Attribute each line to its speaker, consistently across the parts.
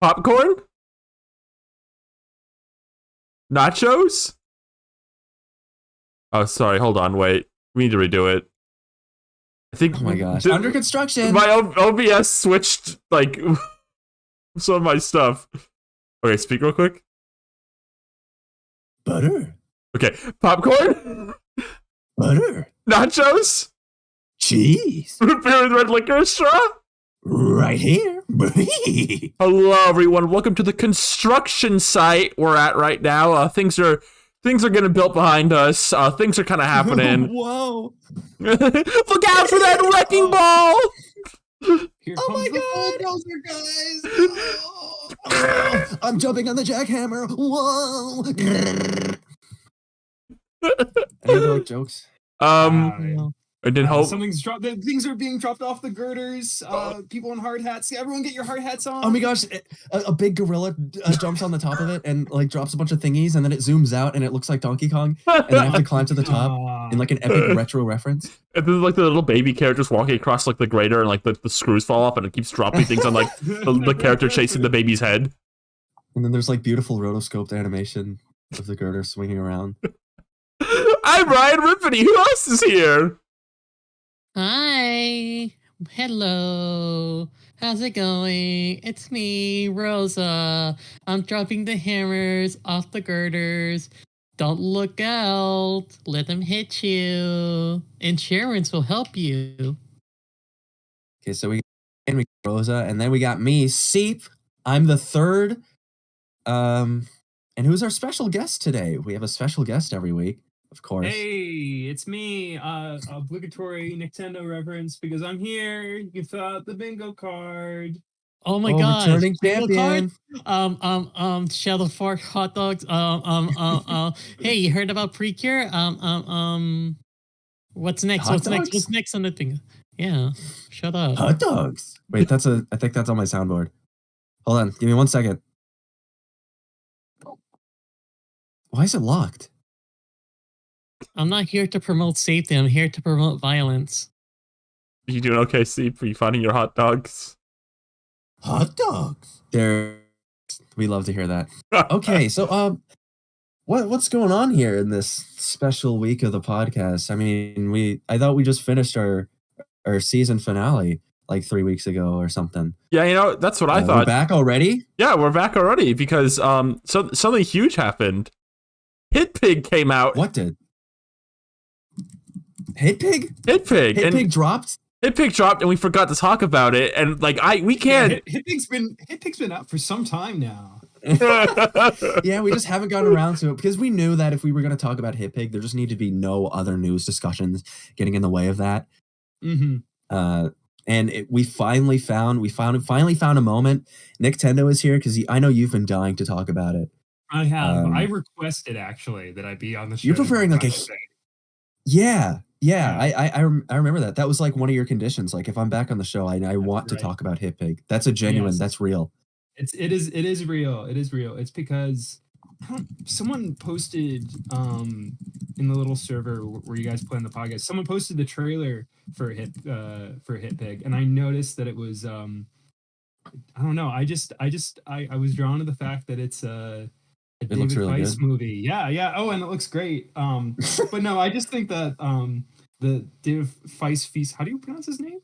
Speaker 1: Popcorn? Nachos? Oh, sorry. Hold on. Wait. We need to redo it. I think.
Speaker 2: Oh my gosh. Under construction.
Speaker 1: My OBS switched, like, some of my stuff. Okay, speak real quick.
Speaker 2: Butter.
Speaker 1: Okay. Popcorn?
Speaker 2: Butter.
Speaker 1: Nachos?
Speaker 2: Cheese.
Speaker 1: Root beer with red liquor straw?
Speaker 2: Right here.
Speaker 1: Hello, everyone. Welcome to the construction site we're at right now. Things are getting built behind us. Things are kind of happening.
Speaker 2: Whoa!
Speaker 1: Look out for that wrecking ball!
Speaker 3: Here
Speaker 2: Oh
Speaker 3: comes
Speaker 2: my
Speaker 3: the
Speaker 2: God.
Speaker 3: bulldozer, guys!
Speaker 2: Oh, I'm jumping on the jackhammer. Whoa! Any other jokes?
Speaker 1: I did hope.
Speaker 3: Something's dropped. Things are being dropped off the girders. People in hard hats. Everyone, get your hard hats on.
Speaker 2: Oh my gosh! A big gorilla jumps on the top of it and like drops a bunch of thingies, and then it zooms out and it looks like Donkey Kong, and then I have to climb to the top in like an epic retro reference.
Speaker 1: And then like the little baby characters walking across like the grader, and like the screws fall off, and it keeps dropping things on like the character chasing the baby's head.
Speaker 2: And then there's like beautiful rotoscoped animation of the girder swinging around.
Speaker 1: I'm Ryan Rippity. Who else is here?
Speaker 4: Hi. Hello. How's it going? It's me, Rosa. I'm dropping the hammers off the girders. Don't look out. Let them hit you. Insurance will help you.
Speaker 2: Okay, so we got Rosa, and then we got me, Seep. I'm the third. And who's our special guest today? We have a special guest every week. Of course.
Speaker 3: Hey, it's me. Obligatory Nintendo reference because I'm here. You fill out the bingo card.
Speaker 4: Oh my gosh.
Speaker 2: Returning champion.
Speaker 4: Shadow Fork hot dogs. Hey, you heard about Precure? What's next?
Speaker 2: Hot
Speaker 4: What's
Speaker 2: dogs?
Speaker 4: next? What's next on the thing? Yeah. Shut up.
Speaker 2: Hot dogs. Wait, I think that's on my soundboard. Hold on, give me 1 second. Why is it locked?
Speaker 4: I'm not here to promote safety. I'm here to promote violence.
Speaker 1: You doing okay, Steve? Are you finding your hot dogs?
Speaker 2: Hot dogs. We love to hear that. Okay, so what's going on here in this special week of the podcast? I mean, I thought we just finished our season finale like 3 weeks ago or something.
Speaker 1: Yeah, that's what I thought.
Speaker 2: We're back already?
Speaker 1: Yeah, we're back already because so something huge happened. Hitpig came out.
Speaker 2: What did? Hitpig?
Speaker 1: Hitpig
Speaker 2: dropped?
Speaker 1: Hitpig dropped, and we forgot to talk about it. And like, we can't.
Speaker 3: Yeah, Hitpig's been out for some time now.
Speaker 2: Yeah, we just haven't gotten around to it because we knew that if we were going to talk about Hitpig, there just needed to be no other news discussions getting in the way of that.
Speaker 3: Mm-hmm.
Speaker 2: And we finally found a moment. Nintendo is here because I know you've been dying to talk about it.
Speaker 3: I have. I requested actually that I be on the show.
Speaker 2: You're preparing like a. Yeah. I remember that. That was like one of your conditions. Like if I'm back on the show, I want to talk about Hitpig. That's a genuine.
Speaker 3: Yes.
Speaker 2: That's real.
Speaker 3: It is real. It is real. It's because someone posted in the little server where you guys play on the podcast. Someone posted the trailer for Hitpig, and I noticed that it was I don't know. I was drawn to the fact that it's a David
Speaker 2: really
Speaker 3: Weiss
Speaker 2: good.
Speaker 3: movie. Yeah. Oh, and it looks great. But no, I just think that the David Weiss feast. How do you pronounce his name?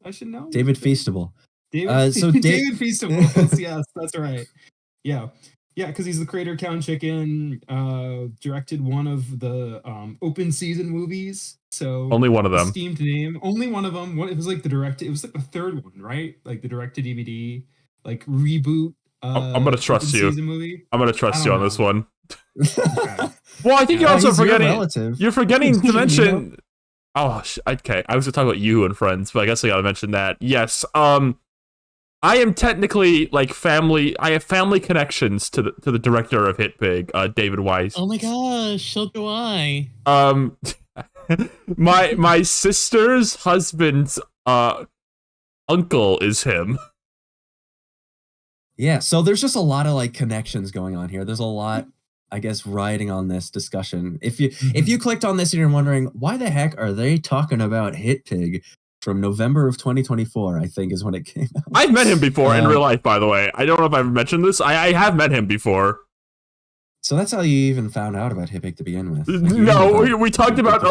Speaker 3: I should know.
Speaker 2: David Feastable.
Speaker 3: David Feastable. Yes, that's right. Yeah, because he's the creator of Cow and Chicken. Directed one of the open season movies. So
Speaker 1: Only one of them.
Speaker 3: Esteemed name. Only one of them. It was like the directed. It was like the third one, right? Like the directed DVD, like reboot.
Speaker 1: I'm gonna trust you. I'm gonna trust you on this one.
Speaker 3: Okay.
Speaker 1: Well, I think you're also forgetting.
Speaker 2: Relative.
Speaker 1: You're forgetting to mention. Oh, okay. I was gonna talk about you and Friends, but I guess I gotta mention that. Yes. I am technically like family. I have family connections to the director of Hitpig, David Weiss.
Speaker 4: Oh my gosh, so do I.
Speaker 1: My sister's husband's uncle is him.
Speaker 2: Yeah, so there's just a lot of like connections going on here. There's a lot, I guess, riding on this discussion. If you clicked on this and you're wondering why the heck are they talking about Hitpig from November of 2024, I think is when it came out.
Speaker 1: I've met him before in real life, by the way. I don't know if I've mentioned this. I have met him before.
Speaker 2: So that's how you even found out about Hitpig to begin with.
Speaker 1: We talked about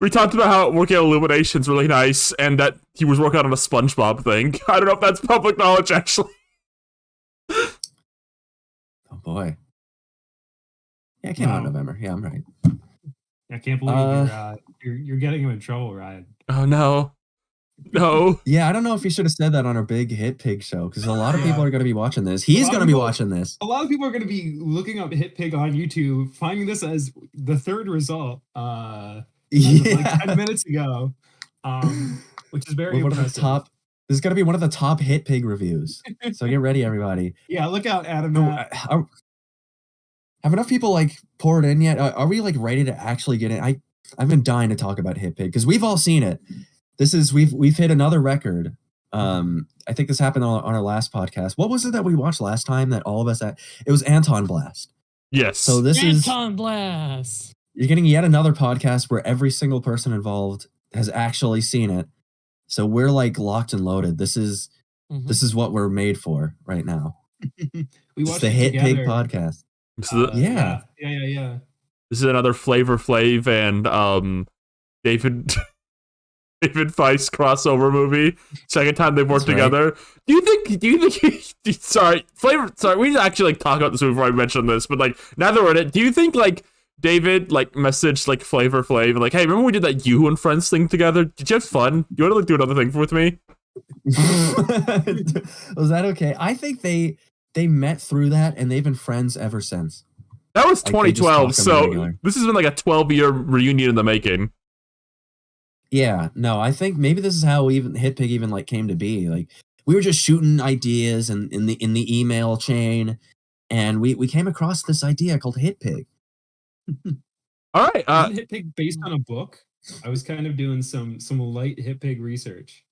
Speaker 1: we talked about how working at Illumination's really nice, and that he was working on a SpongeBob thing. I don't know if that's public knowledge, actually.
Speaker 2: Oh boy. Yeah, it came out in November. Yeah, I'm right.
Speaker 3: I can't believe you're getting him in trouble, Ryan.
Speaker 1: Oh no. No.
Speaker 2: Yeah, I don't know if you should have said that on our big Hitpig show, because a lot of people are going to be watching this. He's going to be watching this.
Speaker 3: A lot of people are going to be looking up Hitpig on YouTube, finding this as the third result. Like 10 minutes ago, which is very impressive.
Speaker 2: This is going to be one of the top Hitpig reviews. So get ready, everybody.
Speaker 3: Yeah, look out, Adam.
Speaker 2: Have enough people like poured in yet? Are we like ready to actually get in? I've been dying to talk about Hitpig because we've all seen it. We've hit another record. I think this happened on our last podcast. What was it that we watched last time that all of us it was Anton Blast.
Speaker 1: Yes.
Speaker 2: So this
Speaker 4: Anton Blast.
Speaker 2: You're getting yet another podcast where every single person involved has actually seen it. So we're like locked and loaded. This is what we're made for right now.
Speaker 3: We watched
Speaker 2: the Hitpig podcast.
Speaker 3: Yeah.
Speaker 1: This is another Flavor Flav and David Feiss crossover movie. Second time they've worked together. Do you think sorry, we need to actually like talk about this before I mention this, but like now that we're in it, do you think like David like messaged like Flavor Flav and like, hey, remember we did that You and Friends thing together? Did you have fun? You want to like do another thing with me?
Speaker 2: Was that okay? I think they met through that and they've been friends ever since.
Speaker 1: That was 2012, so this has been like a 12-year reunion in the making.
Speaker 2: Yeah, no, I think maybe this is how even Hitpig even like came to be. Like we were just shooting ideas and in the email chain, and we came across this idea called Hitpig.
Speaker 1: All right,
Speaker 3: isn't Hitpig based on a book? I was kind of doing some light Hitpig research.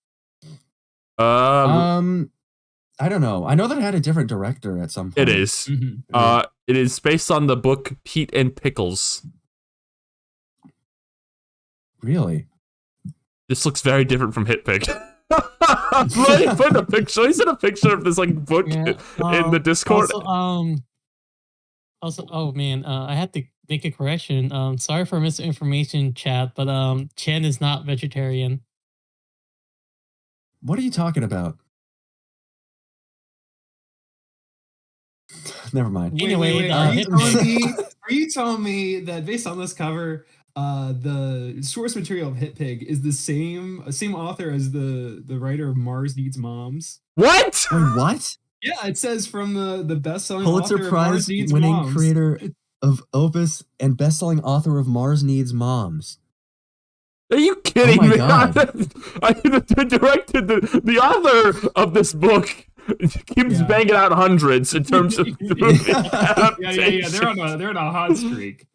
Speaker 2: I don't know. I know that it had a different director at some point.
Speaker 1: It is. It is based on the book Pete and Pickles.
Speaker 2: Really?
Speaker 1: This looks very different from Hitpig. Put a picture. He sent a picture of this like book in the Discord.
Speaker 4: Also, oh man, I had to make a correction. Sorry for misinformation, chat, but Chen is not vegetarian.
Speaker 2: What are you talking about? Never mind.
Speaker 3: Anyway, are you telling me that based on this cover, the source material of Hitpig is the same author as the writer of Mars Needs Moms?
Speaker 1: What?
Speaker 2: Wait, what?
Speaker 3: Yeah, it says from the best-selling
Speaker 2: Pulitzer
Speaker 3: author
Speaker 2: Prize
Speaker 3: of Mars Needs
Speaker 2: winning
Speaker 3: Moms.
Speaker 2: creator of Opus and best-selling author of Mars Needs Moms.
Speaker 1: Are you kidding me?
Speaker 2: God.
Speaker 1: I directed the author of this book keeps banging out hundreds in terms of
Speaker 3: yeah. They're on a hot streak.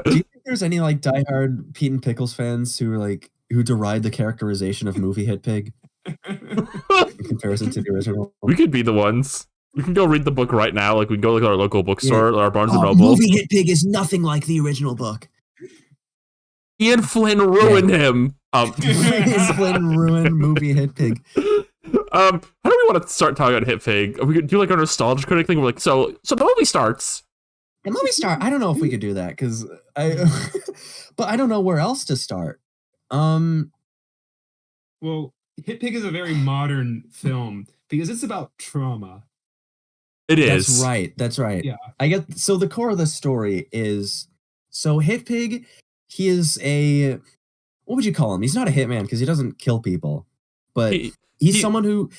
Speaker 2: Do you think there's any like diehard Pete and Pickles fans who deride the characterization of movie Hitpig in comparison to the original?
Speaker 1: We could be the ones. We can go read the book right now. Like we can go to our local bookstore, our Barnes and Noble.
Speaker 2: Movie Hitpig is nothing like the original book.
Speaker 1: Ian Flynn ruined him.
Speaker 2: Ian Flynn ruined movie Hitpig.
Speaker 1: How do we want to start talking about Hitpig? We could do like a nostalgia critic thing. We're like, so the movie starts.
Speaker 2: The movie start. I don't know if we could do that because but I don't know where else to start.
Speaker 3: Well, Hitpig is a very modern film because it's about trauma.
Speaker 1: It is.
Speaker 2: That's right.
Speaker 3: Yeah.
Speaker 2: I get so the core of the story is Hitpig. He is what would you call him? He's not a hitman because he doesn't kill people, but he's someone who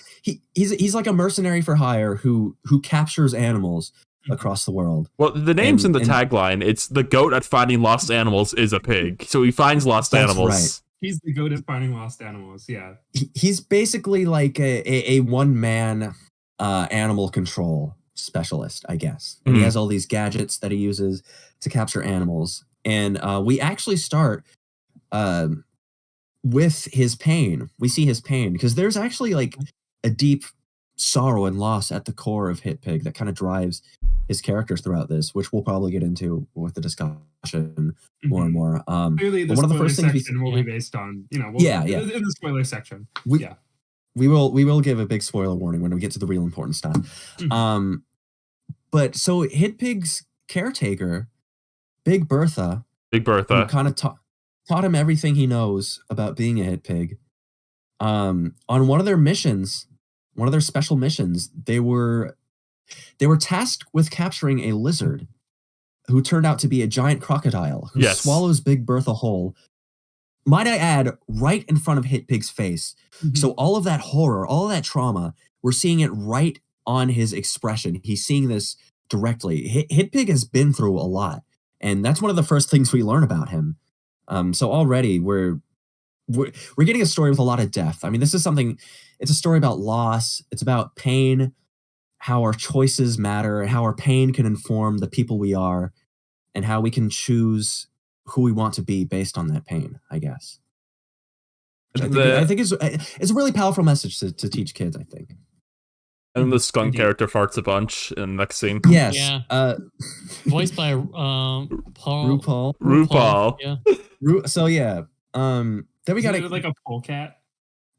Speaker 2: he's like a mercenary for hire who captures animals across the world.
Speaker 1: Well, the name's in the tagline. It's the goat at finding lost animals is a pig. So he finds lost animals.
Speaker 2: Right.
Speaker 3: He's the goat at finding lost animals. Yeah.
Speaker 2: He's basically like a one-man animal control specialist, I guess. And he has all these gadgets that he uses to capture animals. And we actually start with his pain. We see his pain because there's actually like a deep sorrow and loss at the core of Hitpig that kind of drives his character throughout this, which we'll probably get into with the discussion more and more.
Speaker 3: Clearly, the
Speaker 2: one of the
Speaker 3: spoiler
Speaker 2: first things
Speaker 3: section will be based on, in the spoiler section.
Speaker 2: We will give a big spoiler warning when we get to the real important stuff. But so Hitpig's caretaker, Big Bertha, who kind of taught him everything he knows about being a Hitpig. On one of their missions, one of their special missions, they were tasked with capturing a lizard who turned out to be a giant crocodile who swallows Big Bertha whole. Might I add, right in front of Hitpig's face. So all of that horror, all of that trauma, we're seeing it right on his expression. He's seeing this directly. Hitpig has been through a lot, and that's one of the first things we learn about him. So already we're getting a story with a lot of depth. I mean, this is something. It's a story about loss. It's about pain, how our choices matter, and how our pain can inform the people we are, and how we can choose who we want to be based on that pain, I guess. I think it's a really powerful message to teach kids, I think.
Speaker 1: And the skunk character farts a bunch in the next scene.
Speaker 2: Yes.
Speaker 4: Yeah. Voiced by RuPaul.
Speaker 2: Yeah. So yeah. Then we got
Speaker 3: like a polecat.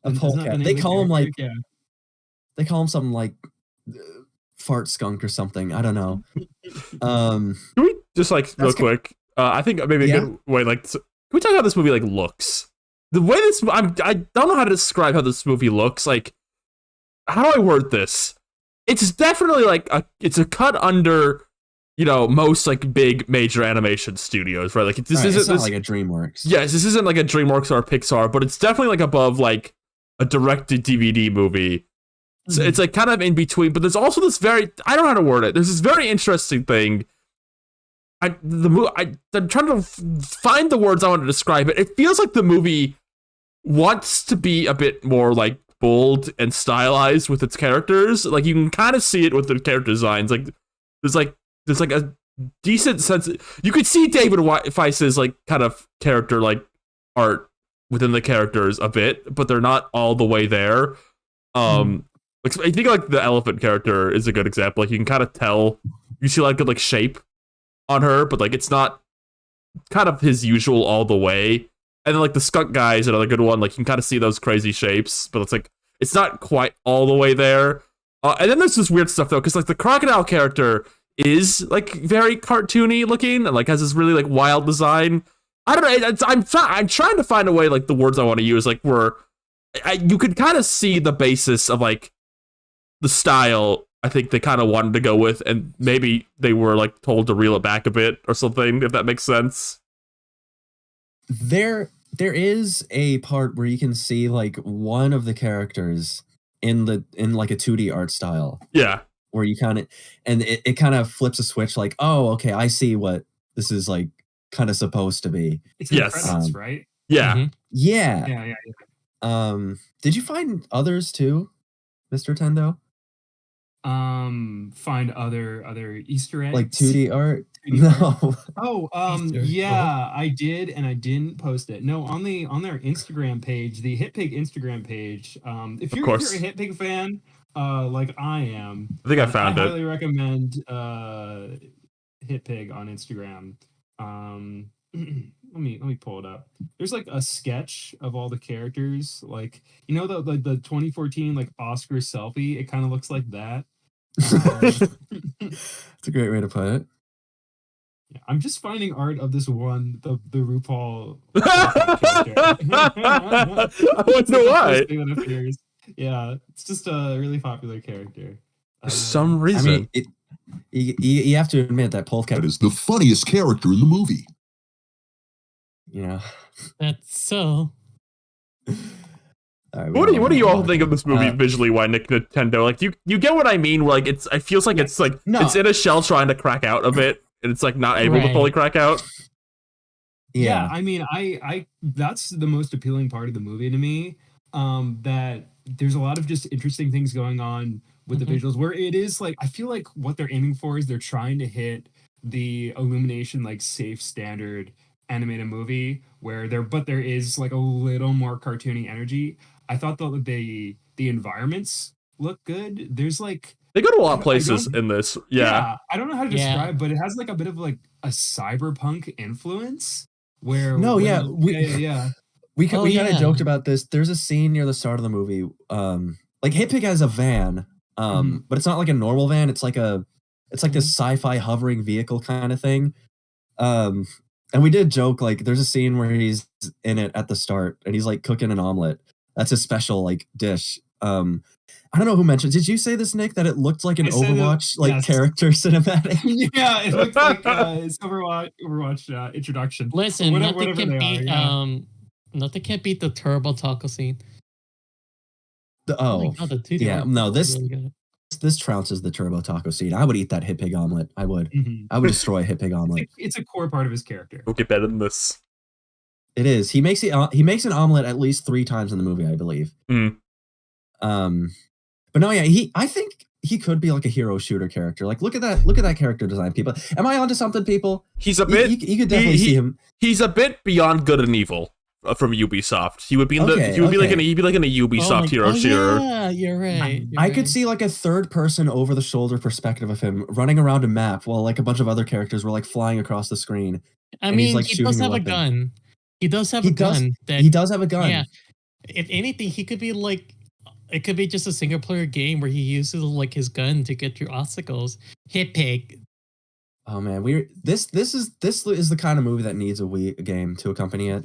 Speaker 2: A polecat. They call him like. They call him something like fart skunk or something. I don't know.
Speaker 1: Can we just real quick? I think maybe a good way can we talk about how this movie looks? The way I don't know how to describe how this movie looks. How do I word this? It's definitely it's a cut under, most big major animation studios, right? It's not
Speaker 2: like a DreamWorks.
Speaker 1: Yes, this isn't like a DreamWorks or a Pixar, but it's definitely above a directed DVD movie. So it's kind of in between, but there's also this I don't know how to word it. There's this very interesting thing. I'm trying to find the words I want to describe it. It feels like the movie wants to be a bit more bold and stylized with its characters. You can kind of see it with the character designs. There's a decent sense. You could see David Weiss's kind of character art within the characters a bit, but they're not all the way there. I think the elephant character is a good example. You can kind of tell, you see good shape on her, but it's not kind of his usual all the way. And then the skunk guy is another good one. You can kind of see those crazy shapes, but it's not quite all the way there. And then there's this weird stuff though, because the crocodile character is very cartoony looking and has this really wild design. I don't know. I'm trying to find a way the words I want to use where you could kind of see the basis of the style I think they kind of wanted to go with, and maybe they were told to reel it back a bit or something, if that makes sense.
Speaker 2: There is a part where you can see one of the characters in a 2D art style.
Speaker 1: Yeah.
Speaker 2: Where you kind of, and it kind of flips a switch oh, okay, I see what this is kind of supposed to be.
Speaker 3: It's in the credits, right?
Speaker 1: Yeah.
Speaker 2: Mm-hmm. Yeah. Did you find others too, Mr. Tendo?
Speaker 3: Find other Easter eggs
Speaker 2: 2D art. No.
Speaker 3: I did, and I didn't post it. No, on their Instagram page, the Hitpig Instagram page. If you're a Hitpig fan, like I am,
Speaker 1: I think I found it.
Speaker 3: I highly recommend Hitpig on Instagram. Let me pull it up. There's a sketch of all the characters, the 2014 Oscar selfie. It kind of looks like that.
Speaker 2: It's a great way to put it.
Speaker 3: Yeah, I'm just finding art of this one, the RuPaul character.
Speaker 1: I wonder why.
Speaker 3: Yeah, it's just a really popular character.
Speaker 1: For some reason.
Speaker 2: I mean, you have to admit that Polecat
Speaker 5: is the funniest character in the movie.
Speaker 4: That's so.
Speaker 1: Right, what do you all think of this movie visually? Why Nintendo? You get what I mean? Where it feels like it's it's in a shell trying to crack out a bit, and it's not able to fully crack out.
Speaker 3: Yeah, I mean, I that's the most appealing part of the movie to me. That there's a lot of just interesting things going on with the visuals, where it is I feel like what they're aiming for is they're trying to hit the Illumination safe standard animated movie where there is a little more cartoony energy. I thought that the environments look good. There's like
Speaker 1: They go to a lot of
Speaker 3: I
Speaker 1: places
Speaker 3: don't-
Speaker 1: in this. Yeah.
Speaker 3: I don't know how to
Speaker 4: Yeah.
Speaker 3: describe, but it has like a bit of like a cyberpunk influence. Where
Speaker 2: No,
Speaker 3: when-
Speaker 2: yeah,
Speaker 3: yeah.
Speaker 2: We
Speaker 4: Oh,
Speaker 2: we kind
Speaker 4: yeah.
Speaker 2: of joked about this. There's a scene near the start of the movie. Like Hitpig has a van, but it's not like a normal van. It's like this sci-fi hovering vehicle kind of thing. And we did joke, like, there's a scene where he's in it at the start and he's like cooking an omelet. That's a special like dish. I don't know who mentioned. Did you say this, Nick? That it looked like an
Speaker 3: I said it,
Speaker 2: Overwatch like
Speaker 3: yes.
Speaker 2: character cinematic?
Speaker 3: Yeah, it looks like it's Overwatch introduction.
Speaker 4: Listen,
Speaker 3: Whatever-
Speaker 4: nothing
Speaker 3: whatever
Speaker 4: can
Speaker 3: they
Speaker 4: beat
Speaker 3: are, yeah.
Speaker 4: nothing can beat the turbo taco scene.
Speaker 2: The,
Speaker 4: Oh my
Speaker 2: oh,
Speaker 4: god, the two
Speaker 2: yeah,
Speaker 4: taco
Speaker 2: no,
Speaker 4: was
Speaker 2: this
Speaker 4: really good.
Speaker 2: this trounces the turbo taco scene. I would eat that Hitpig omelet. I would.
Speaker 3: Mhm.
Speaker 2: I would destroy Hitpig omelet.
Speaker 3: It's a core part of his character.
Speaker 1: We'll get better than this.
Speaker 2: It is. He makes an omelet at least 3 times in the movie, I believe.
Speaker 1: Mm.
Speaker 2: But no, yeah, I think he could be like a hero shooter character. Like, look at that character design, people. Am I onto something, people?
Speaker 1: He's a bit.
Speaker 2: You could definitely see him.
Speaker 1: He's a bit beyond good and evil from Ubisoft. He would be
Speaker 2: Okay,
Speaker 1: he would be like
Speaker 2: okay.
Speaker 1: he'd be like in a Ubisoft hero shooter.
Speaker 4: Yeah, you're right.
Speaker 2: I could see like a third person over the shoulder perspective of him running around a map while like a bunch of other characters were like flying across the screen.
Speaker 4: I
Speaker 2: and he's,
Speaker 4: mean,
Speaker 2: like,
Speaker 4: he
Speaker 2: shooting
Speaker 4: does
Speaker 2: a
Speaker 4: have a
Speaker 2: weapon.
Speaker 4: gun. He does have
Speaker 2: He
Speaker 4: a
Speaker 2: does-
Speaker 4: gun. That
Speaker 2: He does have a gun.
Speaker 4: Yeah. If anything, he could be like. It could be just a single player game where he uses like his gun to get through obstacles. Hitpig.
Speaker 2: Oh man, this is the kind of movie that needs a Wii game to accompany it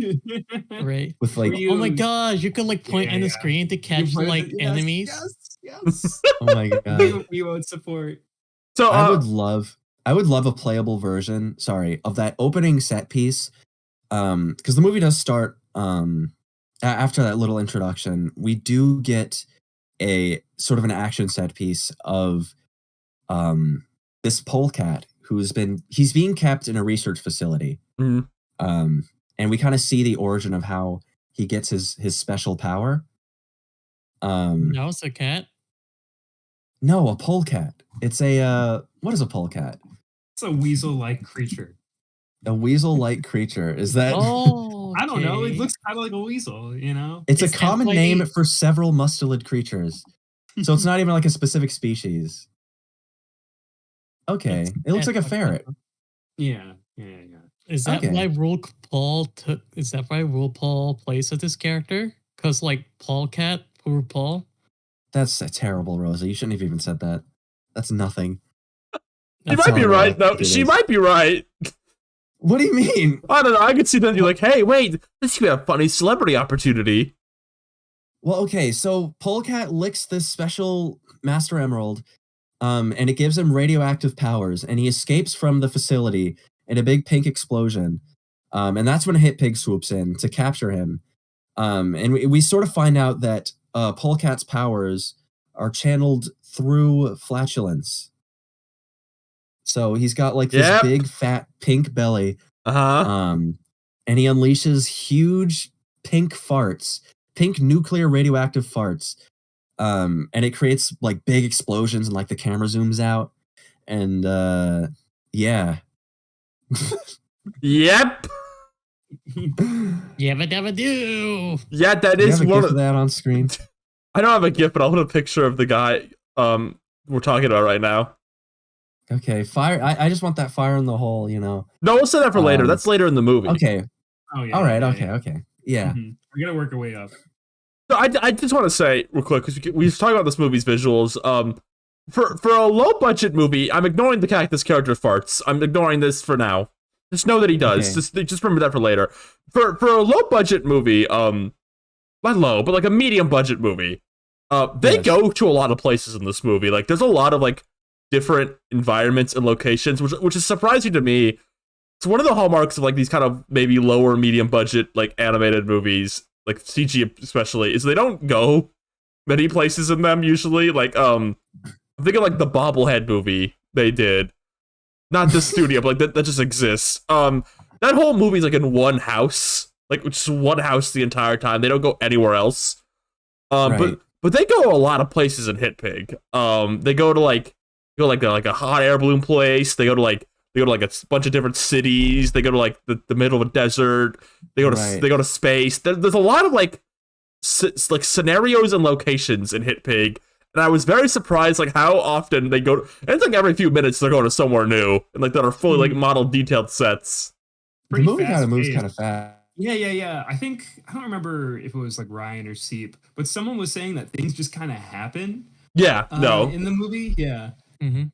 Speaker 4: Right.
Speaker 2: with like
Speaker 3: You-
Speaker 4: Oh my gosh, you could like point
Speaker 3: Yeah,
Speaker 4: in the
Speaker 3: yeah.
Speaker 4: screen to catch
Speaker 3: You
Speaker 4: like
Speaker 3: put it- yes,
Speaker 4: enemies.
Speaker 3: Yes.
Speaker 2: oh my god.
Speaker 3: We won't support.
Speaker 1: So
Speaker 2: I would love a playable version, of that opening set piece. Because the movie does start after that little introduction, we do get a sort of an action set piece of this polecat he's being kept in a research facility.
Speaker 1: Mhm.
Speaker 2: And we kind of see the origin of how he gets his special power.
Speaker 4: No, it's a cat.
Speaker 2: No, a polecat. It's a what is a polecat?
Speaker 3: It's a weasel-like creature.
Speaker 2: A weasel-like creature. Is that?
Speaker 4: Oh,
Speaker 3: I don't know. It
Speaker 4: okay.
Speaker 3: looks kind of like a weasel, you know?
Speaker 2: It's a
Speaker 4: Is that
Speaker 2: common
Speaker 4: like-
Speaker 2: name for several mustelid creatures. So it's not even like a specific species. Okay. It looks like a ferret.
Speaker 3: Yeah.
Speaker 4: Is that
Speaker 2: Okay.
Speaker 4: why RuPaul took? Is that why RuPaul plays with this character? Because like Paul Cat, poor Paul.
Speaker 2: That's terrible, Rosa. You shouldn't have even said that. That's nothing.
Speaker 1: She
Speaker 2: That's
Speaker 1: might be
Speaker 2: all
Speaker 1: right
Speaker 2: right.
Speaker 1: though.
Speaker 2: It
Speaker 1: She
Speaker 2: is.
Speaker 1: might be right.
Speaker 2: What do you mean?
Speaker 1: I don't know. I could see that you're like, hey, wait, this could be a funny celebrity opportunity.
Speaker 2: Well, okay, so Polecat licks this special Master Emerald, and it gives him radioactive powers, and he escapes from the facility in a big pink explosion. And that's when Hitpig swoops in to capture him. And we sort of find out that Polecat's powers are channeled through flatulence. So he's got like this
Speaker 1: Yep.
Speaker 2: big fat pink belly,
Speaker 1: Uh-huh.
Speaker 2: and he unleashes huge pink farts, pink nuclear radioactive farts, and it creates like big explosions, and like the camera zooms out, and yeah.
Speaker 1: Yep.
Speaker 4: Yabba dabba doo.
Speaker 1: Yeah, that
Speaker 2: Do you
Speaker 1: is
Speaker 2: have a
Speaker 1: one
Speaker 2: gif
Speaker 1: of
Speaker 2: of that on screen?
Speaker 1: I don't have a GIF, but I'll put a picture of the guy we're talking about right now.
Speaker 2: Okay, fire. I just want that fire in the hole, you know.
Speaker 1: No, we'll say that for later.
Speaker 2: Um,
Speaker 1: That's later in the movie.
Speaker 2: Okay,
Speaker 3: Oh yeah.
Speaker 2: all right,
Speaker 3: yeah,
Speaker 2: okay,
Speaker 3: yeah.
Speaker 2: okay, yeah.
Speaker 3: Mhm. We're gonna work our way up.
Speaker 1: So I just want to say real quick, because we was talking about this movie's visuals. For a low budget movie, I'm ignoring the cactus character farts. I'm ignoring this for now. Just know that he does.
Speaker 2: Okay.
Speaker 1: Just remember that for later. For a low budget movie, not low, but like a medium budget movie, they
Speaker 2: Yes.
Speaker 1: go to a lot of places in this movie. Like there's a lot of like different environments and locations, which is surprising to me. It's one of the hallmarks of like these kind of maybe lower medium budget like animated movies, like CG especially, is they don't go many places in them usually. Like I'm thinking like the Bobblehead movie they did. Not this studio, but like that just exists. That whole movie's like in one house. Like just one house the entire time. They don't go anywhere else.
Speaker 2: Right.
Speaker 1: But they go a lot of places in Hitpig. They go to like a hot air balloon place. They go to like a bunch of different cities. They go to like the middle of a desert. They go to
Speaker 2: Right.
Speaker 1: they go to space. There's a lot of like scenarios and locations in Hitpig, and I was very surprised like how often they go. And it's like every few minutes they're going to somewhere new, and like that are fully like modeled, detailed sets.
Speaker 2: The movie kind of moves kind of fast.
Speaker 3: Yeah. I don't remember if it was like Ryan or Seep, but someone was saying that things just kind of happen.
Speaker 1: Yeah, no.
Speaker 3: In the movie, yeah.
Speaker 4: Mm-hmm.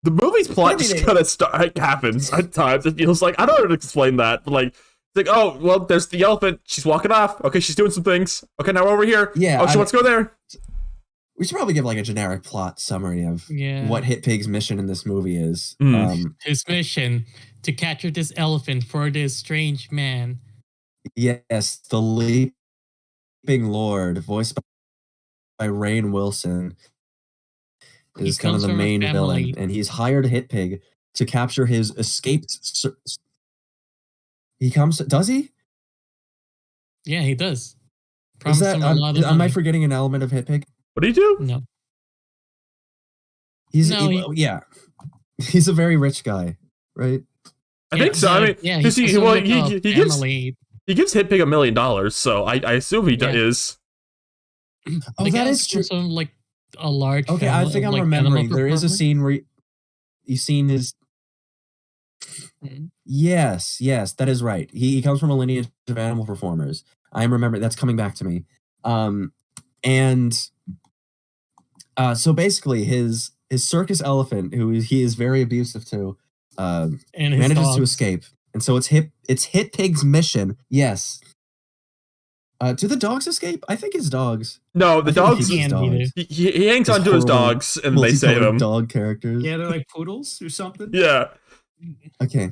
Speaker 1: The movie's plot just kind of happens at times. It feels like I don't know how to explain that, but like. Like, oh, well, there's the elephant. She's walking off. Okay, she's doing some things. Okay, now we're over here.
Speaker 2: Yeah.
Speaker 1: Oh, she wants to go there.
Speaker 2: We should probably give like a generic plot summary of what Hitpig's mission in this movie is.
Speaker 4: His mission to capture this elephant for this strange man.
Speaker 2: Yes, the Leaping Lord, voiced by Rainn Wilson, is kind of the main villain, and he's hired Hitpig to capture his escaped. He comes. Does he?
Speaker 4: Yeah, he does.
Speaker 2: Is that, am I forgetting an element of Hitpig?
Speaker 1: What do you do?
Speaker 4: No.
Speaker 2: He's a very rich guy, right?
Speaker 1: I think so. I mean,
Speaker 4: yeah,
Speaker 1: he gives Hitpig $1 million, so I assume he is.
Speaker 2: Oh, that is true.
Speaker 4: Like a large.
Speaker 2: Okay, I think I'm remembering. There is a scene where you've seen his. Yes, that is right. He comes from a lineage of animal performers. I remember that's coming back to me. So basically his circus elephant, who he is very abusive to, manages to escape. And so it's Hitpig's mission. Yes. Do the dogs escape? I think his dogs.
Speaker 1: No, the dogs. He hangs onto his dogs and they save him.
Speaker 2: Dog characters.
Speaker 3: Yeah, they're like poodles or something.
Speaker 1: Yeah.
Speaker 2: Okay.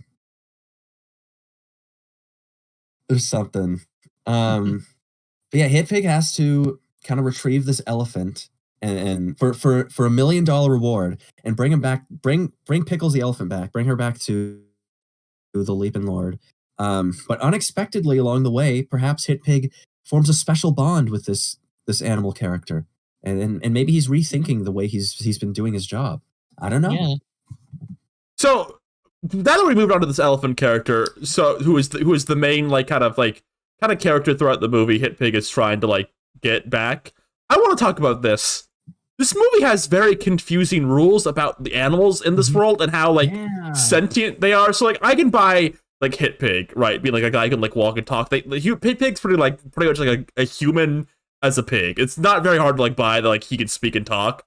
Speaker 2: There's something. But yeah, Hitpig has to kind of retrieve this elephant and for $1 million reward and bring him back. Bring Pickles the elephant back. Bring her back to the Leaping Lord. But unexpectedly along the way, perhaps Hitpig forms a special bond with this animal character, and maybe he's rethinking the way he's been doing his job. I don't know.
Speaker 4: Yeah.
Speaker 1: So now that we moved on to this elephant character, so who is the main kind of character throughout the movie, Hitpig is trying to like get back. I want to talk about this. This movie has very confusing rules about the animals in this world and how sentient they are. So like I can buy like Hitpig, right? Being like a guy who can like walk and talk. Hitpig's pretty much like a human as a pig. It's not very hard to like buy that like he can speak and talk.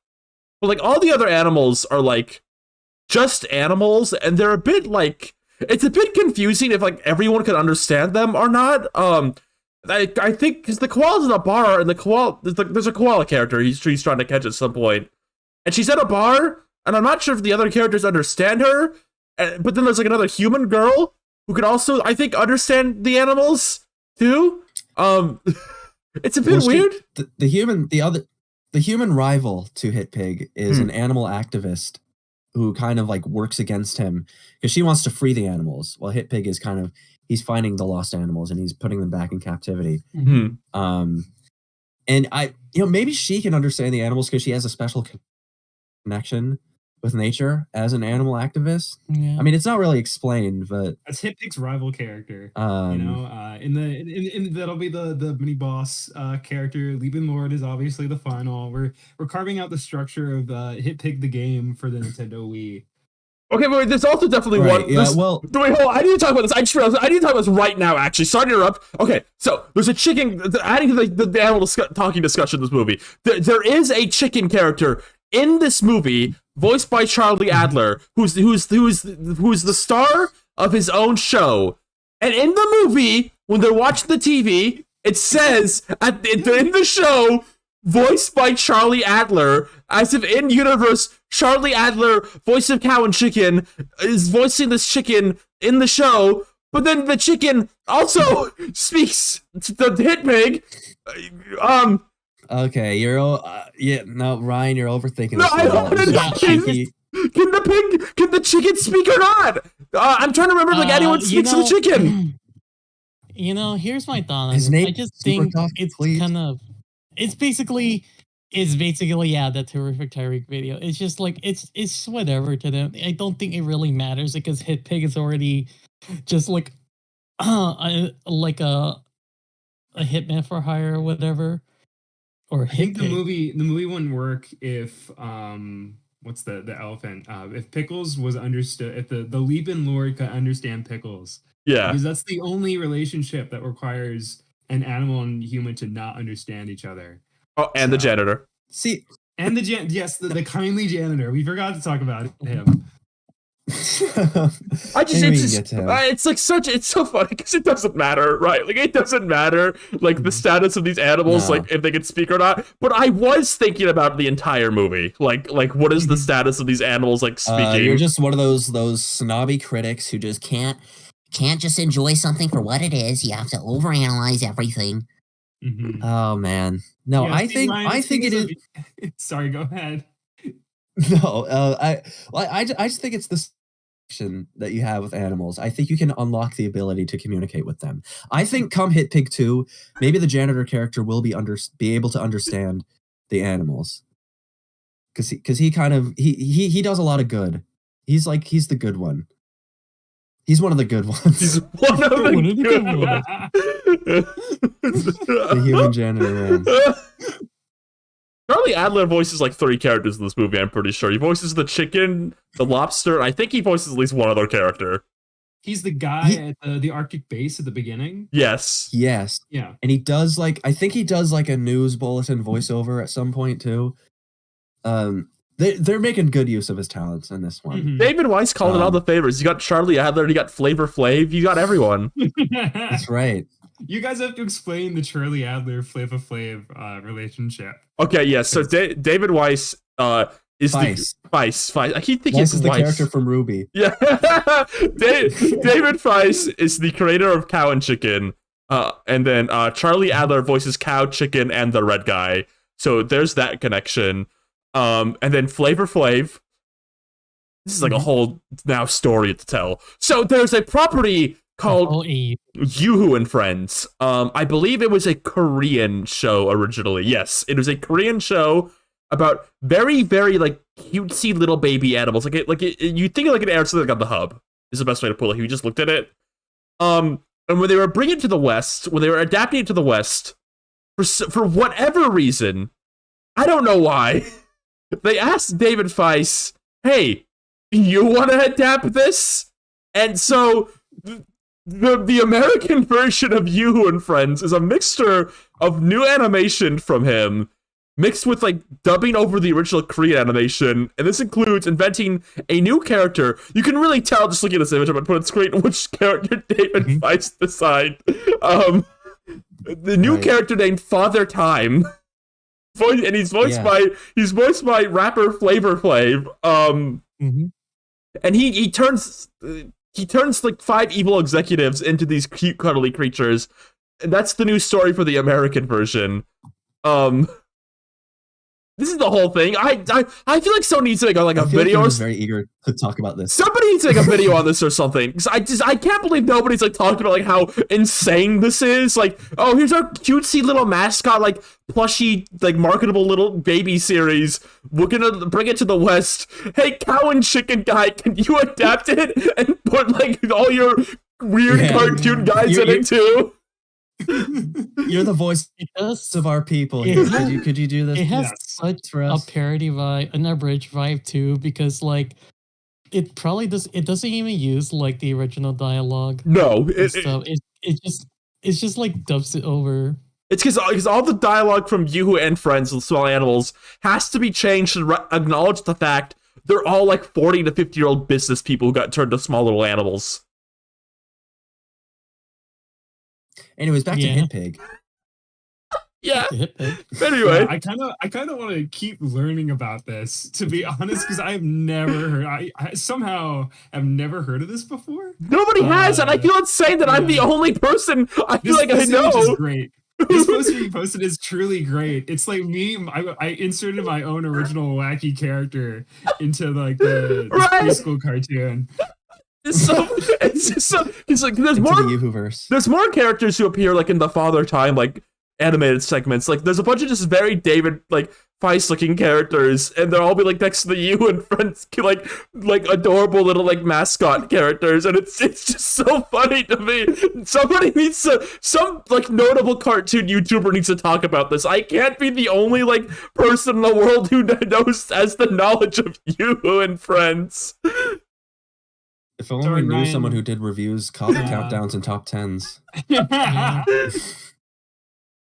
Speaker 1: But like all the other animals are like just animals, and they're a bit like it's a bit confusing if like everyone can understand them or not. I think because the koala's in a bar, and there's a koala character he's trying to catch at some point, and she's at a bar, and I'm not sure if the other characters understand her. But then there's like another human girl who can also, I think, understand the animals too. It's a bit weird.
Speaker 2: The human rival to Hitpig is an animal activist who kind of like works against him because she wants to free the animals, while Hitpig is he's finding the lost animals and he's putting them back in captivity. And maybe she can understand the animals because she has a special connection with nature as an animal activist. Yeah. I mean, it's not really explained, but
Speaker 3: that's Hitpig's rival character. In that'll be the mini boss character. Leaping Lord is obviously the final. We're carving out the structure of Hitpig the game for the Nintendo Wii.
Speaker 1: Okay, but there's also definitely one.
Speaker 2: Yeah,
Speaker 1: wait, hold on. I need to talk about this. I just realized I need to talk about this right now. Actually, sorry to interrupt. Okay, so there's a chicken. Adding to the animal talking discussion in this movie, there is a chicken character in this movie, voiced by Charlie Adler, who's the star of his own show. And in the movie, when they're watching the TV, it says in the show, voiced by Charlie Adler, as if in universe, Charlie Adler, voice of Cow and Chicken, is voicing this chicken in the show. But then the chicken also speaks to the Hitpig.
Speaker 2: Okay, Ryan, you're overthinking this.
Speaker 1: No, I don't want to know. Can the chicken speak or not? I'm trying to remember anyone speaks to the chicken.
Speaker 4: Here's my thought on
Speaker 2: his
Speaker 4: it.
Speaker 2: name.
Speaker 4: I just think it's basically that Terrific Tyreek video. It's just like it's whatever to them. I don't think it really matters because Hitpig is already just like a hitman for hire or whatever. Or
Speaker 3: I think the
Speaker 4: Hitpig.
Speaker 3: movie wouldn't work if what's the elephant? If Pickles was understood, if the Leapin' Lord could understand Pickles,
Speaker 1: Yeah.
Speaker 3: because that's the only relationship that requires an animal and human to not understand each other.
Speaker 1: Oh, and the janitor.
Speaker 2: See,
Speaker 3: And the kindly janitor. We forgot to talk about him.
Speaker 1: I just,
Speaker 2: maybe we
Speaker 1: it's
Speaker 2: can
Speaker 1: just,
Speaker 2: get to him.
Speaker 1: it's like it's so funny because it doesn't matter, right? Like it doesn't matter, like the status of these animals,
Speaker 2: No.
Speaker 1: like if they can speak or not. But I was thinking about the entire movie, like what is the status of these animals, like speaking?
Speaker 2: You're just one of those snobby critics who just
Speaker 6: can't just enjoy something for what it is. You have to overanalyze everything.
Speaker 3: Mhm.
Speaker 2: Oh man, no,
Speaker 3: Yeah,
Speaker 2: I
Speaker 3: see,
Speaker 2: think
Speaker 3: Ryan,
Speaker 2: I think it is.
Speaker 3: Sorry, go ahead.
Speaker 2: No, I just think it's the section that you have with animals. I think you can unlock the ability to communicate with them. I think come Hitpig 2, maybe the janitor character will be able to understand the animals. Because he kind of he does a lot of good. He's the good one. He's one of the good ones.
Speaker 1: He's one of the good ones.
Speaker 2: The human janitor man.
Speaker 1: Charlie Adler voices like 3 characters in this movie, I'm pretty sure. He voices the chicken, the lobster, and I think he voices at least one other character.
Speaker 3: He's the guy at the Arctic base at the beginning.
Speaker 1: Yes.
Speaker 2: Yes.
Speaker 3: Yeah.
Speaker 2: And he does I think he does like a news bulletin voiceover at some point too. They're making good use of his talents in this one.
Speaker 3: Mhm.
Speaker 1: David Weiss called in all the favors. You got Charlie Adler, you got Flavor Flav, you got everyone.
Speaker 2: That's right.
Speaker 3: You guys have to explain the Charlie Adler Flavor Flav relationship.
Speaker 1: Okay, yeah. So David Weiss is
Speaker 2: Weiss.
Speaker 1: the Weiss. I keep thinking
Speaker 2: Weiss
Speaker 1: it's
Speaker 2: is the
Speaker 1: Weiss.
Speaker 2: character from Ruby.
Speaker 1: Yeah. David Weiss is the creator of Cow and Chicken. And then Charlie Adler voices Cow, Chicken, and the red guy. So there's that connection. And then Flavor Flav. This is like a whole now story to tell. So there's a property called Yoo-Hoo and Friends. I believe it was a Korean show originally. Yes, it was a Korean show about very, very like cutesy little baby animals. You think of like an air something like on the Hub is the best way to put it. You just looked at it. And when they were bringing it to the West, when they were adapting it to the West, for whatever reason, I don't know why, they asked David Weiss, "Hey, you want to adapt this?" And so the American version of Yoo-Hoo and Friends is a mixture of new animation from him mixed with like dubbing over the original Korean animation, and this includes inventing a new character. You can really tell just looking at this image I'm gonna put on screen which character David Weiss designed. The new character named Father Time. And he's voiced by rapper Flavor Flav. And he turns like 5 evil executives into these cute cuddly creatures. And that's the new story for the American version. This is the whole thing. I feel like someone needs to make a video.
Speaker 2: I'm very eager to talk about this.
Speaker 1: Somebody needs to make a video on this or something. Because I can't believe nobody's like talking about like how insane this is. Like, oh, here's our cutesy little mascot, like plushy, like marketable little baby series. We're gonna bring it to the West. Hey, Cow and Chicken guy, can you adapt it and put like all your weird cartoon guys in it too?
Speaker 2: You're the voice of our people. Could you do this?
Speaker 4: It has such a parody vibe, an abridged vibe too, because like it doesn't even use like the original dialogue.
Speaker 1: No,
Speaker 4: it just like dubs it over.
Speaker 1: It's because all the dialogue from Yoo-Hoo and Friends and Small Animals has to be changed to acknowledge the fact they're all like 40 to 50-year-old business people who got turned to small little animals.
Speaker 2: Anyways, back to Hitpig.
Speaker 1: Yeah.
Speaker 3: Anyway, I kind of want to keep learning about this, to be honest, because I've never heard. I somehow have never heard of this before.
Speaker 1: Nobody has, and I feel insane that I'm the only person. I feel like I know.
Speaker 3: Is great. This poster you posted is truly great. It's like me. I inserted my own original wacky character into like the preschool cartoon.
Speaker 1: It's like there's more
Speaker 2: the
Speaker 1: there's more characters who appear like in the Father Time like animated segments. Like there's a bunch of just very Feist-looking characters, and they'll all be like next to the You and Friends, like adorable little like mascot characters, and it's just so funny to me. Somebody needs to, some like notable cartoon YouTuber needs to talk about this. I can't be the only like person in the world who has the knowledge of You and Friends.
Speaker 2: If only we knew someone who did reviews, countdowns, and top 10s.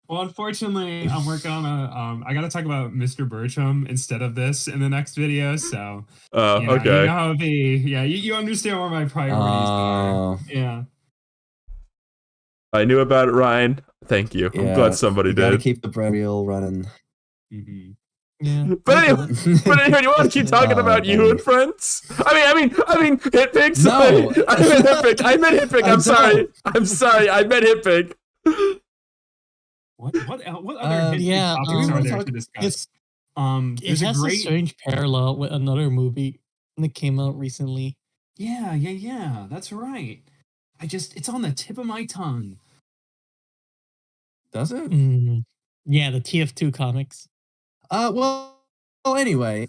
Speaker 3: Well, unfortunately, I'm working on I got to talk about Mr. Bertram instead of this in the next video. So,
Speaker 1: okay.
Speaker 3: You know how it be. Yeah, you understand where my priorities are. Yeah.
Speaker 1: I knew about it, Ryan. Thank you. I'm glad somebody did.
Speaker 2: Gotta keep the bread wheel running.
Speaker 3: Mm-hmm.
Speaker 4: Yeah.
Speaker 1: But anyway, you want to keep talking about You and Friends? I mean, Hitpig.
Speaker 2: No,
Speaker 1: I meant Hitpig. I'm sorry. I meant Hitpig.
Speaker 3: What other topics are there to discuss?
Speaker 4: It has a strange parallel with another movie that came out recently.
Speaker 3: Yeah. That's right. It's on the tip of my tongue.
Speaker 2: Does it?
Speaker 4: Yeah, the TF2 comics.
Speaker 2: Well, anyway,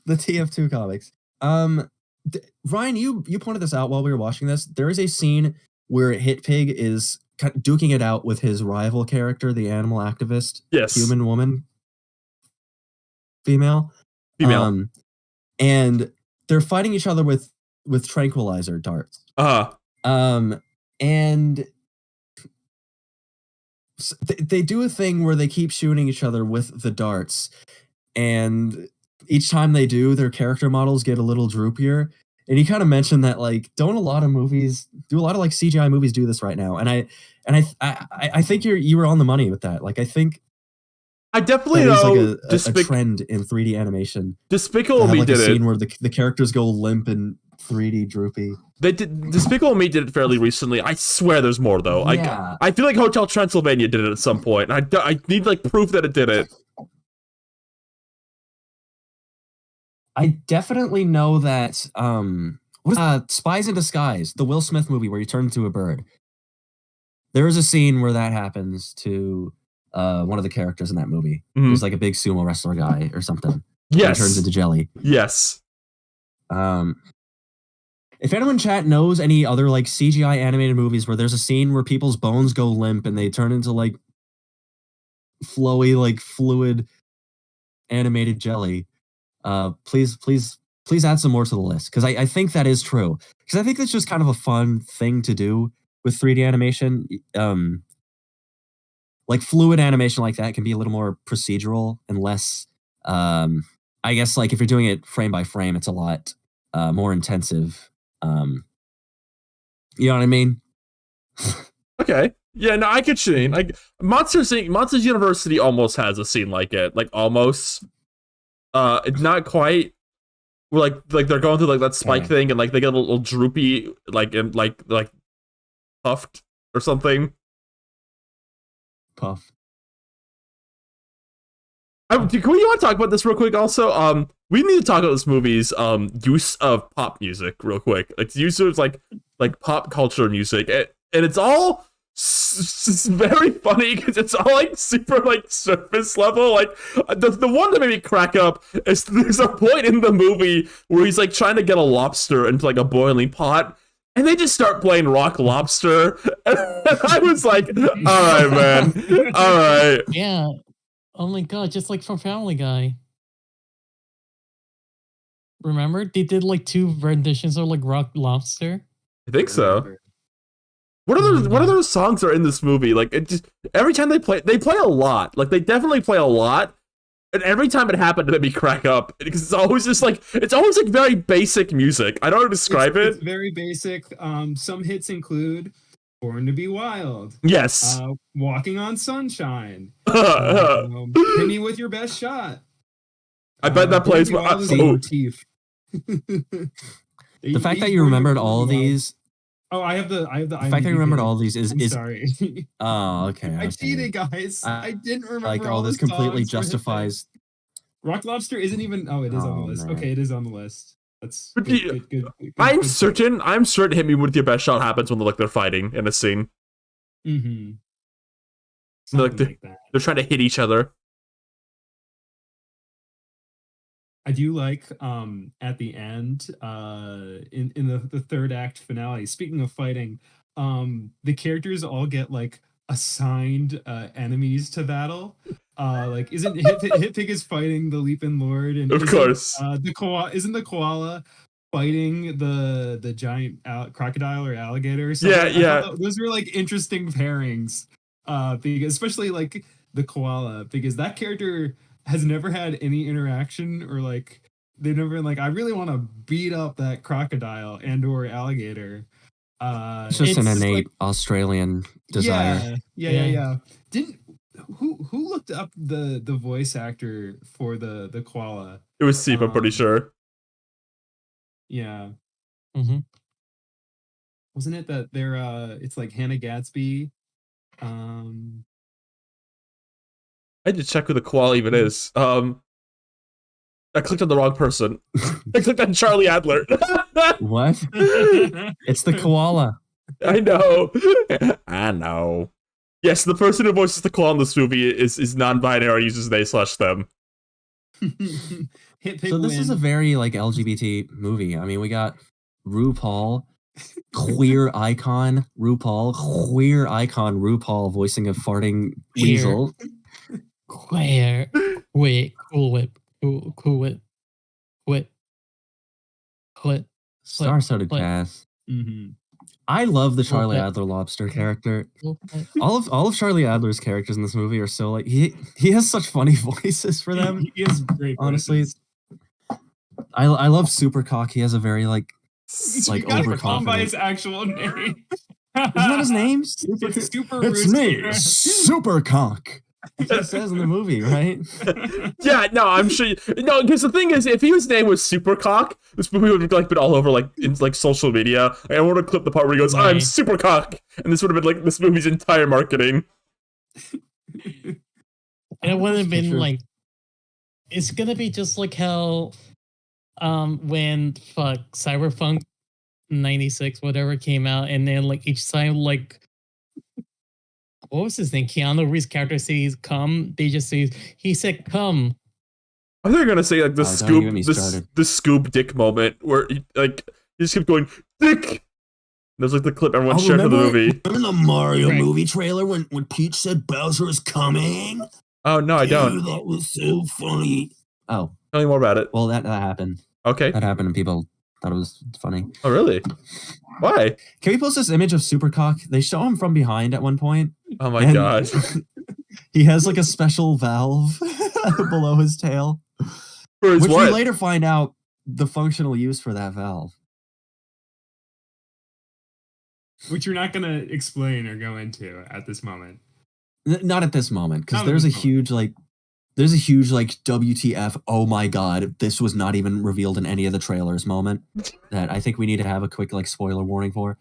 Speaker 2: the TF2 comics. Ryan, you pointed this out while we were watching this. There is a scene where Hitpig is duking it out with his rival character, the animal activist, human woman, female, and they're fighting each other with tranquilizer darts. And they do a thing where they keep shooting each other with the darts, and each time they do, their character models get a little droopier. And you kind of mentioned that, like, a lot of like CGI movies do this right now, and I think you were on the money with that. Like, I think
Speaker 1: I definitely know
Speaker 2: like a trend in 3D animation.
Speaker 1: Despicable Me did
Speaker 2: a scene
Speaker 1: it
Speaker 2: where the characters go limp and 3D droopy.
Speaker 1: They did. Despicable Me did it fairly recently. I swear there's more though.
Speaker 2: Yeah.
Speaker 1: I feel like Hotel Transylvania did it at some point. I need like proof that it did it.
Speaker 2: I definitely know that Spies in Disguise, the Will Smith movie where you turn into a bird. There is a scene where that happens to one of the characters in that movie.
Speaker 1: Mm-hmm.
Speaker 2: He's like a big sumo wrestler guy or something.
Speaker 1: Yes.
Speaker 2: He turns into jelly.
Speaker 1: Yes.
Speaker 2: If anyone in chat knows any other like CGI animated movies where there's a scene where people's bones go limp and they turn into like flowy, like fluid animated jelly, please add some more to the list, because I think that is true. Because I think it's just kind of a fun thing to do with 3D animation. Like fluid animation like that can be a little more procedural and less. I guess like if you're doing it frame by frame, it's a lot more intensive. You know what I mean?
Speaker 1: Okay. Yeah, no, I get you mean. Like Monsters University almost has a scene like it. Like almost. Not quite. Like they're going through like that spike thing, and like they get a little droopy, like and like puffed or something.
Speaker 2: Puff.
Speaker 1: You want to talk about this real quick? Also, we need to talk about this movie's use of pop music real quick. Like use of like pop culture music, and it's all very funny because it's all like super like surface level. Like the one that made me crack up is there's a point in the movie where he's like trying to get a lobster into like a boiling pot, and they just start playing Rock Lobster. And I was like, all right, man, all right.
Speaker 4: Yeah. Oh my god, just like from Family Guy. Remember? They did like 2 renditions of like Rock Lobster.
Speaker 1: I think so. What other songs are in this movie? Like it just every time they play a lot. Like they definitely play a lot. And every time it happened, it made me crack up because it's always like very basic music. I don't know how to describe it.
Speaker 3: It's very basic. Some hits include Born to Be Wild.
Speaker 1: Yes.
Speaker 3: Walking on Sunshine. Hit Me With Your Best Shot.
Speaker 1: I bet that plays
Speaker 3: the
Speaker 2: fact that you remembered all of these.
Speaker 3: Oh, I have the.
Speaker 2: The fact that you remembered all of these is
Speaker 3: sorry.
Speaker 2: Oh, okay.
Speaker 3: I cheated, guys. I didn't remember.
Speaker 2: Like, all this completely justifies.
Speaker 3: Rock Lobster isn't even. Oh, it is on the list. Man. Okay, it is on the list. That's good.
Speaker 1: I'm certain Hit Me With Your Best Shot happens when they're fighting in a scene.
Speaker 3: Mm-hmm.
Speaker 1: They're trying to hit each other.
Speaker 3: I do like at the end in the third act finale. Speaking of fighting, the characters all get like assigned enemies to battle. Like isn't Hitpig is fighting the Leaping Lord, and
Speaker 1: Of course.
Speaker 3: isn't the koala fighting the giant crocodile or alligator or something?
Speaker 1: Yeah.
Speaker 3: I thought those were like interesting pairings. Because especially like the koala, because that character has never had any interaction, or like they've never been like, I really want to beat up that crocodile and or alligator.
Speaker 2: It's just an
Speaker 3: It's
Speaker 2: innate Australian desire.
Speaker 3: Yeah. Didn't who looked up the voice actor for the koala?
Speaker 1: It was Seep, I'm pretty sure.
Speaker 3: Yeah.
Speaker 4: Mm-hmm.
Speaker 3: Wasn't it that they're it's like Hannah Gadsby?
Speaker 1: I had to check who the koala even is. I clicked on the wrong person. I clicked on Charlie Adler.
Speaker 2: What? It's the koala.
Speaker 1: I know. I know. Yes, the person who voices the koala in this movie is non-binary, uses they/them.
Speaker 2: So this is a very like LGBT movie. I mean, we got RuPaul, queer icon RuPaul voicing a farting weasel.
Speaker 4: Queer. Wait, cool whip.
Speaker 2: Star-studded cast.
Speaker 3: Mm-hmm.
Speaker 2: I love the Charlie Adler lobster character. All of Charlie Adler's characters in this movie are so like he has such funny voices for them.
Speaker 3: He has great
Speaker 2: honestly.
Speaker 3: voices.
Speaker 2: I love Supercock. He has a very like
Speaker 3: overconfident by his actual name.
Speaker 2: Isn't that his name?
Speaker 3: It's super.
Speaker 2: It's me, Supercock. That's what it says in the movie, right?
Speaker 1: Yeah, no, I'm sure. No, because the thing is, if his name was Supercock, this movie would have like been all over like in like social media. I want to clip the part where he goes, "I'm Supercock," and this would have been like this movie's entire marketing.
Speaker 4: And it would have been like, it's gonna be just like how, when Cyberpunk 96 whatever came out, and then like each time like, what was his name? Keanu Reeves' character says "come." They just say he said "come."
Speaker 1: I think they're gonna say like the Scoob Dick moment where he just kept going Dick. There's like the clip everyone shared for the movie.
Speaker 5: Remember the Mario movie trailer when Peach said Bowser is coming?
Speaker 1: Oh no, I don't.
Speaker 5: That was so funny.
Speaker 2: Oh,
Speaker 1: tell me more about it.
Speaker 2: Well, that happened.
Speaker 1: Okay,
Speaker 2: that happened, and people thought it was funny.
Speaker 1: Oh really? Why?
Speaker 2: Can we post this image of Supercock? They show him from behind at one point.
Speaker 1: Oh my god.
Speaker 2: He has like a special valve below his tail.
Speaker 1: Which
Speaker 2: we later find out the functional use for that valve.
Speaker 3: Which you're not going to explain or go into at this moment.
Speaker 2: Not at this moment, because there's a huge WTF, oh my god, this was not even revealed in any of the trailers moment that I think we need to have a quick like spoiler warning for.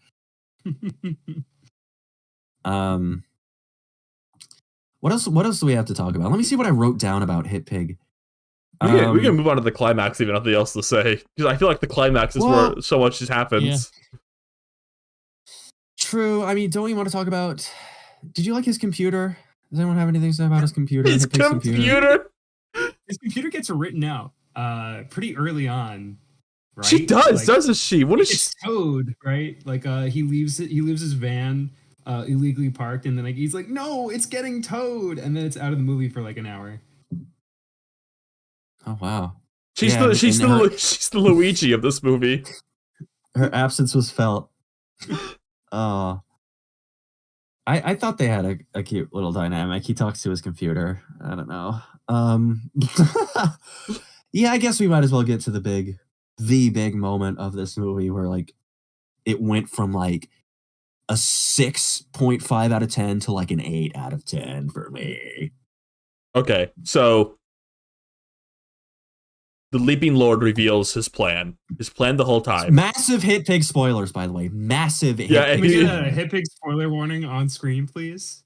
Speaker 2: What else do we have to talk about? Let me see what I wrote down about Hitpig.
Speaker 1: We can move on to the climax, even nothing else to say. Because I feel like the climax is where so much just happens.
Speaker 4: Yeah.
Speaker 2: True. I mean, don't we want to talk about... Did you like his computer? Does anyone have anything to say about his computer?
Speaker 1: His computer?
Speaker 3: His computer gets written out pretty early on. Right?
Speaker 1: She does, doesn't she? What is
Speaker 3: it's towed, right? Like he leaves his van illegally parked, and then like he's like, no, it's getting towed, and then it's out of the movie for like an hour.
Speaker 2: Oh wow.
Speaker 1: She's the Luigi of this movie.
Speaker 2: Her absence was felt. I thought they had a cute little dynamic. He talks to his computer. I don't know. Yeah, I guess we might as well get to the big moment of this movie where like it went from like a 6.5 out of 10 to like an 8 out of 10 for me.
Speaker 1: Okay, so the Leaping Lord reveals his plan. His plan the whole time.
Speaker 2: Massive Hitpig spoilers, by the way. Massive.
Speaker 3: Can we get a Hitpig spoiler warning on screen, please?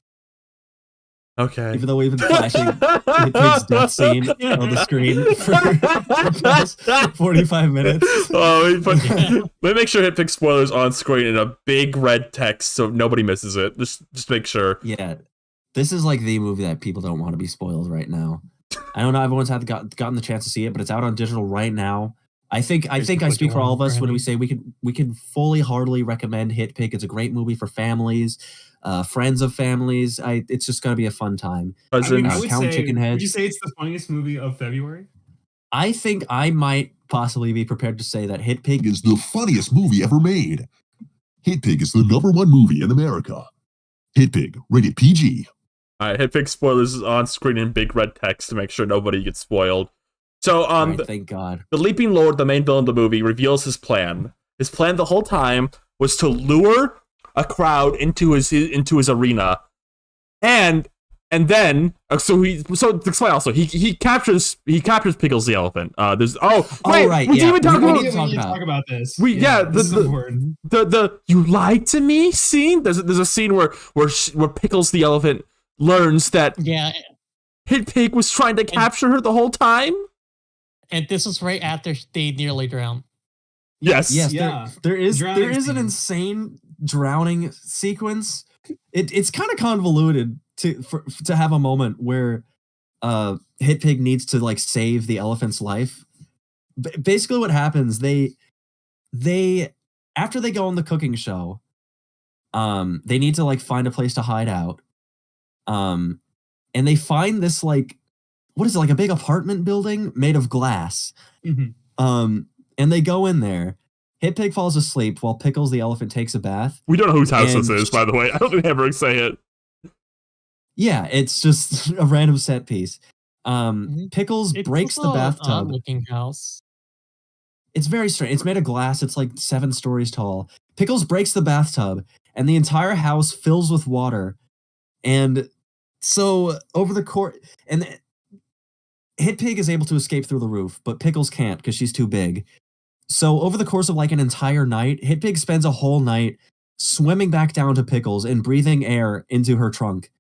Speaker 1: Okay.
Speaker 2: Even though we've been flashing Hitpig's death scene on the screen for the past 45 minutes.
Speaker 1: Let me make sure Hitpig spoilers on screen in a big red text so nobody misses it. Just make sure.
Speaker 2: Yeah. This is like the movie that people don't want to be spoiled right now. I don't know everyone's gotten the chance to see it, but it's out on digital right now. I think I
Speaker 4: Basically
Speaker 2: speak for all of us when we
Speaker 4: already.
Speaker 2: say we can fully heartily recommend Hitpig. It's a great movie for families, friends of families. It's just gonna be a fun time.
Speaker 3: I mean,
Speaker 1: Cousins.
Speaker 3: I would
Speaker 2: Count
Speaker 3: say,
Speaker 2: Chicken
Speaker 3: would
Speaker 2: Head.
Speaker 3: you say it's the funniest movie of February?
Speaker 2: I think I might possibly be prepared to say that Hitpig
Speaker 5: Is the funniest movie ever made. Hitpig is the #1 movie in America. Hitpig, rated PG.
Speaker 1: All right, Hitpig spoilers is on screen in big red text to make sure nobody gets spoiled. So,
Speaker 2: Right, thank God.
Speaker 1: the Leaping Lord, the main villain of the movie, reveals his plan. His plan the whole time was to lure a crowd into his arena, and then to explain also he captures Pickles the elephant. There's
Speaker 2: right,
Speaker 1: we
Speaker 2: yeah.
Speaker 1: didn't even talk
Speaker 2: We
Speaker 1: about
Speaker 2: didn't talk about-
Speaker 3: talk about this.
Speaker 1: the
Speaker 3: this is important.
Speaker 1: the you lied to me scene. There's a scene where Pickles the elephant learns that
Speaker 4: Yeah,
Speaker 1: Hitpig was trying to capture her the whole time.
Speaker 4: and this was right after they nearly drowned.
Speaker 1: Yes.
Speaker 2: Yes,
Speaker 3: Yeah.
Speaker 2: there is
Speaker 3: Drowning
Speaker 2: an
Speaker 3: scene.
Speaker 2: insane drowning sequence. It's kind of convoluted to have a moment where Hitpig needs to like save the elephant's life. Basically, what happens they after they go on the cooking show, they need to like find a place to hide out, and they find this like what is it, like a big apartment building made of glass.
Speaker 3: Mhm.
Speaker 2: And they go in there. Hitpig falls asleep while Pickles the elephant takes a bath.
Speaker 1: We don't know whose house this
Speaker 2: And-
Speaker 1: is, by the way. I don't think they ever say it.
Speaker 2: Yeah, it's just a random set piece.
Speaker 4: Mhm.
Speaker 2: Pickles
Speaker 4: It's
Speaker 2: breaks the
Speaker 4: also an
Speaker 2: bathtub.
Speaker 4: odd-looking house.
Speaker 2: It's very strange. It's made of glass. It's like 7 stories tall. Pickles breaks the bathtub, and the entire house fills with water. And so over the course, and Hitpig is able to escape through the roof, but Pickles can't because she's too big. So over the course of like an entire night, Hitpig spends a whole night swimming back down to Pickles and breathing air into her trunk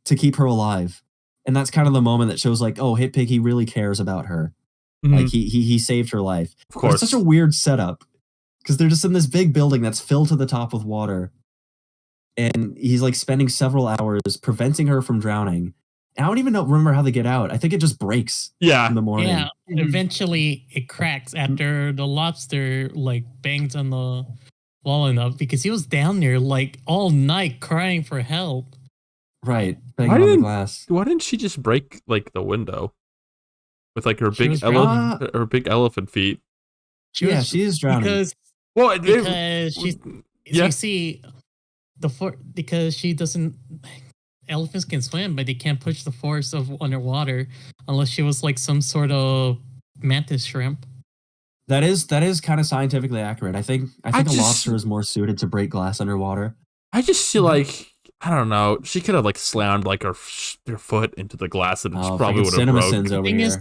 Speaker 2: to keep her alive. And that's kind of the moment that shows like, oh, Hitpig, he really cares about her. Like he saved her life.
Speaker 1: Of
Speaker 2: But
Speaker 1: course.
Speaker 2: it's such a weird setup because they're just in this big building that's filled to the top with water. And he's like spending several hours preventing her from drowning. And I don't even remember how they get out. I think it just breaks
Speaker 1: Yeah.
Speaker 2: in the morning.
Speaker 4: Yeah,
Speaker 3: Mhm.
Speaker 4: eventually it cracks after the lobster like bangs on the wall enough because he was down there like all night crying for help.
Speaker 2: Right.
Speaker 1: Why
Speaker 2: Banging on the
Speaker 1: didn't-
Speaker 2: glass.
Speaker 1: Why didn't she just break like the window with like her
Speaker 4: She
Speaker 1: big
Speaker 4: was
Speaker 1: elephant feet?
Speaker 4: She
Speaker 2: Yeah,
Speaker 4: was-
Speaker 2: she is drowning.
Speaker 1: Well,
Speaker 4: because she's
Speaker 1: yeah.
Speaker 4: you see because she doesn't. Elephants can swim, but they can't push the force of underwater unless she was like some sort of mantis shrimp.
Speaker 2: That is kind of scientifically accurate. I think a
Speaker 1: just-
Speaker 2: lobster is more suited to break glass underwater.
Speaker 1: I just feel like I don't know. She could have like slammed like her foot into the glass and it
Speaker 2: Oh,
Speaker 1: probably
Speaker 2: freaking
Speaker 1: would have broke.
Speaker 2: CinemaSins over
Speaker 4: Thing
Speaker 2: here.
Speaker 4: is,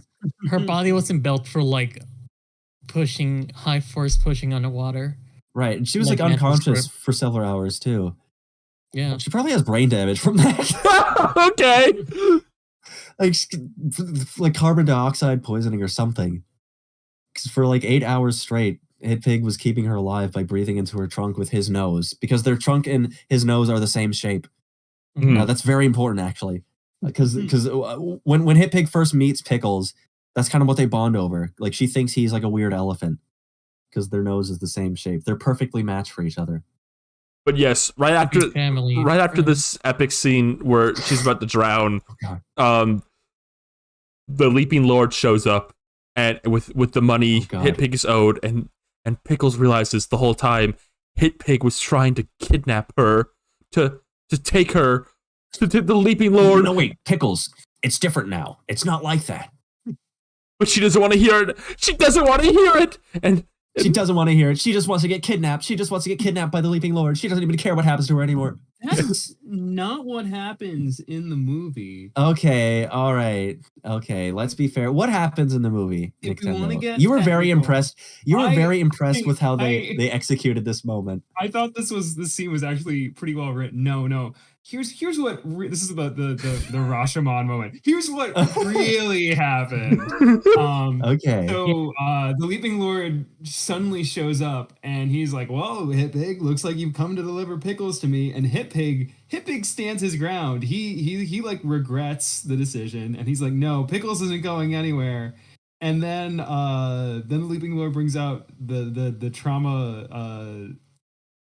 Speaker 4: her body wasn't built for like pushing high force pushing underwater.
Speaker 2: Right, and she was like
Speaker 4: like mantis
Speaker 2: unconscious
Speaker 4: shrimp.
Speaker 2: for several hours too.
Speaker 4: Yeah.
Speaker 2: She probably has brain damage from that.
Speaker 1: Okay.
Speaker 2: like carbon dioxide poisoning or something. 'Cause for like 8 hours straight, Hitpig was keeping her alive by breathing into her trunk with his nose because their trunk and his nose are the same shape.
Speaker 1: Hmm.
Speaker 2: That's very important actually, because when Hitpig first meets Pickles, that's kind of what they bond over. Like she thinks he's like a weird elephant because their nose is the same shape. They're perfectly matched for each other.
Speaker 1: But yes, right after
Speaker 4: Family.
Speaker 1: this epic scene where she's about to drown,
Speaker 2: Oh, God.
Speaker 1: the Leaping Lord shows up and with the money
Speaker 2: Oh, God.
Speaker 1: Hitpig is owed, and Pickles realizes the whole time Hitpig was trying to kidnap her to take her to the Leaping Lord,
Speaker 2: No, wait, Pickles. It's different now. It's not like that.
Speaker 1: but she doesn't want to hear it. She doesn't want to hear it, and
Speaker 2: She doesn't want to hear it. She just wants to get kidnapped. She just wants to get kidnapped by the Leaping Lord. She doesn't even care what happens to her anymore.
Speaker 3: That's not what happens in the movie.
Speaker 2: Okay, all right. Okay, let's be fair. What happens in the movie?
Speaker 3: If we wanna
Speaker 2: Nintendo?
Speaker 3: get
Speaker 2: You were very
Speaker 3: technical,
Speaker 2: impressed. You were
Speaker 3: I
Speaker 2: very impressed with how
Speaker 3: I-
Speaker 2: they executed this moment.
Speaker 3: I thought this scene was actually pretty well written. No. here's what this is the Rashomon moment. Here's what really happened.
Speaker 2: Okay.
Speaker 3: So the Leaping Lord suddenly shows up and he's like, "Whoa, Hitpig, looks like you've come to deliver pickles to me." And Hitpig stands his ground. He like regrets the decision and he's like, "No, Pickles isn't going anywhere." And then the Leaping Lord brings out the trauma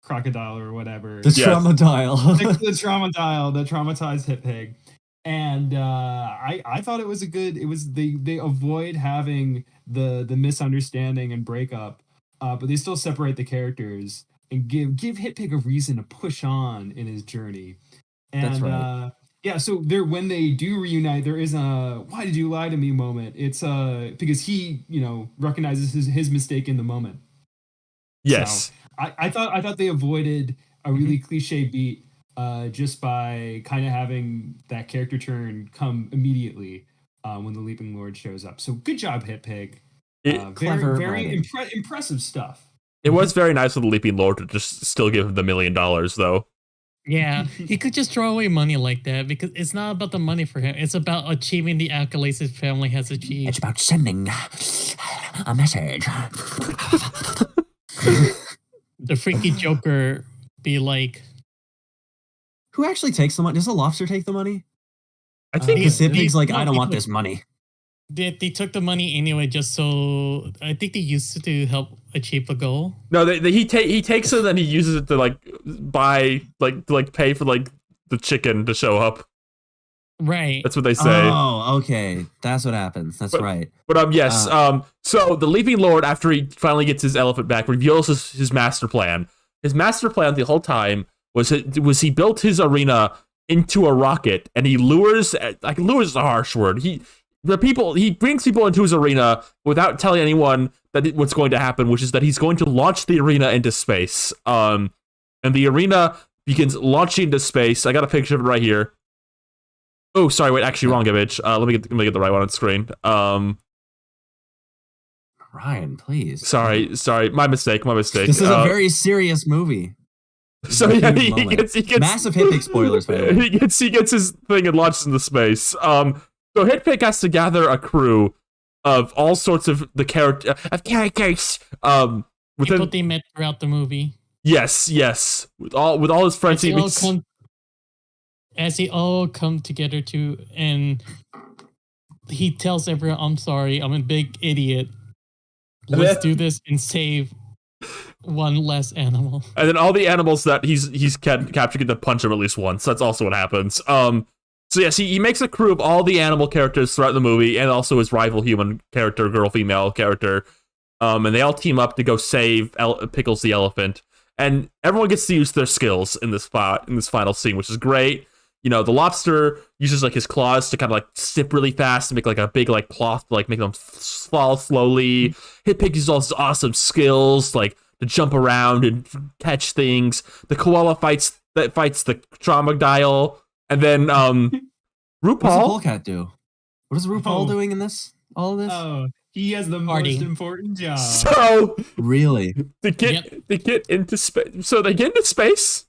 Speaker 3: crocodile or whatever.
Speaker 2: The trauma dial.
Speaker 3: the trauma dial, the traumatized Hitpig. And I thought it was they avoid having the misunderstanding and breakup, but they still separate the characters and give Hitpig a reason to push on in his journey. And
Speaker 2: That's right.
Speaker 3: yeah, so when they do reunite, there is a "why did you lie to me" moment. It's because he, recognizes his mistake in the moment.
Speaker 1: Yes.
Speaker 3: So, I thought they avoided a really cliche beat just by kind of having that character turn come immediately when the Leaping Lord shows up. So good job, Hitpig. Very impressive stuff.
Speaker 1: It was very nice of the Leaping Lord to just still give him the $1 million, though.
Speaker 4: Yeah, he could just throw away money like that because it's not about the money for him. It's about achieving the accolades his family has achieved.
Speaker 6: It's about sending a message.
Speaker 4: The freaky Joker be like,
Speaker 2: Who actually takes the money? Does the lobster take the money?
Speaker 1: I think
Speaker 2: Because Hitpig's like,
Speaker 4: no,
Speaker 2: I don't want
Speaker 4: he-
Speaker 2: this money.
Speaker 4: they took the money anyway just so I think they used it to help achieve a goal.
Speaker 1: no. He takes it and then he uses it to like buy pay for like the chicken to show up.
Speaker 4: Right.
Speaker 1: That's what they say.
Speaker 2: Oh, okay. That's what happens. That's right.
Speaker 1: But yes. So the Leaping Lord, after he finally gets his elephant back, reveals his master plan. His master plan the whole time was he built his arena into a rocket, and he lures is a harsh word. He brings people into his arena without telling anyone what's going to happen, which is that he's going to launch the arena into space. And the arena begins launching into space. I got a picture of it right here. Oh, sorry, wait, actually, wrong image. Let me get the right one on screen.
Speaker 2: Ryan, please.
Speaker 1: Sorry, my mistake.
Speaker 2: This is a very serious movie.
Speaker 1: So yeah, he gets
Speaker 2: massive Hitpig spoilers. By the way.
Speaker 1: He gets his thing and launches into space. So Hitpig has to gather a crew of all sorts of characters.
Speaker 4: People
Speaker 1: Within
Speaker 4: they met throughout the movie.
Speaker 1: yes, with all his friends.
Speaker 4: As they all come together and he tells everyone, "I'm sorry, I'm a big idiot. Let's do this and save one less animal."
Speaker 1: And then all the animals that he's captured get to punch him at least once. That's also what happens. So yes, he makes a crew of all the animal characters throughout the movie, and also his rival human character, female character. And they all team up to go save Pickles the elephant. And everyone gets to use their skills in this final scene, which is great. The lobster uses like his claws to kind of like sip really fast and make like a big like cloth to like make them fall slowly. Hitpig uses all his awesome skills like to jump around and catch things. The koala fights the trauma dial, and then RuPaul.
Speaker 2: What does the polecat do? What is RuPaul doing in this? All of this?
Speaker 3: Oh, he has the most important job.
Speaker 1: So
Speaker 2: really,
Speaker 1: they get into space. So they get into space,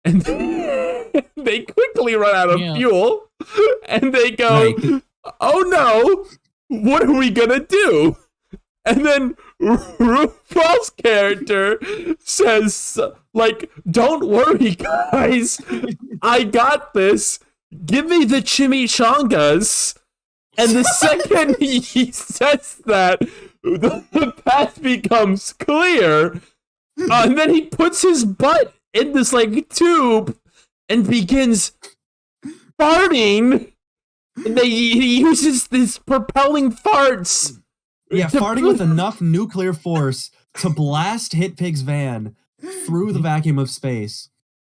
Speaker 1: and they quickly run out of fuel, and they go, "Oh no, what are we gonna do?" And then RuPaul's character says, like, "Don't worry, guys, I got this. Give me the chimichangas." And the second he says that, the path becomes clear. And then he puts his butt in this like tube and begins farting. And he uses these propelling farts.
Speaker 2: Yeah, farting with enough nuclear force to blast Hitpig's van through the vacuum of space.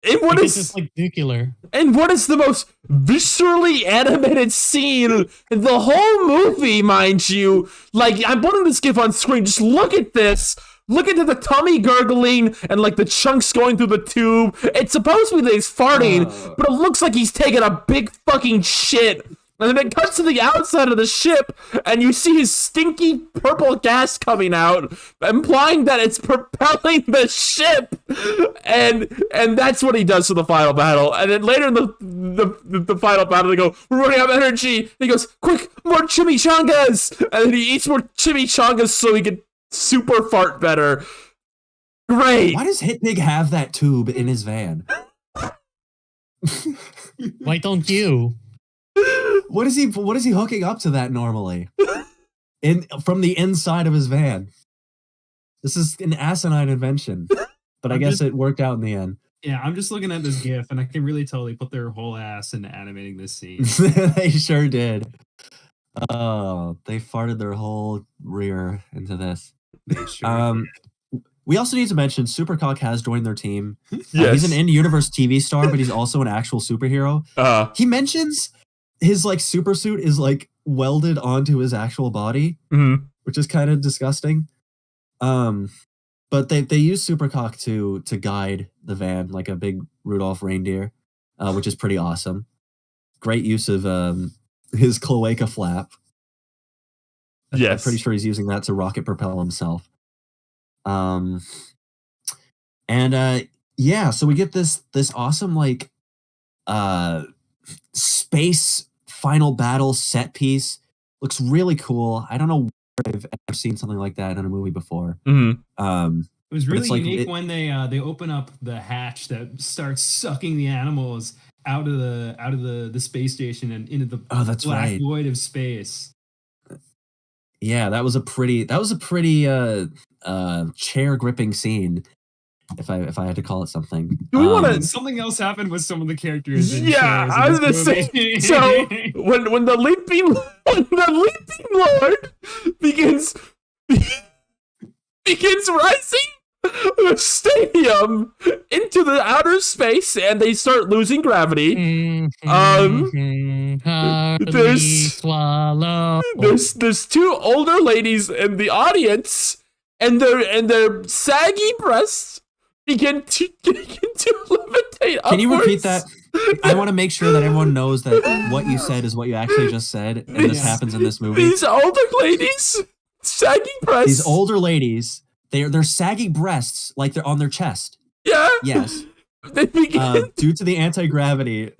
Speaker 1: And what
Speaker 4: because it's like nuclear.
Speaker 1: And what is the most viscerally animated scene in the whole movie, mind you? Like, I'm putting this GIF on screen. Just look at this. Look at the tummy gurgling and like the chunks going through the tube. It's supposed to be that he's farting, but it looks like he's taking a big fucking shit And then it cuts to the outside of the ship, and you see his stinky purple gas coming out, implying that it's propelling the ship. And that's what he does for the final battle. And then later in the final battle, they go, "We're running out of energy." And he goes, "Quick, more chimichangas!" And then he eats more chimichangas so he can super fart better. Great.
Speaker 2: Why does Hitpig have that tube in his van?
Speaker 4: Why don't you?
Speaker 2: What is he hooking up to that normally? From the inside of his van. This is an asinine invention. But I guess it worked out in the end.
Speaker 3: Yeah, I'm just looking at this GIF and I can really tell they put their whole ass into animating this scene.
Speaker 2: They sure did. Oh, they farted their whole rear into this.
Speaker 3: They sure did.
Speaker 2: We also need to mention Supercock has joined their team.
Speaker 1: Yes.
Speaker 2: He's an in-universe TV star, but he's also an actual superhero. He mentions his like super suit is like welded onto his actual body, which is kind of disgusting. But they use Supercock to guide the van like a big Rudolph reindeer, which is pretty awesome. Great use of his cloaca flap.
Speaker 1: Yes.
Speaker 2: I'm pretty sure he's using that to rocket propel himself. Yeah, so we get this awesome like space final battle set piece. Looks really cool. I don't know where I've ever seen something like that in a movie before.
Speaker 3: It was really
Speaker 2: like,
Speaker 3: unique when they open up the hatch that starts sucking the animals out of the space station and into the black void of space.
Speaker 2: Yeah, that was a pretty chair gripping scene. If I had to call it something.
Speaker 1: Do we want to?
Speaker 3: Something else happened with some of the characters.
Speaker 1: Yeah, I was gonna say. So when the leaping lord begins rising the stadium into the outer space, and they start losing gravity. There's two older ladies in the audience, and their saggy breasts begin to levitate upwards.
Speaker 2: Can you repeat that? I want to make sure that everyone knows that what you said is what you actually just said, and this happens in this movie.
Speaker 1: These older ladies, saggy breasts.
Speaker 2: These older ladies, they're saggy breasts, like they're on their chest.
Speaker 1: Yeah.
Speaker 2: Yes.
Speaker 1: They begin
Speaker 2: due to the anti-gravity,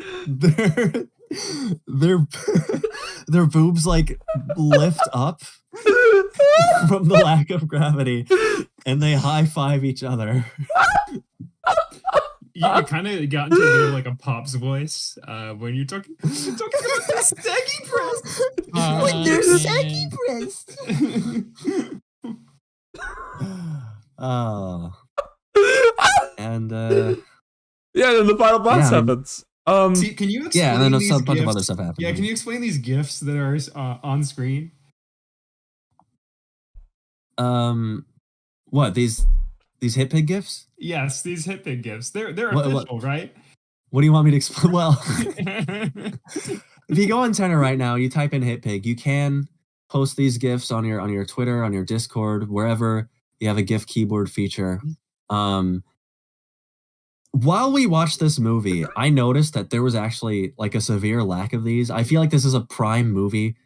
Speaker 2: their boobs like lift up from the lack of gravity, and they high five each other.
Speaker 3: You kind of got into a bit of like a Pop's voice when you're talking about the saggy breasts.
Speaker 6: When they're saggy breasts.
Speaker 2: Oh. And
Speaker 1: yeah, then the final boss happens.
Speaker 3: See, can you explain
Speaker 2: and then a bunch
Speaker 3: GIFs?
Speaker 2: of other stuff happens.
Speaker 3: Yeah, can you explain these GIFs that are on screen?
Speaker 2: What these Hitpig gifs?
Speaker 3: Yes, these Hitpig GIFs. They're official, right?
Speaker 2: What do you want me to explain? Well, if you go on Tenor right now, you type in Hitpig, you can post these gifs on your Twitter, on your Discord, wherever you have a GIF keyboard feature. While we watched this movie, I noticed that there was actually like a severe lack of these. I feel like this is a prime movie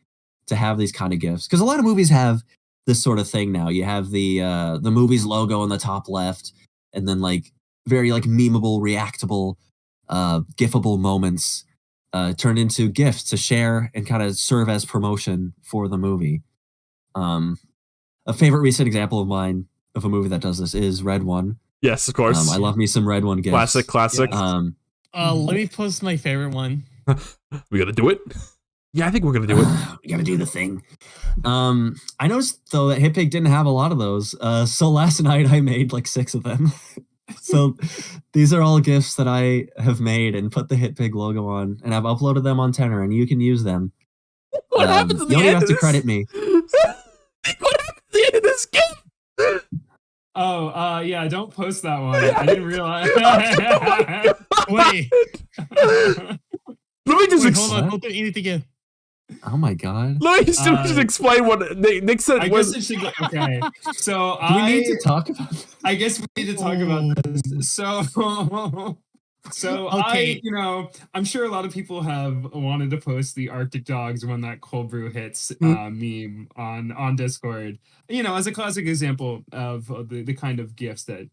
Speaker 2: to have these kind of GIFs, because a lot of movies have this sort of thing now. You have the movie's logo on the top left, and then like very like memeable, reactable, gifable moments turned into GIFs to share and kind of serve as promotion for the movie. A favorite recent example of mine of a movie that does this is Red One.
Speaker 1: Yes, of course.
Speaker 2: I love me some Red One GIFs.
Speaker 1: Classic.
Speaker 2: Yeah.
Speaker 4: Let me post my favorite one.
Speaker 1: We gotta do it. Yeah, I think we're gonna do it.
Speaker 2: We gotta do the thing. I noticed though that Hitpig didn't have a lot of those. So last night I made like 6 of them. So these are all GIFs that I have made and put the Hitpig logo on, and I've uploaded them on Tenor, and you can use them.
Speaker 1: What happens at the
Speaker 2: you don't
Speaker 1: end
Speaker 2: even have
Speaker 1: of
Speaker 2: to
Speaker 1: this?
Speaker 2: credit me.
Speaker 1: What happens at the end of this GIF?
Speaker 3: Oh, yeah, don't post that one. I didn't realize.
Speaker 4: Wait.
Speaker 1: Let me just
Speaker 4: Hold on. Hold on. You need to get.
Speaker 2: Oh my god.
Speaker 1: Let me just explain what Nick said.
Speaker 3: I guess it should go. Okay. So
Speaker 2: Do we need to talk about this?
Speaker 3: I guess we need to talk about this. So So
Speaker 4: Okay.
Speaker 3: I'm sure a lot of people have wanted to post the Arctic Dogs when that cold brew hits meme on Discord. As a classic example of the kind of gifts that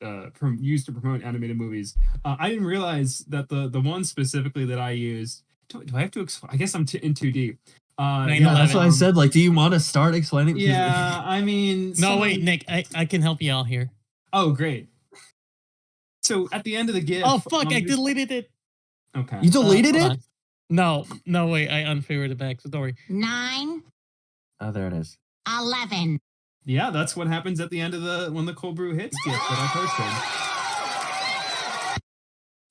Speaker 3: used to promote animated movies. I didn't realize that the one specifically that I used. Do I have to explain? I guess I'm in too deep.
Speaker 2: Yeah, that's what I said. Like, do you want to start explaining?
Speaker 3: Yeah, I mean.
Speaker 4: No, wait, Nick. I can help you out here.
Speaker 3: Oh, great. So at the end of the GIF.
Speaker 4: Oh fuck! I deleted it.
Speaker 3: Okay.
Speaker 2: You deleted it?
Speaker 4: On. No, wait. I unfavored it back. So don't worry.
Speaker 6: 9.
Speaker 2: Oh, there it is.
Speaker 6: 11.
Speaker 3: Yeah, that's what happens at the end of when the cold brew hits GIF that I posted.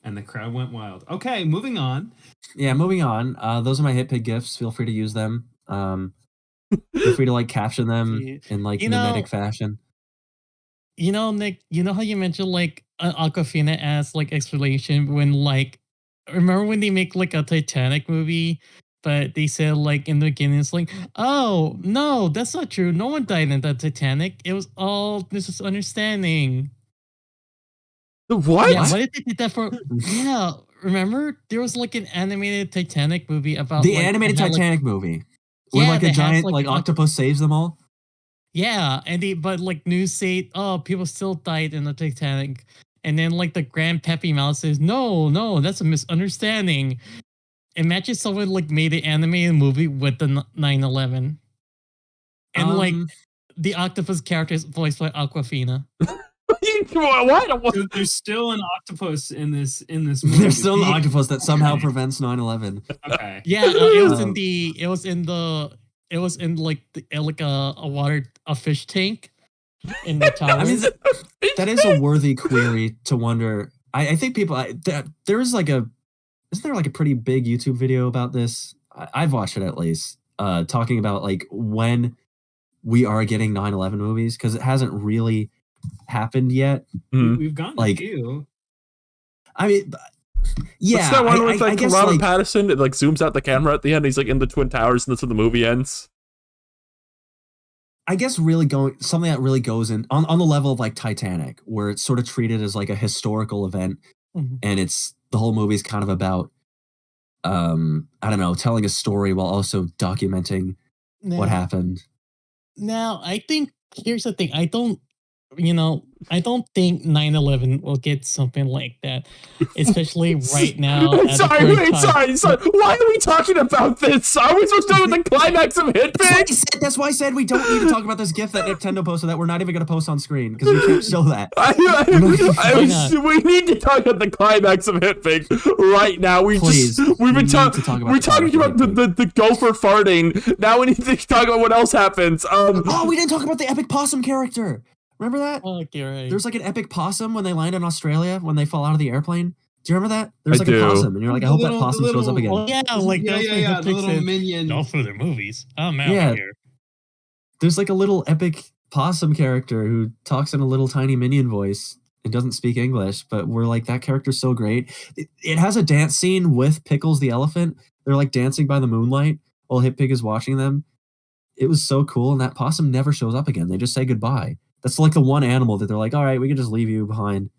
Speaker 3: And the crowd went wild. Okay, moving on.
Speaker 2: Yeah, moving on. Those are my Hitpig gifts. Feel free to use them. Feel free to like caption them in like mimetic fashion.
Speaker 4: Nick, you know how you mentioned like Aquafina as like explanation when like remember when they make like a Titanic movie, but they said like in the beginning it's like, oh no, that's not true. No one died in the Titanic. It was all misunderstanding.
Speaker 1: The what?
Speaker 4: Yeah, why did they do that for? Yeah, remember there was like an animated Titanic movie about
Speaker 2: the
Speaker 4: like,
Speaker 2: animated Titanic movie where like a giant like octopus saves them all.
Speaker 4: Yeah, but like news say, oh, people still died in the Titanic, and then like the Grand Peppy Mouse says, no, that's a misunderstanding. Imagine someone like made an animated movie with the 9/11, and like the octopus character is voiced by Aquafina.
Speaker 1: What?
Speaker 3: So there's still an octopus in this movie.
Speaker 2: There's still an octopus that somehow prevents 9/11.
Speaker 3: Okay.
Speaker 4: Yeah, it was in like a fish tank in the tower.
Speaker 2: I mean, that is a worthy query to wonder. I think people there is like isn't there like a pretty big YouTube video about this? I've watched it at least, talking about like when we are getting 9/11 movies because it hasn't really happened yet.
Speaker 3: We've gotten
Speaker 2: like
Speaker 3: a few.
Speaker 2: I mean, yeah.
Speaker 1: What's that one with like
Speaker 2: guess,
Speaker 1: Robert
Speaker 2: like,
Speaker 1: Pattinson? It like zooms out the camera at the end. He's like in the Twin Towers, and that's when the movie ends.
Speaker 2: I guess really something that really goes in on the level of like Titanic, where it's sort of treated as like a historical event, and it's the whole movie is kind of about, I don't know, telling a story while also documenting what happened.
Speaker 4: Now, I think here's the thing. I don't think 9/11 will get something like that, especially right now.
Speaker 1: Sorry. Why are we talking about this? Are we supposed to do the climax of Hitpig?
Speaker 2: That's why I said we don't need to talk about this GIF that Nintendo posted that we're not even going to post on screen because we can't show that.
Speaker 1: We need to talk about the climax of Hitpig right now. We're talking about the gopher farting. Now we need to talk about what else happens.
Speaker 2: We didn't talk about the epic possum character. Remember that?
Speaker 4: Okay, right.
Speaker 2: There's like an epic possum when they land in Australia when they fall out of the airplane. Do you remember that? There's like a possum, and you're like, I hope that possum shows up again.
Speaker 3: Oh, yeah, the little minion.
Speaker 4: All for their movies. I'm out here.
Speaker 2: There's like a little epic possum character who talks in a little tiny minion voice and doesn't speak English, but we're like, that character's so great. It has a dance scene with Pickles the elephant. They're like dancing by the moonlight while Hitpig is watching them. It was so cool, and that possum never shows up again. They just say goodbye. That's like the one animal that they're like, all right, we can just leave you behind.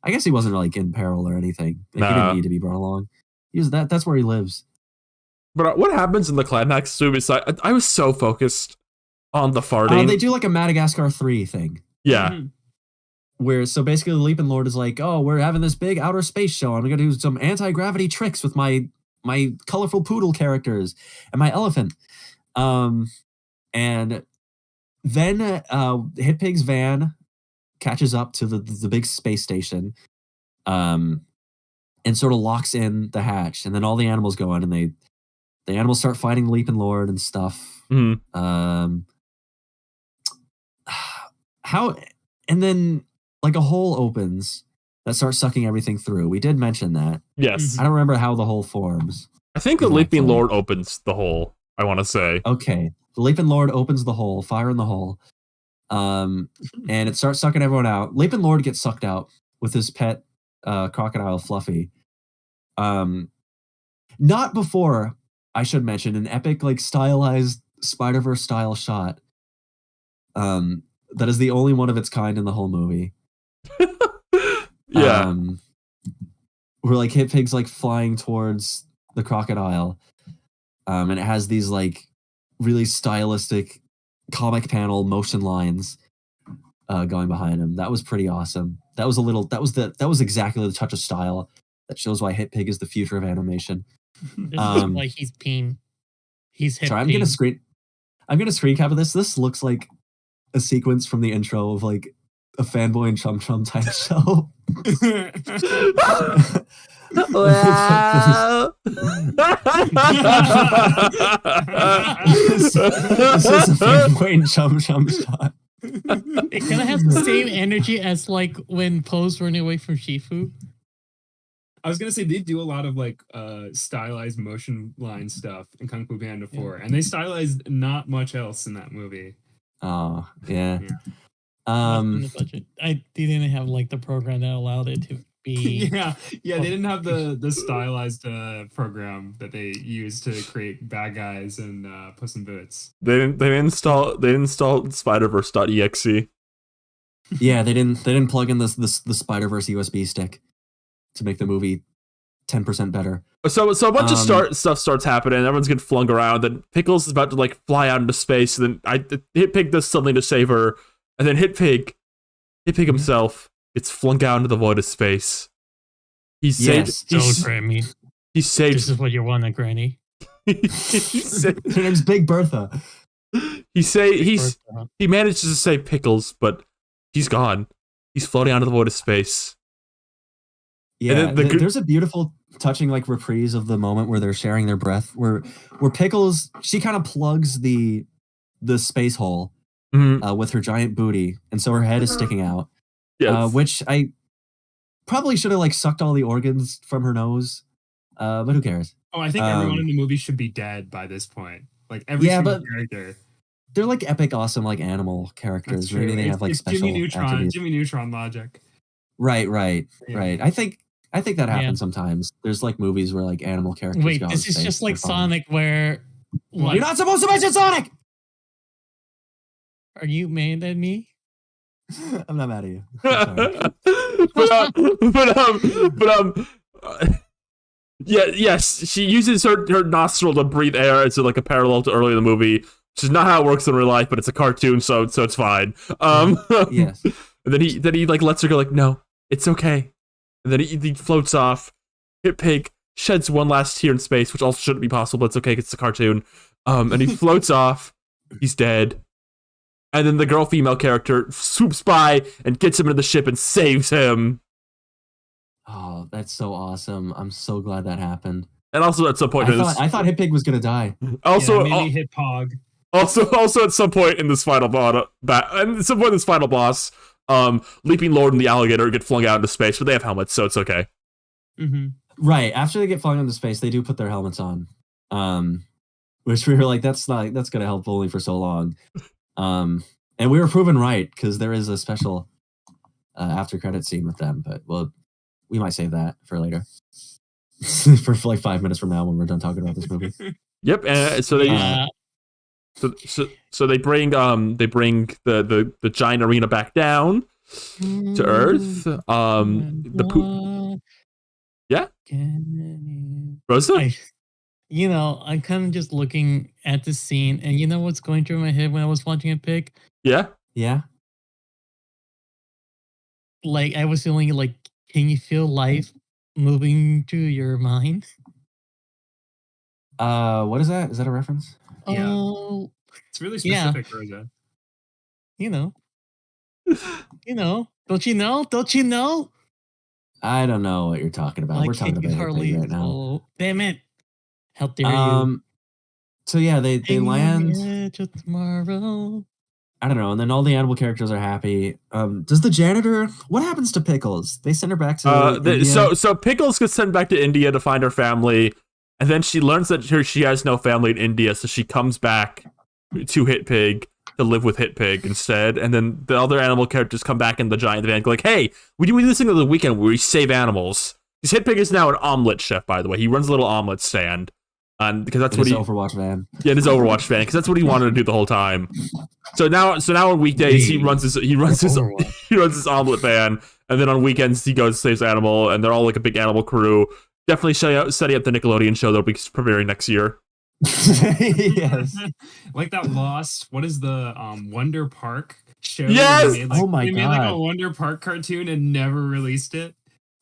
Speaker 2: I guess he wasn't like in peril or anything. Like, he didn't need to be brought along. That's where he lives.
Speaker 1: But what happens in the climax suicide? I was so focused on the farting.
Speaker 2: They do like a Madagascar 3 thing.
Speaker 1: Yeah.
Speaker 2: Where so basically the Leaping Lord is like, oh, we're having this big outer space show. I'm gonna do some anti-gravity tricks with my colorful poodle characters and my elephant. And then Hitpig's van catches up to the big space station, and sort of locks in the hatch. And then all the animals go in, and the animals start fighting the Leaping Lord and stuff. And then like a hole opens that starts sucking everything through. We did mention that.
Speaker 1: Yes.
Speaker 2: I don't remember how the hole forms.
Speaker 1: I think the Leaping Lord opens the hole, I want to say.
Speaker 2: Okay. The Leaping Lord opens the hole, fire in the hole. And it starts sucking everyone out. Leaping Lord gets sucked out with his pet crocodile Fluffy. Not before, I should mention, an epic like stylized Spider-Verse style shot. That is the only one of its kind in the whole movie.
Speaker 1: Yeah.
Speaker 2: where like Hitpig's like flying towards the crocodile, and it has these like really stylistic comic panel motion lines going behind him. That was pretty awesome. That was exactly the touch of style that shows why Hitpig is the future of animation.
Speaker 4: This is like he's peen. He's hit.
Speaker 2: Sorry, I'm gonna screen cap of this. This looks like a sequence from the intro of like a Fanboy and Chum Chum type show.
Speaker 1: Wow.
Speaker 2: This is a Fanboy and Chum Chum shot.
Speaker 4: It kind of has the same energy as like when Poe's running away from Shifu.
Speaker 3: I was gonna say they do a lot of like stylized motion line stuff in Kung Fu Panda 4, and they stylized not much else in that movie.
Speaker 2: Oh yeah.
Speaker 4: In the budget. They didn't have like the program that allowed it to be.
Speaker 3: yeah, they didn't have the stylized program that they used to create bad guys and Puss in Boots.
Speaker 1: They didn't install Spider-Verse.exe.
Speaker 2: Yeah, they didn't plug in the Spider-Verse USB stick to make the movie 10% better.
Speaker 1: So a bunch of stuff starts happening. Everyone's getting flung around. Then Pickles is about to like fly out into space. And then Hitpig does something to save her. And then Hitpig himself gets flung out into the void of space. He's saved.
Speaker 4: Granny.
Speaker 1: He saved.
Speaker 4: This is what you want, Granny.
Speaker 2: Her name's Big Bertha.
Speaker 1: He manages to save Pickles, but he's gone. He's floating out of the void of space.
Speaker 2: Yeah, there's a beautiful, touching like reprise of the moment where they're sharing their breath, where Pickles, she kind of plugs the space hole with her giant booty, and so her head is sticking out.
Speaker 1: Yes.
Speaker 2: Which I probably should have like sucked all the organs from her nose, but who cares?
Speaker 3: Oh, I think everyone in the movie should be dead by this point. Like every single character. They're
Speaker 2: like epic, awesome, like animal characters. Maybe they have like special
Speaker 3: Jimmy Neutron logic.
Speaker 2: Right. I think that happens sometimes. There's like movies where like animal characters.
Speaker 4: Wait, this is just like Sonic, where
Speaker 2: like, you're not supposed to mention Sonic.
Speaker 4: Are you mad at me?
Speaker 2: I'm not mad at you.
Speaker 1: Yes, she uses her nostril to breathe air as like a parallel to earlier in the movie, which is not how it works in real life, but it's a cartoon, so it's fine.
Speaker 2: Yes.
Speaker 1: And then he like lets her go like, no, it's okay. And then he floats off. Hitpig sheds one last tear in space, which also shouldn't be possible, but it's okay, it's a cartoon. And he floats off. He's dead. And then the female character swoops by and gets him into the ship and saves him.
Speaker 2: Oh, that's so awesome. I'm so glad that happened.
Speaker 1: And also at some point...
Speaker 2: I thought Hitpig was going to die.
Speaker 1: Also,
Speaker 3: maybe Hitpog.
Speaker 1: Also at some point in this final boss, Leaping Lord and the alligator get flung out into space, but they have helmets, so it's okay.
Speaker 3: Mm-hmm.
Speaker 2: Right. After they get flung into space, they do put their helmets on. Which we were like, that's going to help only for so long. And we were proven right, because there is a special after credit scene with them, but we might save that for later. for like 5 minutes from now when we're done talking about this movie.
Speaker 1: Yep. So they so they bring the giant arena back down to Earth. Yeah. Rosa?
Speaker 4: I'm kind of just looking at the scene, and you know what's going through my head when I was watching it, Pig?
Speaker 1: Yeah.
Speaker 2: Yeah.
Speaker 4: Like, I was feeling like, can you feel life moving through your mind?
Speaker 2: What is that? Is that a reference?
Speaker 3: Yeah.
Speaker 4: Oh,
Speaker 3: it's really specific, Rosa. Don't you know?
Speaker 2: I don't know what you're talking about. We're talking about Hitpig right now.
Speaker 4: Oh, damn it. How dare you?
Speaker 2: So yeah, they land
Speaker 4: tomorrow.
Speaker 2: I don't know, and then all the animal characters are happy. Does the janitor? What happens to Pickles? They send her back to India?
Speaker 1: So Pickles gets sent back to India to find her family, and then she learns that she has no family in India, so she comes back to Hitpig to live with Hitpig instead. And then the other animal characters come back in the giant van, go like, "Hey, we do this thing on the weekend where we save animals." Because Hitpig is now an omelet chef, by the way. He runs a little omelet stand. Because that's what
Speaker 2: Overwatch van.
Speaker 1: Yeah, his Overwatch van, because that's what he wanted to do the whole time. So now on weekdays he runs his omelet van, and then on weekends he goes and saves animal, and they're all like a big animal crew. Definitely setting up the Nickelodeon show that'll be premiering next year.
Speaker 2: Yes.
Speaker 3: Like that Lost. What is the Wonder Park show?
Speaker 1: Yes!
Speaker 3: They made, like,
Speaker 2: Oh my
Speaker 3: they made like a
Speaker 2: God.
Speaker 3: Wonder Park cartoon and never released it.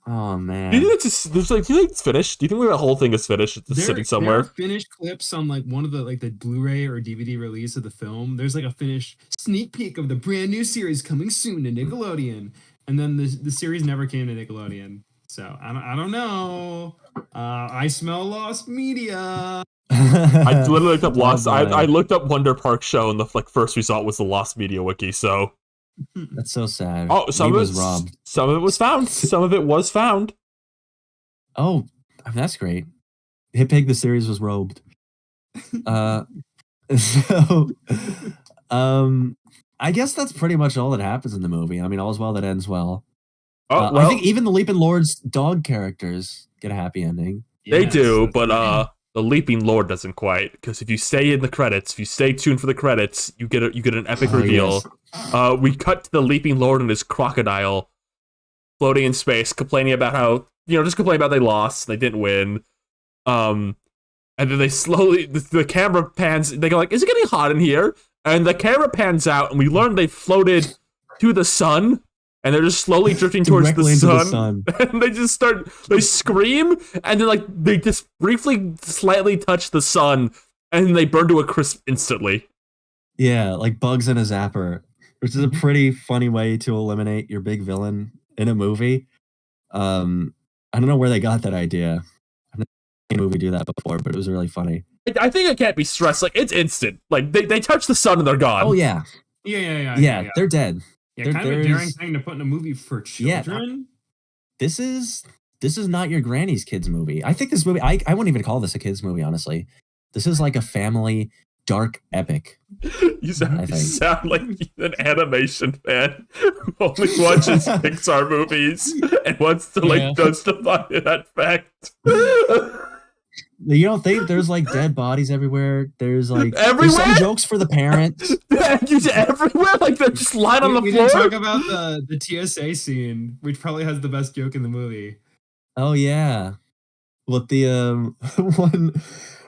Speaker 2: Oh
Speaker 1: Do you
Speaker 2: man.
Speaker 1: think do you think it's finished? Do you think the whole thing is finished? It's just sitting
Speaker 3: There
Speaker 1: somewhere.
Speaker 3: are finished clips on like one of the like the Blu-ray or DVD release of the film. There's like a finished sneak peek of the brand new series coming soon to Nickelodeon, and then the series never came to Nickelodeon. So I don't know. I smell lost media.
Speaker 1: I literally looked up Lost.
Speaker 2: Oh, boy.
Speaker 1: I looked up Wonder Park show, and the first result was the Lost Media Wiki. So
Speaker 2: That's so sad.
Speaker 1: oh, some
Speaker 2: Lee
Speaker 1: of
Speaker 2: was
Speaker 1: it
Speaker 2: robbed.
Speaker 1: Some of it was found. Some of it was found.
Speaker 2: Oh, that's great. Hitpig the series was robed. So, I guess that's pretty much all that happens in the movie. I mean, all's well that ends well.
Speaker 1: Oh well,
Speaker 2: I think even the Leaping Lord's dog characters get a happy ending.
Speaker 1: they
Speaker 3: Yes,
Speaker 1: do,
Speaker 3: that's
Speaker 1: but
Speaker 3: right.
Speaker 1: the Leaping Lord doesn't quite. Because if you stay in the credits, if you stay tuned for the credits, you get an epic
Speaker 2: Oh,
Speaker 1: reveal.
Speaker 2: yes.
Speaker 1: We cut to the Leaping Lord and his crocodile floating in space, complaining about how just complaining about they lost, they didn't win. And then they slowly the camera pans. They go like, "Is it getting hot in here?" And the camera pans out, and we learn they floated to the sun, and they're just slowly drifting towards
Speaker 2: Directly
Speaker 1: the
Speaker 2: into
Speaker 1: sun.
Speaker 2: the sun.
Speaker 1: And they scream, and then like they just briefly, slightly touch the sun, and then they burn to a crisp instantly.
Speaker 2: Yeah, like bugs in a zapper, which is a pretty funny way to eliminate your big villain in a movie. I don't know where they got that idea. I've never seen a movie do that before, but it was really funny.
Speaker 1: I think it can't be stressed. Like it's instant. Like they touch the sun and they're gone.
Speaker 2: Oh yeah,
Speaker 3: Yeah.
Speaker 2: they're dead.
Speaker 3: Yeah, kind of a
Speaker 2: there's-
Speaker 3: daring thing to put in a movie for
Speaker 2: Yeah.
Speaker 3: children.
Speaker 2: This is not your granny's kids movie. I think this movie, I wouldn't even call this a kids movie, honestly. This is like a family dark epic.
Speaker 1: You
Speaker 2: I think.
Speaker 1: sound like an animation fan who only watches Pixar movies and wants to
Speaker 4: Yeah.
Speaker 2: justify
Speaker 1: that fact.
Speaker 2: You don't think there's like dead bodies everywhere? There's like there's
Speaker 1: Everywhere?
Speaker 2: some jokes for the parents.
Speaker 1: Everywhere, like they're just lying on the
Speaker 3: We
Speaker 1: floor.
Speaker 3: didn't talk about the TSA scene, which probably has the best joke in the movie.
Speaker 2: Oh yeah, what the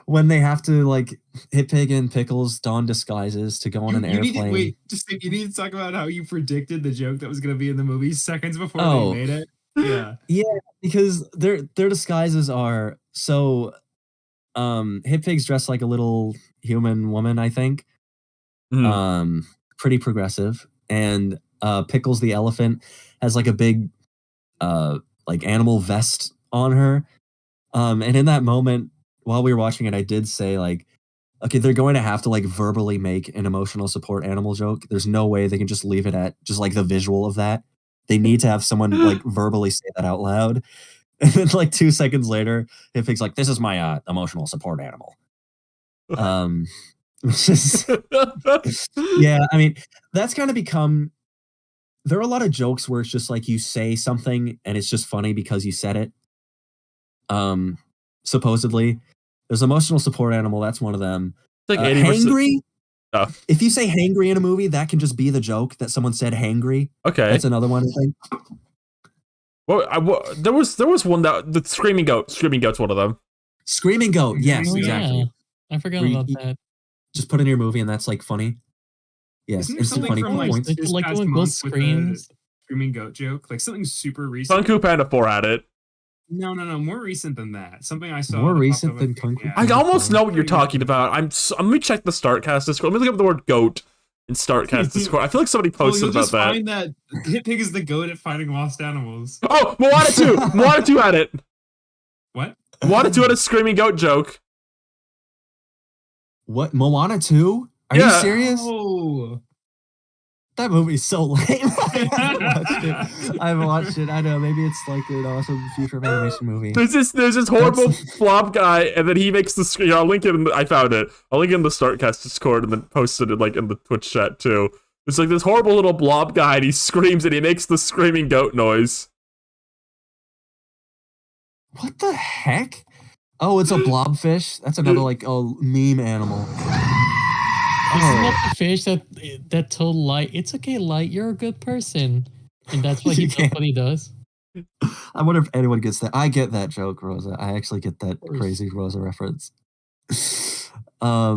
Speaker 2: when they have to like Hitpig and Pickles don disguises to go on an
Speaker 3: You need
Speaker 2: airplane.
Speaker 3: to, you need to talk about how you predicted the joke that was going to be in the movie seconds before
Speaker 2: Oh.
Speaker 3: they made it. Yeah.
Speaker 2: Yeah, because their disguises are so. Hitpig's dressed like a little human woman, I think.
Speaker 1: Mhm.
Speaker 2: Pretty progressive, and Pickles the elephant has like a big like animal vest on her. And in that moment, while we were watching it, I did say like, okay, they're going to have to like verbally make an emotional support animal joke. There's no way they can just leave it at just like the visual of that. They need to have someone like verbally say that out loud. And then like 2 seconds later, Hitpig's like, "This is my emotional support animal." Which is yeah, I mean, that's kind of become. There are a lot of jokes where it's just like you say something and it's just funny because you said it. Supposedly, there's emotional support animal. That's one of them.
Speaker 1: Like 80%.
Speaker 2: Hangry.
Speaker 1: Oh.
Speaker 2: If you say hangry in a movie, that can just be the joke that someone said hangry.
Speaker 1: Okay.
Speaker 2: That's another one, I think.
Speaker 1: Well, there was one that the screaming goat. Screaming goat's one of them.
Speaker 2: Screaming goat. Yes,
Speaker 3: Oh,
Speaker 2: exactly.
Speaker 4: Yeah. I forgot
Speaker 2: Where you-
Speaker 4: about that.
Speaker 2: Just put it in your movie and that's like funny. Yes,
Speaker 3: Isn't there
Speaker 2: instant
Speaker 3: something
Speaker 2: funny
Speaker 3: from like
Speaker 2: points.
Speaker 3: this
Speaker 4: Like
Speaker 3: past
Speaker 4: when Will
Speaker 3: month with the
Speaker 4: screams?
Speaker 3: screaming goat joke? Like something super recent.
Speaker 1: Kung Fu Panda 4 had it.
Speaker 3: No, more recent than that. Something I saw.
Speaker 2: More
Speaker 3: that popped
Speaker 2: recent
Speaker 3: up
Speaker 2: than
Speaker 3: with-
Speaker 2: Kung Fu
Speaker 3: yeah.
Speaker 1: I almost know what you're
Speaker 3: Yeah.
Speaker 1: talking about. Let me check the Startcast Discord. Let me look up the word goat in Startcast Discord. I feel like somebody
Speaker 3: Well,
Speaker 1: posted
Speaker 3: you'll
Speaker 1: about
Speaker 3: just
Speaker 1: that.
Speaker 3: find that Hitpig is the goat at finding lost animals.
Speaker 1: Oh, Moana 2! Moana 2 had it!
Speaker 3: What?
Speaker 1: Moana 2 had a screaming goat joke.
Speaker 2: What, Moana 2? Are
Speaker 1: Yeah.
Speaker 2: you serious?
Speaker 3: Oh.
Speaker 2: That movie's so lame. I haven't watched it. I know, maybe it's like an awesome future of animation movie.
Speaker 1: There's this horrible blob guy, and then he makes the screen. I'll link it. I found it. I'll link it in the Startcast Discord, and then post it in the Twitch chat too. It's like this horrible little blob guy, and he screams, and he makes the screaming goat noise.
Speaker 2: What the heck? Oh, it's a blobfish? That's another like meme animal.
Speaker 4: This is
Speaker 2: Oh,
Speaker 4: not the fish that told Light, "It's okay, Light, you're a good person." And that's what
Speaker 2: You
Speaker 4: he does
Speaker 2: can't.
Speaker 4: what he does.
Speaker 2: I wonder if anyone gets that. I get that joke, Rosa. I actually get that
Speaker 4: course.
Speaker 2: crazy Rosa reference. Oh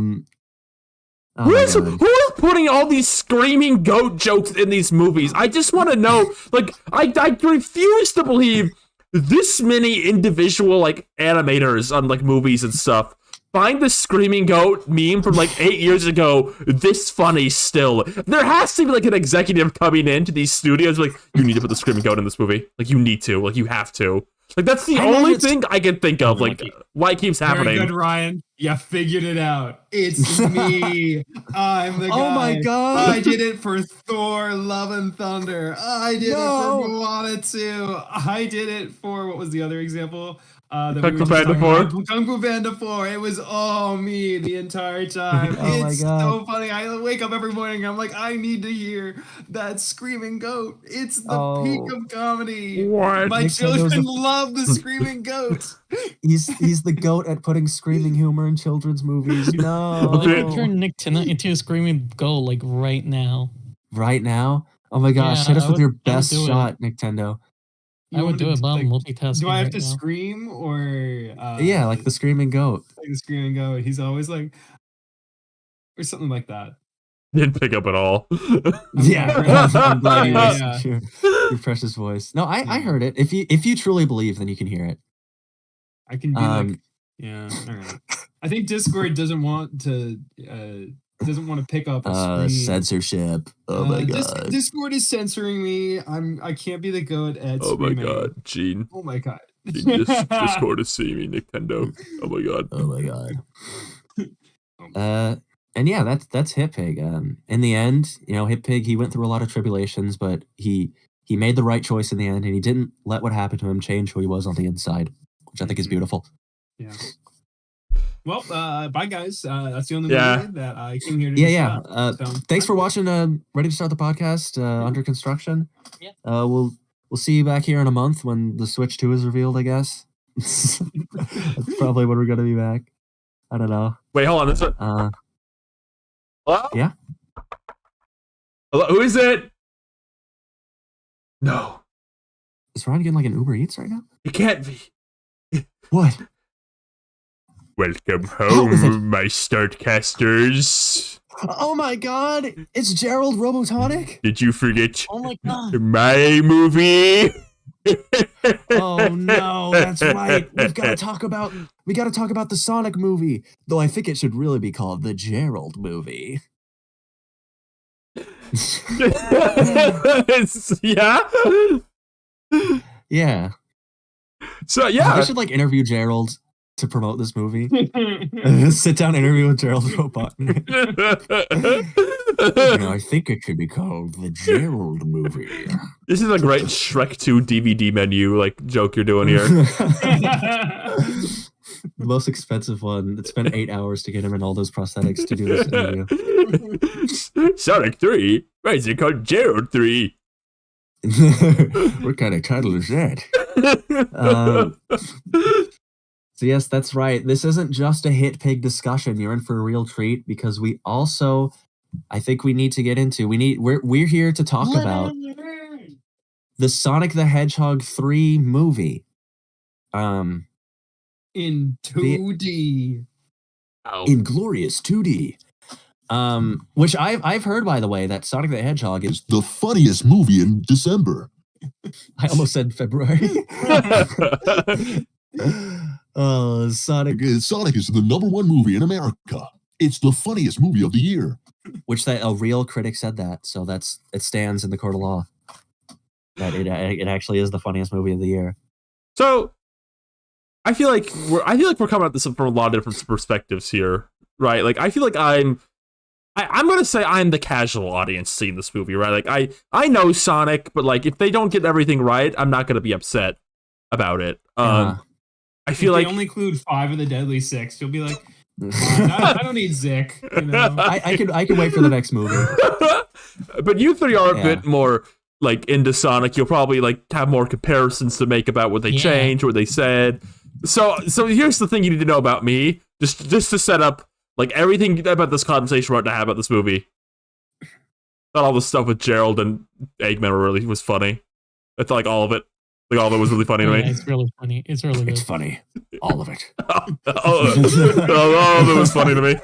Speaker 1: Who
Speaker 2: my
Speaker 1: is
Speaker 2: God.
Speaker 1: putting all these screaming goat jokes in these movies? I just want to know. Like, I refuse to believe this many individual like animators on like movies and stuff find the screaming goat meme from like 8 years ago this funny still. There has to be like an executive coming into these studios like, you need to put the screaming goat in this movie. Like, you need to. Like, you have to. Like, that's the
Speaker 2: I
Speaker 1: only
Speaker 2: imagine
Speaker 1: thing I can think of. Like, why it keeps
Speaker 3: Very
Speaker 1: happening.
Speaker 3: good, Ryan. You figured it out. It's me. I'm the guy.
Speaker 2: Oh my God.
Speaker 3: I did it for Thor: Love and Thunder. I did it for Moana 2. I did it for, what was the other example? That
Speaker 1: Kung Fu Panda 4.
Speaker 3: Kung Fu Panda 4. It was all me the entire time.
Speaker 2: Oh my
Speaker 3: It's
Speaker 2: God.
Speaker 3: so funny. I wake up every morning. I'm like, I need to hear that screaming goat. It's the peak of comedy.
Speaker 1: What?
Speaker 3: My
Speaker 2: Nintendo's
Speaker 3: children
Speaker 2: a-
Speaker 3: love the screaming goat.
Speaker 2: He's the goat at putting screaming humor in children's movies. No.
Speaker 4: Like, turn Nintendo into a screaming goat like right now.
Speaker 2: Right now? Oh my gosh,
Speaker 4: Yeah,
Speaker 2: hit us
Speaker 4: I
Speaker 2: with
Speaker 4: would-
Speaker 2: your
Speaker 4: I would
Speaker 2: best
Speaker 4: do it.
Speaker 2: shot, Nintendo.
Speaker 4: I would do it, but I'm multitasking.
Speaker 3: Do I have
Speaker 4: right
Speaker 3: to
Speaker 4: now.
Speaker 3: scream or
Speaker 2: Yeah, like the screaming goat.
Speaker 3: like the screaming goat? He's always like, or something like that.
Speaker 1: Didn't pick up at all.
Speaker 2: Yeah, I'm glad you
Speaker 3: Yeah,
Speaker 2: listened to your precious voice. No, I heard it. If you truly believe, then you can hear it.
Speaker 3: I can be like, yeah. All right. I think Discord doesn't want to pick up a scream.
Speaker 2: Censorship. Oh my God.
Speaker 3: Discord is censoring me. I can't be the goat at
Speaker 1: Oh my
Speaker 3: screaming.
Speaker 1: God, Gene.
Speaker 3: Oh my God.
Speaker 1: Discord is seeing me, Nintendo. Oh my God.
Speaker 2: Oh my God. And yeah, that's Hitpig. In the end, Hitpig, he went through a lot of tribulations, but he made the right choice in the end, and he didn't let what happened to him change who he was on the inside, which I think is beautiful.
Speaker 3: Yeah. Well, bye guys. That's the only
Speaker 1: Yeah.
Speaker 3: movie that I came here to
Speaker 2: Yeah.
Speaker 3: discuss. So,
Speaker 2: Thanks for watching. Ready to start the podcast? Under construction.
Speaker 4: Yeah.
Speaker 2: We'll see you back here in a month when the Switch 2 is revealed, I guess. That's probably when we're gonna be back. I don't know.
Speaker 1: Wait, hold on. This one. Hello?
Speaker 2: Yeah.
Speaker 1: Hello? Who is it? No.
Speaker 2: Is Ryan getting like an Uber Eats right now?
Speaker 1: It can't be.
Speaker 2: What?
Speaker 1: Welcome
Speaker 2: is it?
Speaker 1: home, my Startcasters.
Speaker 2: Oh my God! It's Gerald Robotonic.
Speaker 1: Did you forget
Speaker 4: Oh my God.
Speaker 1: my movie?
Speaker 2: Oh no, that's right. We got to talk about the Sonic movie. Though I think it should really be called the Gerald movie.
Speaker 1: Yeah.
Speaker 2: Yeah.
Speaker 1: So
Speaker 2: I
Speaker 1: yeah.
Speaker 2: should like interview Gerald to promote this movie. Sit down interview with Gerald Robotnik. I think it should be called the Gerald movie.
Speaker 1: This is a great Shrek 2 DVD menu like joke you're doing here.
Speaker 2: The most expensive one. It spent 8 hours to get him in all those prosthetics to do this interview.
Speaker 1: Sonic 3? Why is it called Gerald 3?
Speaker 2: What kind of title is that? So yes, that's right. This isn't just a Hitpig discussion. You're in for a real treat because we also, I think we need to get into. We're here to talk about the Sonic the Hedgehog 3 movie.
Speaker 3: In 2D.
Speaker 2: In glorious 2D. Which I've heard, by the way, that Sonic the Hedgehog is
Speaker 5: The funniest movie in December.
Speaker 2: I almost said February. Sonic,
Speaker 5: Sonic is the #1 movie in America. It's the funniest movie of the year.
Speaker 2: which a real critic said that, so it stands in the court of law that it actually is the funniest movie of the year.
Speaker 1: So I feel like we're coming at this from a lot of different perspectives here, right? Like I feel like I'm gonna say I'm the casual audience seeing this movie, right? Like I know Sonic, but like if they don't get everything right, I'm not gonna be upset about it. I feel like
Speaker 3: they only include 5 of the Deadly Six. You'll be like, I don't need Zick. You know?
Speaker 2: I can wait for the next movie.
Speaker 1: But you three are a
Speaker 2: Yeah.
Speaker 1: bit more like into Sonic. You'll probably like have more comparisons to make about what they changed, what they said. So here's the thing you need to know about me, just to set up like everything about this conversation we're about to have about this movie. thought all the stuff with Gerald and Eggman was funny. I thought like all of it was really funny to me.
Speaker 4: It's really funny. It's really good.
Speaker 2: It's funny. All of it.
Speaker 1: all of it was funny to me.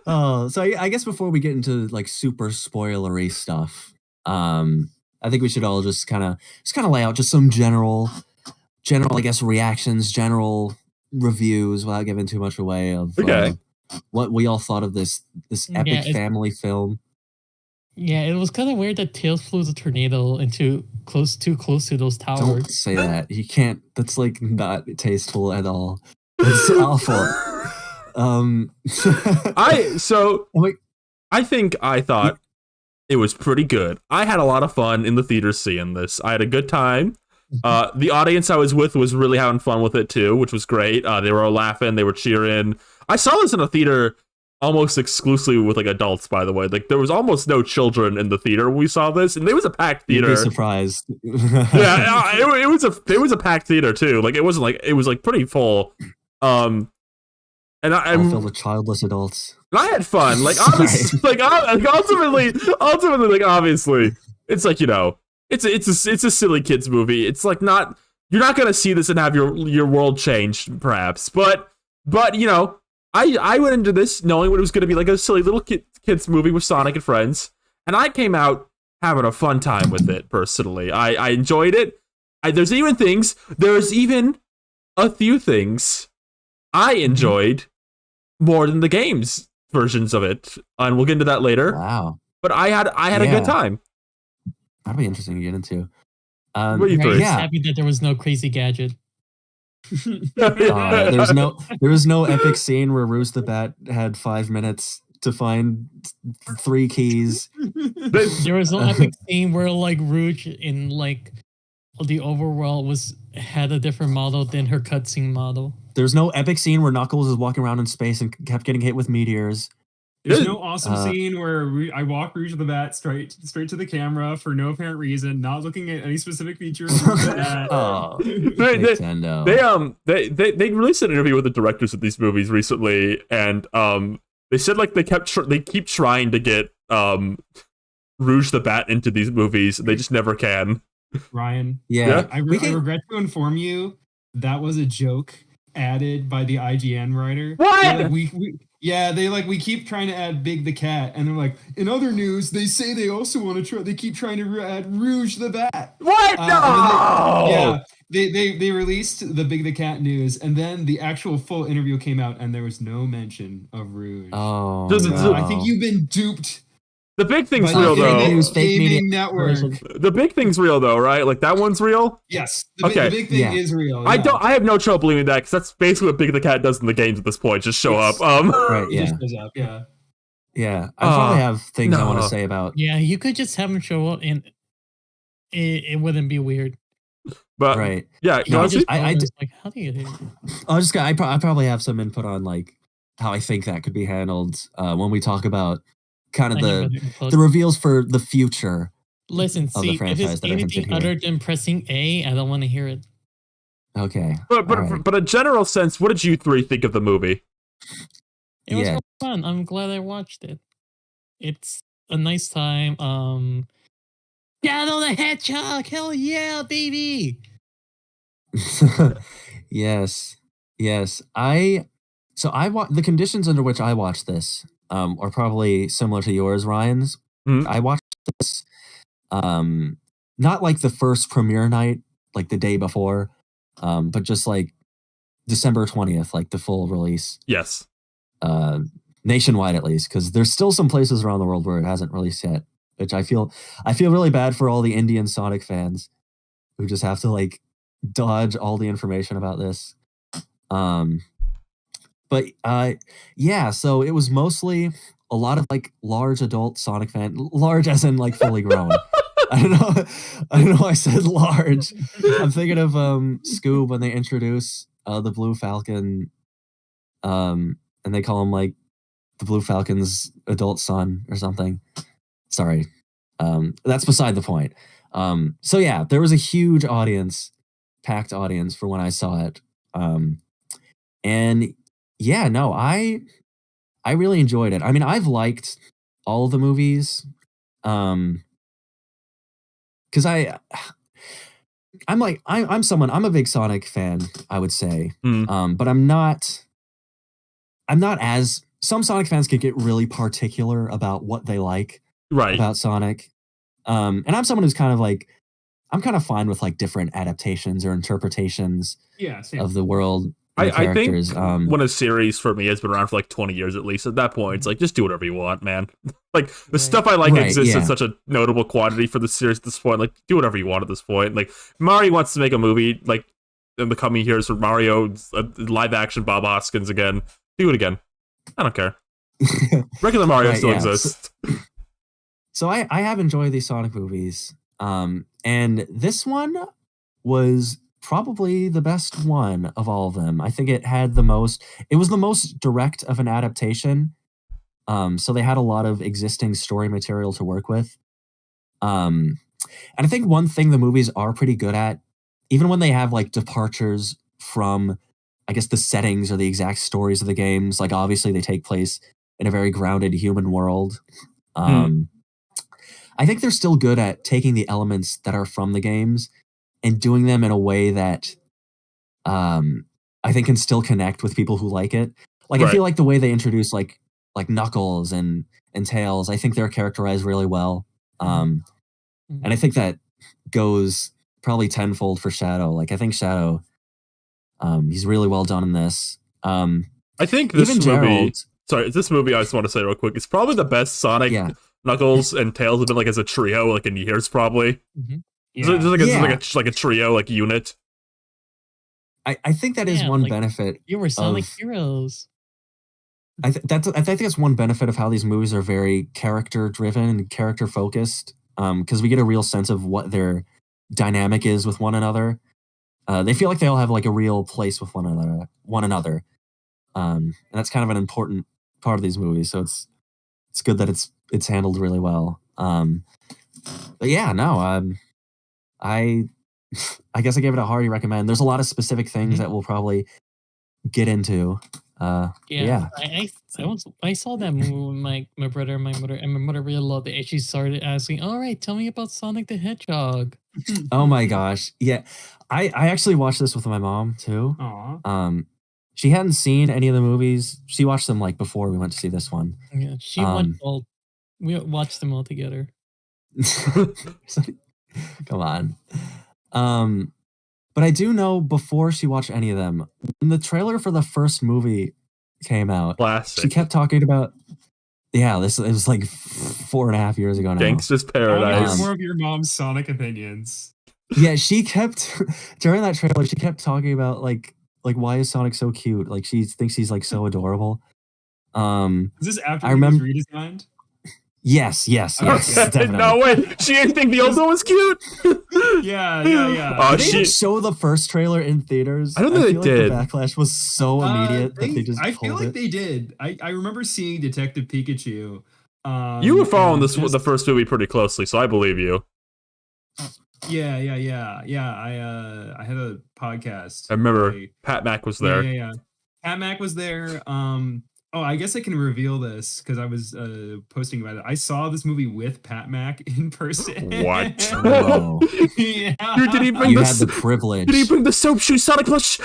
Speaker 2: So I guess before we get into like super spoilery stuff, I think we should all just kind of lay out just some general, I guess, reactions, general reviews without giving too much away of what we all thought of this epic family film.
Speaker 4: Yeah, it was kind of weird that Tails flew the tornado too close to those towers.
Speaker 2: Don't say that. You can't. That's like not tasteful at all. It's awful.
Speaker 1: I thought it was pretty good. I had a lot of fun in the theater seeing this. I had a good time. The audience I was with was really having fun with it too, which was great. They were all laughing, they were cheering. I saw this in a theater almost exclusively with like adults, by the way. Like there was almost no children in the theater when we saw this, and it was a packed theater.
Speaker 2: You'd be surprised.
Speaker 1: Yeah, it was a packed theater too. Like it was like pretty full. And I'm
Speaker 2: filled with childless adults.
Speaker 1: I had fun. Like obviously, ultimately, like obviously, it's like, you know, it's a silly kids movie. It's like you're not gonna see this and have your world changed, perhaps. But you know, I went into this knowing what it was gonna be, like a silly little kids movie with Sonic and friends, and I came out having a fun time with it. Personally, I enjoyed it. There's even a few things I enjoyed more than the games versions of it, and we'll get into that later.
Speaker 2: Wow!
Speaker 1: But I had a good time.
Speaker 2: That'd be interesting to get into.
Speaker 1: What are you doing?
Speaker 4: Yeah, happy that there was no crazy gadget.
Speaker 2: There was no epic scene where Rouge the Bat had 5 minutes to find 3 keys.
Speaker 4: There was no epic scene where like Rouge in like the overworld had a different model than her cutscene model.
Speaker 2: There's no epic scene where Knuckles is walking around in space and kept getting hit with meteors.
Speaker 3: There's no awesome scene where I walk Rouge the Bat straight to the camera for no apparent reason, not looking at any specific features.
Speaker 2: Nintendo.
Speaker 1: They released an interview with the directors of these movies recently, and they said like they keep trying to get Rouge the Bat into these movies, and they just never can.
Speaker 3: Ryan,
Speaker 2: yeah.
Speaker 3: I regret to inform you that was a joke added by the IGN writer.
Speaker 1: What?
Speaker 3: We keep trying to add Big the Cat, and they're like, in other news, they say they also want to try. They keep trying to add Rouge the Bat.
Speaker 1: What? No.
Speaker 3: They released the Big the Cat news, and then the actual full interview came out, and there was no mention of Rouge.
Speaker 2: Oh,
Speaker 3: no. I think you've been duped.
Speaker 1: The big thing's real though.
Speaker 3: Gaming network.
Speaker 1: The big thing's real though, right? Like that one's real.
Speaker 3: Yes. The big thing is real.
Speaker 1: Yeah. I have no trouble believing that, because that's basically what Big the Cat does in the games at this point. Just show up.
Speaker 2: Right. Yeah.
Speaker 3: Just shows up. Yeah.
Speaker 2: Yeah. I probably have things I want to say about.
Speaker 4: Yeah, you could just have him show up, and it wouldn't be weird.
Speaker 1: But
Speaker 2: right.
Speaker 1: Yeah.
Speaker 4: How do you?
Speaker 2: I probably have some input on like how I think that could be handled when we talk about kind of the reveals for the future.
Speaker 4: Listen, see, if it's anything other than pressing A, I don't want to hear it.
Speaker 2: Okay.
Speaker 1: But a general sense, what did you three think of the movie?
Speaker 4: It was fun. I'm glad I watched it. It's a nice time. Shadow the Hedgehog, hell yeah, baby!
Speaker 2: Yes. The conditions under which I watched this are probably similar to yours, Ryan's.
Speaker 1: Mm-hmm.
Speaker 2: I watched this not like the first premiere night, like the day before, but just like December 20th, like the full release.
Speaker 1: Yes.
Speaker 2: Nationwide at least, because there's still some places around the world where it hasn't released yet, which I feel really bad for all the Indian Sonic fans who just have to like dodge all the information about this. But so it was mostly a lot of like large adult Sonic fan, large as in like fully grown. I don't know. I said large. I'm thinking of Scoob when they introduce the Blue Falcon, and they call him like the Blue Falcon's adult son or something. Sorry, that's beside the point. So yeah, there was a huge audience, packed audience for when I saw it, and yeah, no, I I really enjoyed it. I mean, I've liked all of the movies, because I'm a big Sonic fan, I would say, but I'm not as some Sonic fans can get really particular about what they like about Sonic, and I'm someone who's kind of like I'm kind of fine with like different adaptations or interpretations of the world.
Speaker 1: I think when a series for me has been around for like 20 years at least, at that point, it's like, just do whatever you want, man. Like, the stuff I like exists in such a notable quantity for the series at this point. Like, do whatever you want at this point. Like, Mario wants to make a movie, like, in the coming years for Mario, live action Bob Hoskins again. Do it again. I don't care. Regular Mario still exists.
Speaker 2: So I have enjoyed these Sonic movies. And this one was probably the best one of all of them. I think it was the most direct of an adaptation. So they had a lot of existing story material to work with. And I think one thing the movies are pretty good at, even when they have like departures from, I guess, the settings or the exact stories of the games, like obviously they take place in a very grounded human world. I think they're still good at taking the elements that are from the games and doing them in a way that I think can still connect with people who like it. Like I feel like the way they introduce like Knuckles and Tails, I think they're characterized really well. And I think that goes probably tenfold for Shadow. Like I think Shadow, he's really well done in this.
Speaker 1: I think this movie. This movie, I just want to say real quick, it's probably the best Sonic, Knuckles, and Tails have been like as a trio, like in years, probably. Just like a trio, like unit.
Speaker 2: I think that is one benefit.
Speaker 4: You were Sonic heroes.
Speaker 2: I think that's one benefit of how these movies are very character driven and character focused. Because we get a real sense of what their dynamic is with one another. They feel like they all have like a real place with one another. And that's kind of an important part of these movies. So it's good that it's handled really well. But yeah, no, I guess I gave it a hearty recommend. There's a lot of specific things that we'll probably get into.
Speaker 4: I saw that movie with my brother and my mother, and my mother really loved it. And she started asking, "All right, tell me about Sonic the Hedgehog."
Speaker 2: Oh my gosh, yeah, I actually watched this with my mom too.
Speaker 3: Aww.
Speaker 2: She hadn't seen any of the movies. She watched them like before we went to see this one.
Speaker 4: Yeah, she watched all. We watched them all together.
Speaker 2: Come on. But I do know before she watched any of them, when the trailer for the first movie came out,
Speaker 1: classic.
Speaker 2: She kept talking about. Yeah, it was like 4.5 years ago now.
Speaker 1: Gangsta's Paradise.
Speaker 3: More of your mom's Sonic opinions.
Speaker 2: Yeah, she kept during that trailer. She kept talking about like why is Sonic so cute? Like she thinks he's like so adorable.
Speaker 3: Is this after he was redesigned?
Speaker 2: Yes, definitely.
Speaker 1: No way. She didn't think the old one was cute.
Speaker 3: Yeah.
Speaker 2: Did they even show the first trailer in theaters?
Speaker 1: I don't think they did.
Speaker 2: The backlash was so immediate that they just.
Speaker 3: I feel like they did. I remember seeing Detective Pikachu.
Speaker 1: You were following the first movie pretty closely, so I believe you.
Speaker 3: Yeah. I had a podcast.
Speaker 1: I remember Pat Mac was there.
Speaker 3: Yeah. Pat Mac was there. I guess I can reveal this because I was posting about it. I saw this movie with Pat Mac in person.
Speaker 1: What?
Speaker 2: Whoa.
Speaker 1: Yeah. Dude, did he bring
Speaker 2: had the privilege.
Speaker 1: Did he bring the soap shoe Sonic plush?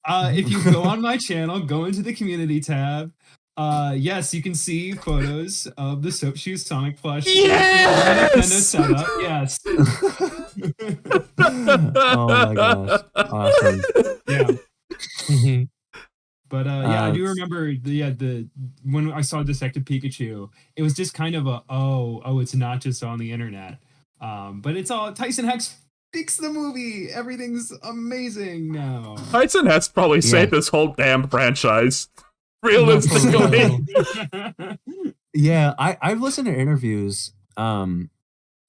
Speaker 3: If you go on my channel, go into the community tab. Yes, you can see photos of the soap shoe Sonic plush.
Speaker 1: Yes!
Speaker 3: Nintendo setup. Yes.
Speaker 2: Oh my gosh! Awesome.
Speaker 3: Yeah. But I do remember when I saw Detective Pikachu, it was just kind of it's not just on the internet. But it's all Tyson Hex fixed the movie. Everything's amazing now.
Speaker 1: Tyson Hex probably saved this whole damn franchise. Realistically.
Speaker 2: Yeah, I've listened to interviews.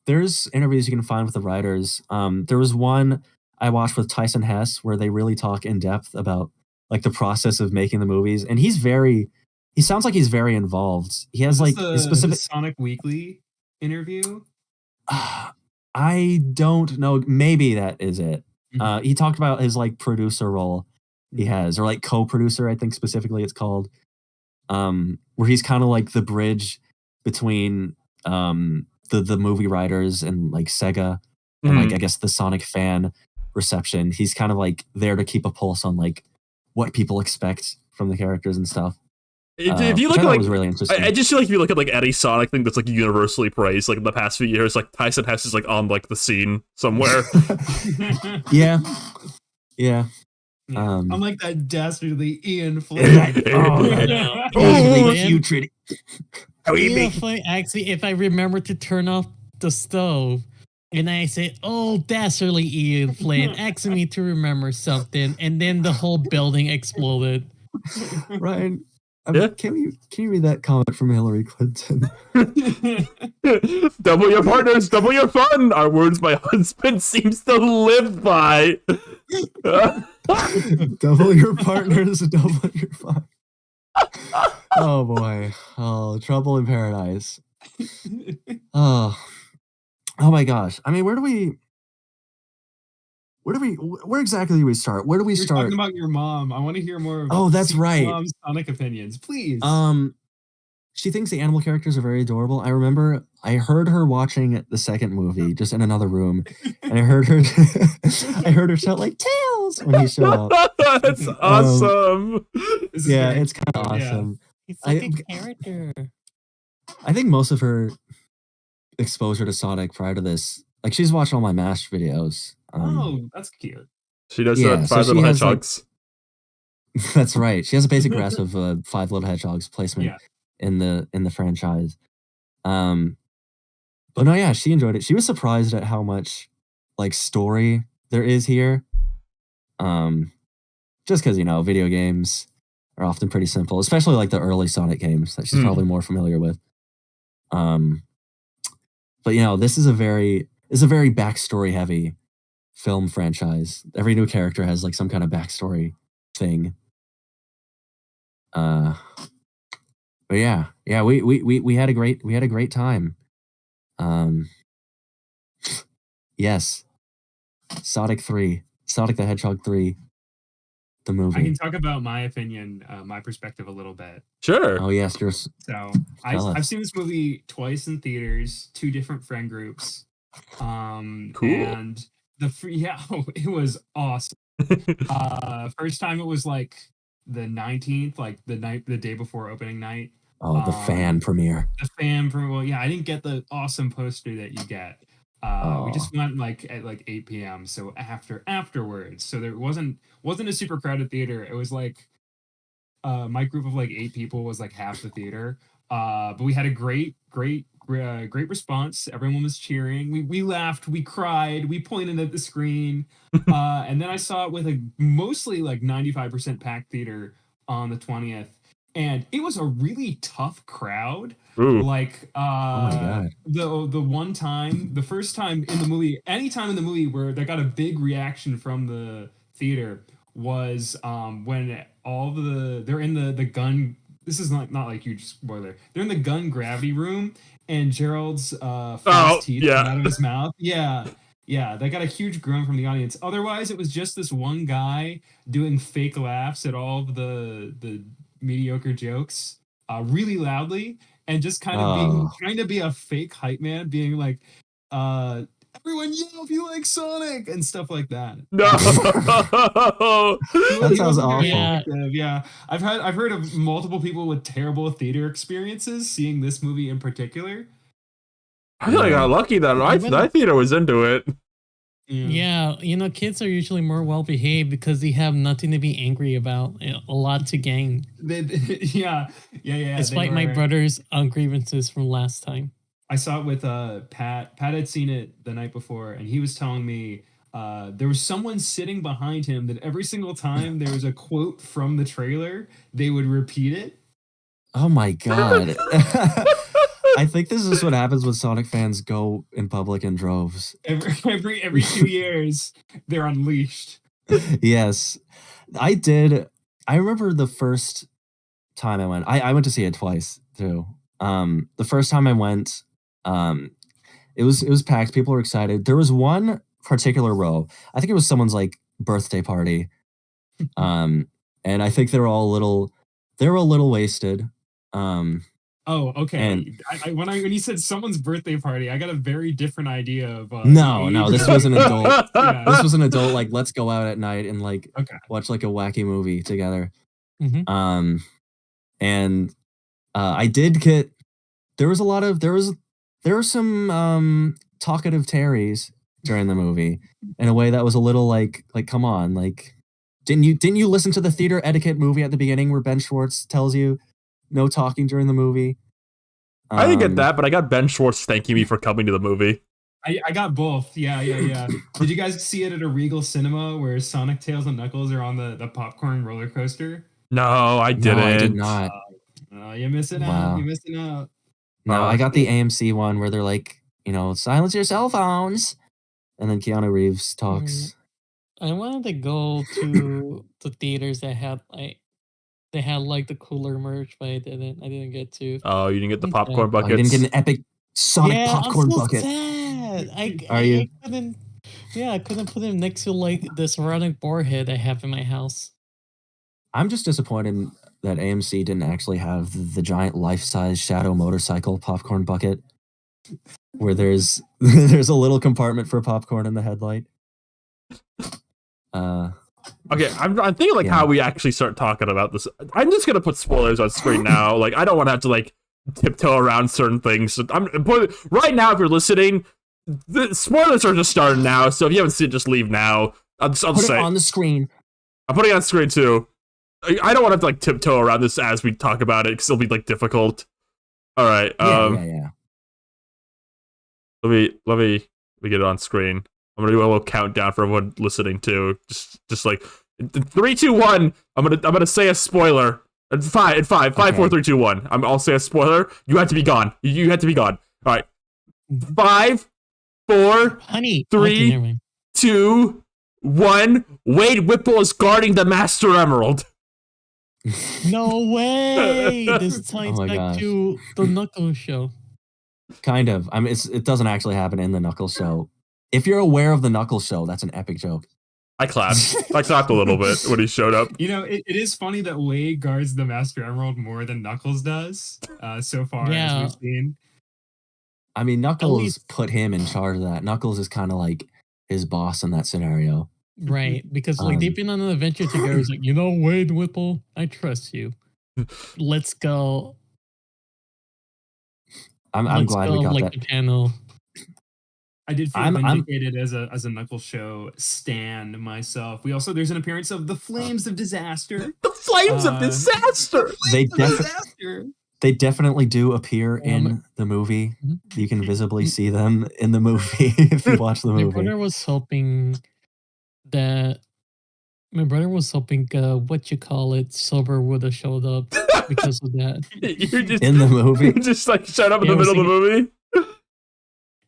Speaker 2: There's interviews you can find with the writers. There was one I watched with Tyson Hess where they really talk in depth about like the process of making the movies, and he sounds like he's very involved. He has like a specific
Speaker 3: Sonic Weekly interview.
Speaker 2: I don't know. Maybe that is it.
Speaker 3: Mm-hmm.
Speaker 2: He talked about his like producer role he has, or like co-producer, I think specifically it's called. where he's kind of like the bridge between the movie writers and like Sega and like I guess the Sonic fan reception. He's kind of like there to keep a pulse on like what people expect from the characters and stuff.
Speaker 1: If you
Speaker 2: which
Speaker 1: look
Speaker 2: I
Speaker 1: at
Speaker 2: thought
Speaker 1: like,
Speaker 2: was really interesting.
Speaker 1: I just feel like if you look at like any Sonic thing that's like universally praised, like in the past few years, like Tyson Hess is like on like the scene somewhere.
Speaker 2: yeah.
Speaker 3: Yeah. Unlike that dastardly Ian Flynn.
Speaker 2: Putrid.
Speaker 4: Ian Flynn, actually, if I remember to turn off the stove, and I say, "Oh, dastardly Ian Flynn," asking me to remember something, and then the whole building exploded.
Speaker 2: Ryan,
Speaker 1: Yeah.
Speaker 2: can you read that comment from Hillary Clinton?
Speaker 1: Double your partners, double your fun. Are words my husband seems to live by.
Speaker 2: Double your partners, double your fun. Oh boy. Oh, trouble in paradise. Oh my gosh. I mean, where exactly do we start? Where do we
Speaker 3: You're
Speaker 2: start?
Speaker 3: talking about your mom. I want to hear more about
Speaker 2: that's right.
Speaker 3: mom's Sonic opinions, please.
Speaker 2: She thinks the animal characters are very adorable. I remember I heard her watching the second movie just in another room, and I heard her shout like "Tails" when he showed up.
Speaker 1: That's awesome.
Speaker 2: Yeah, it's kind of awesome.
Speaker 4: He's like a character.
Speaker 2: I think most of her exposure to Sonic prior to this, like she's watched all my MASH videos.
Speaker 3: That's cute.
Speaker 1: She does that 5 Little Hedgehogs.
Speaker 2: Like, that's right. She has a basic grasp of 5 Little Hedgehogs placement in the franchise. But no, yeah, she enjoyed it. She was surprised at how much like story there is here. Just because video games are often pretty simple, especially like the early Sonic games that she's probably more familiar with. But this is a very backstory heavy film franchise. Every new character has like some kind of backstory thing. But yeah, we had a great time. Yes, Sonic the Hedgehog 3, the movie.
Speaker 3: I can talk about my opinion, my perspective a little bit.
Speaker 1: Sure.
Speaker 2: Oh yes,
Speaker 3: so I've seen this movie twice in theaters, 2 different friend groups.
Speaker 1: Cool.
Speaker 3: And it was awesome. First time it was like the 19th, like the day before opening night.
Speaker 2: Oh, the fan premiere.
Speaker 3: I didn't get the awesome poster that you get. We just went like at like 8 p.m. So afterwards. So there wasn't a super crowded theater. It was like my group of like 8 people was like half the theater. But we had a great response. Everyone was cheering. We laughed, we cried, we pointed at the screen. And then I saw it with a mostly like 95% packed theater on the 20th. And it was a really tough crowd.
Speaker 1: Ooh.
Speaker 3: Like
Speaker 2: oh my God.
Speaker 3: the first time in the movie, any time in the movie where they got a big reaction from the theater was when they're in the gun. This is not like huge spoiler. They're in the gun gravity room and Gerald's false teeth come out of his mouth. Yeah, they got a huge groan from the audience. Otherwise, it was just this one guy doing fake laughs at all of the mediocre jokes really loudly and just kind of trying to be a fake hype man, being like, everyone yell if you like Sonic and stuff like that.
Speaker 1: No,
Speaker 2: that sounds awful.
Speaker 3: Yeah, I've heard of multiple people with terrible theater experiences seeing this movie in particular.
Speaker 1: I feel like I got lucky that my theater was into it.
Speaker 4: Yeah, kids are usually more well behaved because they have nothing to be angry about, a lot to gain.
Speaker 3: Yeah.
Speaker 4: Despite my brother's grievances from last time.
Speaker 3: I saw it with Pat. Pat had seen it the night before, and he was telling me there was someone sitting behind him that every single time there was a quote from the trailer, they would repeat it.
Speaker 2: Oh my God. I think this is what happens when Sonic fans go in public in droves.
Speaker 3: Every 2 years, they're unleashed.
Speaker 2: Yes. I remember the first time I went. I went to see it twice too. The first time I went, it was packed. People were excited. There was one particular row. I think it was someone's like birthday party. And I think they were a little wasted.
Speaker 3: Oh, okay.
Speaker 2: And
Speaker 3: When you said someone's birthday party, I got a very different idea of.
Speaker 2: no, this was an adult.
Speaker 3: Yeah.
Speaker 2: This was an adult. Like, let's go out at night and like
Speaker 3: Okay.
Speaker 2: watch like a wacky movie together.
Speaker 4: Mhm.
Speaker 2: And I did get. There was some talkative Terrys during the movie in a way that was a little like come on, like didn't you listen to the theater etiquette movie at the beginning where Ben Schwartz tells you no talking during the movie?
Speaker 1: I didn't get that, but I got Ben Schwartz thanking me for coming to the movie.
Speaker 3: I got both. Yeah. Did you guys see it at a Regal Cinema where Sonic, Tails, and Knuckles are on the popcorn roller coaster?
Speaker 1: No, I didn't.
Speaker 2: No, I did not.
Speaker 3: You're missing
Speaker 2: Wow.
Speaker 3: out. You're missing out.
Speaker 2: No, I got the AMC one where they're like, silence your cell phones, and then Keanu Reeves talks.
Speaker 4: I wanted to go to the theaters that had like the cooler merch, but I didn't get to.
Speaker 1: Oh, you didn't get the
Speaker 4: Yeah.
Speaker 1: popcorn
Speaker 2: You
Speaker 1: buckets?
Speaker 2: didn't get an epic Sonic popcorn
Speaker 4: I'm so
Speaker 2: bucket.
Speaker 4: sad.
Speaker 2: Are you?
Speaker 4: I couldn't put him next to like this ceramic boarhead I have in my house.
Speaker 2: I'm just disappointed that AMC didn't actually have the giant life-size Shadow motorcycle popcorn bucket where there's a little compartment for popcorn in the headlight.
Speaker 1: Okay, I'm thinking like how we actually start talking about this. I'm just gonna put spoilers on screen now. Like, I don't want to have to like tiptoe around certain things. So right now, if you're listening, the spoilers are just starting now. So if you haven't seen it, just leave now. I'll
Speaker 2: Put
Speaker 1: say
Speaker 2: it on the screen.
Speaker 1: I'm putting it on screen too. I don't want to have to like tiptoe around this as we talk about it because it'll be like difficult. All right.
Speaker 2: Yeah.
Speaker 1: Let me get it on screen. I'm gonna do a little countdown for everyone listening too. Just like 3, 2, 1. I'm gonna say a spoiler. And five, 5, 4, 3, 2, 1. I'll say a spoiler. You have to be gone. You have to be gone. All right. 5, 4,
Speaker 4: Honey,
Speaker 1: 3, 2, 1. Wade Whipple is guarding the Master Emerald.
Speaker 4: No way! This ties
Speaker 2: Oh my
Speaker 4: back
Speaker 2: gosh.
Speaker 4: to the Knuckles show.
Speaker 2: Kind of. I mean, it doesn't actually happen in the Knuckles show. If you're aware of the Knuckles show, that's an epic joke.
Speaker 1: I clapped. I clapped a little bit when he showed up.
Speaker 3: It is funny that Wade guards the Master Emerald more than Knuckles does so far as we've seen.
Speaker 2: I mean, Knuckles put him in charge of that. Knuckles is kind of like his boss in that scenario.
Speaker 4: Right, because like they've been on an adventure together. He's like, Wade Whipple, I trust you. Let's go.
Speaker 2: I'm glad we got
Speaker 4: like
Speaker 2: that.
Speaker 4: The panel.
Speaker 3: I did feel vindicated as a Knuckles show stan myself. There's an appearance of the Flames of Disaster.
Speaker 1: The Flames of Disaster.
Speaker 2: They definitely do appear in the movie. You can visibly see them in the movie if you watch the movie.
Speaker 4: My brother was hoping Silver would have showed up because of that.
Speaker 1: You're just,
Speaker 2: in the movie?
Speaker 1: You just like shut up in the middle of the movie?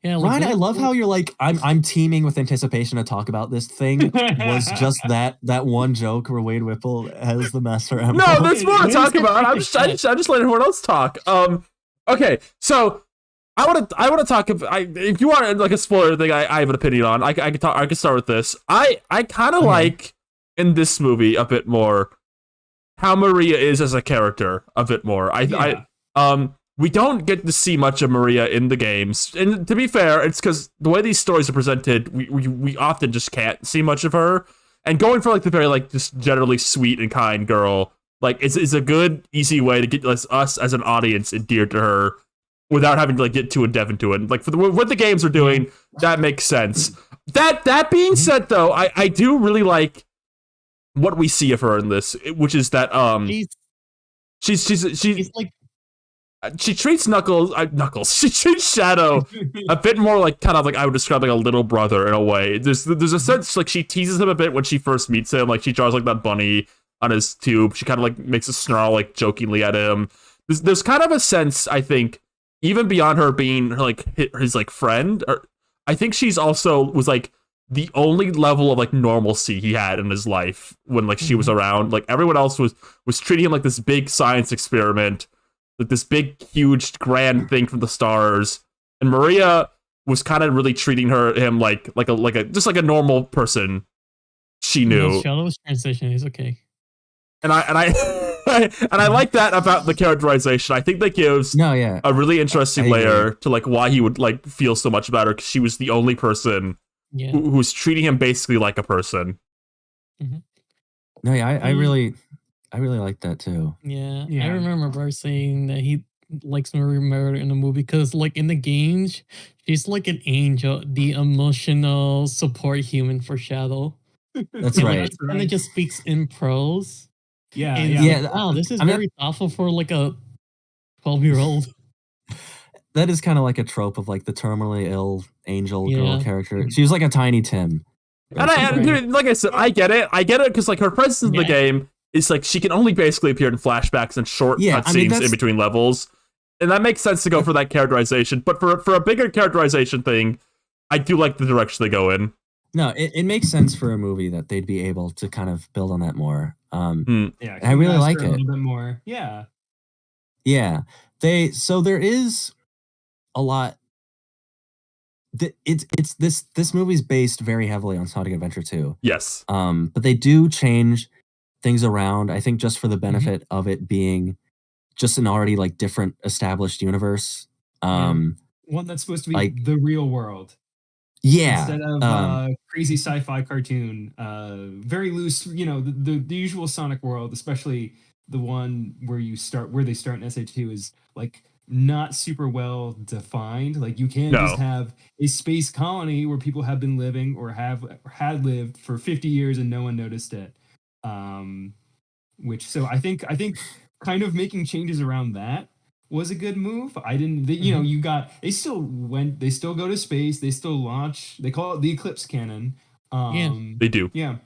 Speaker 4: Yeah, like
Speaker 2: Ryan, I love how you're like, I'm teeming with anticipation to talk about this thing. Was just that one joke where Wade Whipple has the Master Emerald.
Speaker 1: No, there's more to talk about. I'm just letting everyone else talk. Okay, so I want to talk. If you want like a spoiler thing, I have an opinion on. I can start with this. I kind of like in this movie a bit more how Maria is as a character a bit more. We don't get to see much of Maria in the games, and to be fair, it's because the way these stories are presented, we often just can't see much of her. And going for like the very like just generally sweet and kind girl, like is a good easy way to get us as an audience endeared to her without having to like get too in-depth into it. Like for what the games are doing, that makes sense. That being said, though, I do really like what we see of her in this, which is that she's like. She treats Knuckles. She treats Shadow a bit more like kind of like I would describe like a little brother in a way. There's a sense like she teases him a bit when she first meets him. Like she draws like that bunny on his tube. She kind of like makes a snarl like jokingly at him. There's kind of a sense, I think, even beyond her being like his like friend. Or I think she's also was like the only level of like normalcy he had in his life when like she was around. Like everyone else was treating him like this big science experiment. Like this big, huge, grand thing from the stars, and Maria was kind of really treating him like a just like a normal person. She knew.
Speaker 4: Shadow's transition is okay.
Speaker 1: And I And I like that about the characterization. I think that gives a really interesting layer to like why he would like feel so much about her, because she was the only person who was treating him basically like a person.
Speaker 4: Mm-hmm.
Speaker 2: No, yeah, I really like that too.
Speaker 4: Yeah, I remember Bart saying that he likes Maria Merida in the movie because, like, in the games, she's like an angel, the emotional support human for Shadow.
Speaker 2: That's
Speaker 4: and,
Speaker 2: right.
Speaker 4: Like, and it just speaks in prose.
Speaker 3: Yeah,
Speaker 4: and
Speaker 3: yeah.
Speaker 4: Wow, this is very thoughtful for like a 12-year-old.
Speaker 2: That is kind of like a trope of like the terminally ill angel girl character. She was like a Tiny Tim.
Speaker 1: And dude, like I said, I get it because like her presence in the game is like she can only basically appear in flashbacks and short cutscenes in between levels, and that makes sense to go for that characterization. But for a bigger characterization thing, I do like the direction they go in.
Speaker 2: No, it makes sense for a movie that they'd be able to kind of build on that more.
Speaker 3: Yeah,
Speaker 2: I really like it
Speaker 3: a little bit more. Yeah,
Speaker 2: yeah. So there is a lot. It's this movie's based very heavily on Sonic Adventure 2.
Speaker 1: Yes.
Speaker 2: But they do change things around, I think, just for the benefit of it being just an already like different established universe.
Speaker 3: One that's supposed to be
Speaker 2: like
Speaker 3: the real world.
Speaker 2: Yeah.
Speaker 3: Instead of crazy sci-fi cartoon, very loose, you know, the usual Sonic world, especially the one where they start in SA2 is like not super well defined. Like you can't just have a space colony where people have been living or had lived for 50 years and no one noticed it. So I think kind of making changes around that was a good move. They still go to space, they still launch, they call it the Eclipse Cannon.
Speaker 1: They do.
Speaker 3: Yeah.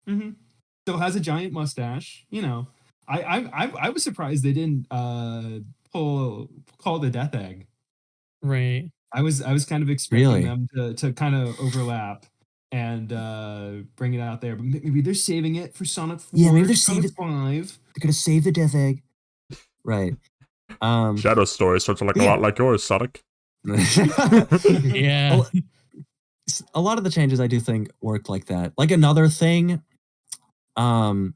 Speaker 3: Still has a giant mustache, you know. I was surprised they didn't call the Death Egg.
Speaker 4: Right.
Speaker 3: I was kind of expecting them to kind of overlap and bring it out there, but maybe they're saving it for Sonic 4.
Speaker 2: Yeah, maybe they're
Speaker 3: Sonic 5.
Speaker 2: They're gonna save the Death Egg. Right.
Speaker 1: Shadow's story starts to look a lot like yours, Sonic.
Speaker 4: Yeah.
Speaker 2: A lot of the changes I do think worked like that. Like another thing, I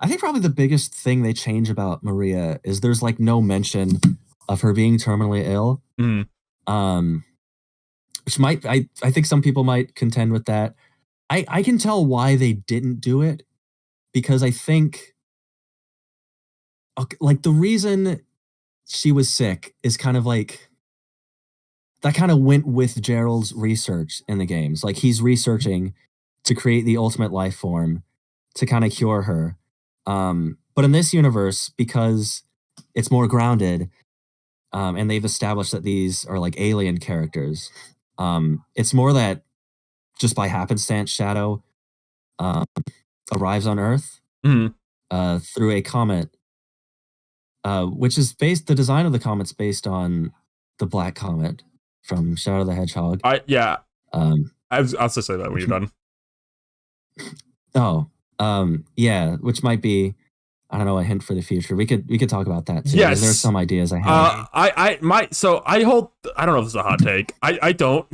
Speaker 2: think probably the biggest thing they change about Maria is there's like no mention of her being terminally ill. Which I think some people might contend with that. I can tell why they didn't do it, because I think like the reason she was sick is kind of like that kind of went with Gerald's research in the games. Like he's researching to create the ultimate life form to kind of cure her. But in this universe, because it's more grounded, and they've established that these are like alien characters, it's more that just by happenstance Shadow arrives on Earth through a comet, which is the design of the comet's based on the Black Comet from Shadow the Hedgehog.
Speaker 1: I was to say that when you're done.
Speaker 2: Yeah, which might be, I don't know, a hint for the future. We could talk about that too.
Speaker 1: Yes,
Speaker 2: there's some ideas I have.
Speaker 1: I don't know if this is a hot take. I don't.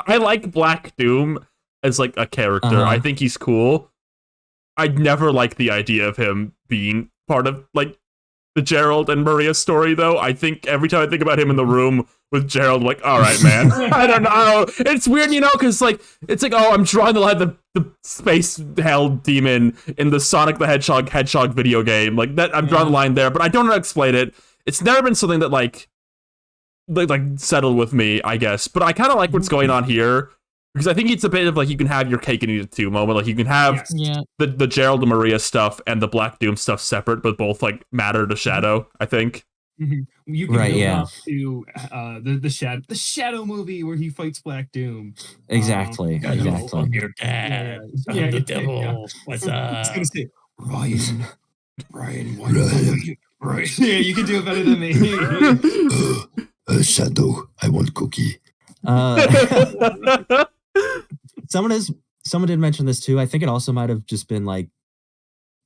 Speaker 1: I like Black Doom as like a character. I think he's cool. I'd never like the idea of him being part of like the Gerald and Maria story, though. I think every time I think about him in the room with Gerald, I'm like, all right, man. I don't know. It's weird, you know, because like it's like, oh, I'm drawing the line the space hell demon in the Sonic the Hedgehog video game. Like that, I'm drawing the line there, but I don't know how to explain it. It's never been something that like settled with me, I guess. But I kind of like what's going on here, because I think it's a bit of like you can have your cake and eat it too moment. Like you can have the Gerald and Maria stuff and the Black Doom stuff separate, but both like matter to Shadow, I think.
Speaker 3: You can build up to the Shadow movie where he fights Black Doom.
Speaker 2: Exactly.
Speaker 4: I'm your dad. I'm the devil. What's up?
Speaker 3: I was gonna say Ryan, right? Yeah, you can do it better than me.
Speaker 5: Shadow, I want cookie.
Speaker 2: Someone did mention this too. I think it also might have just been like,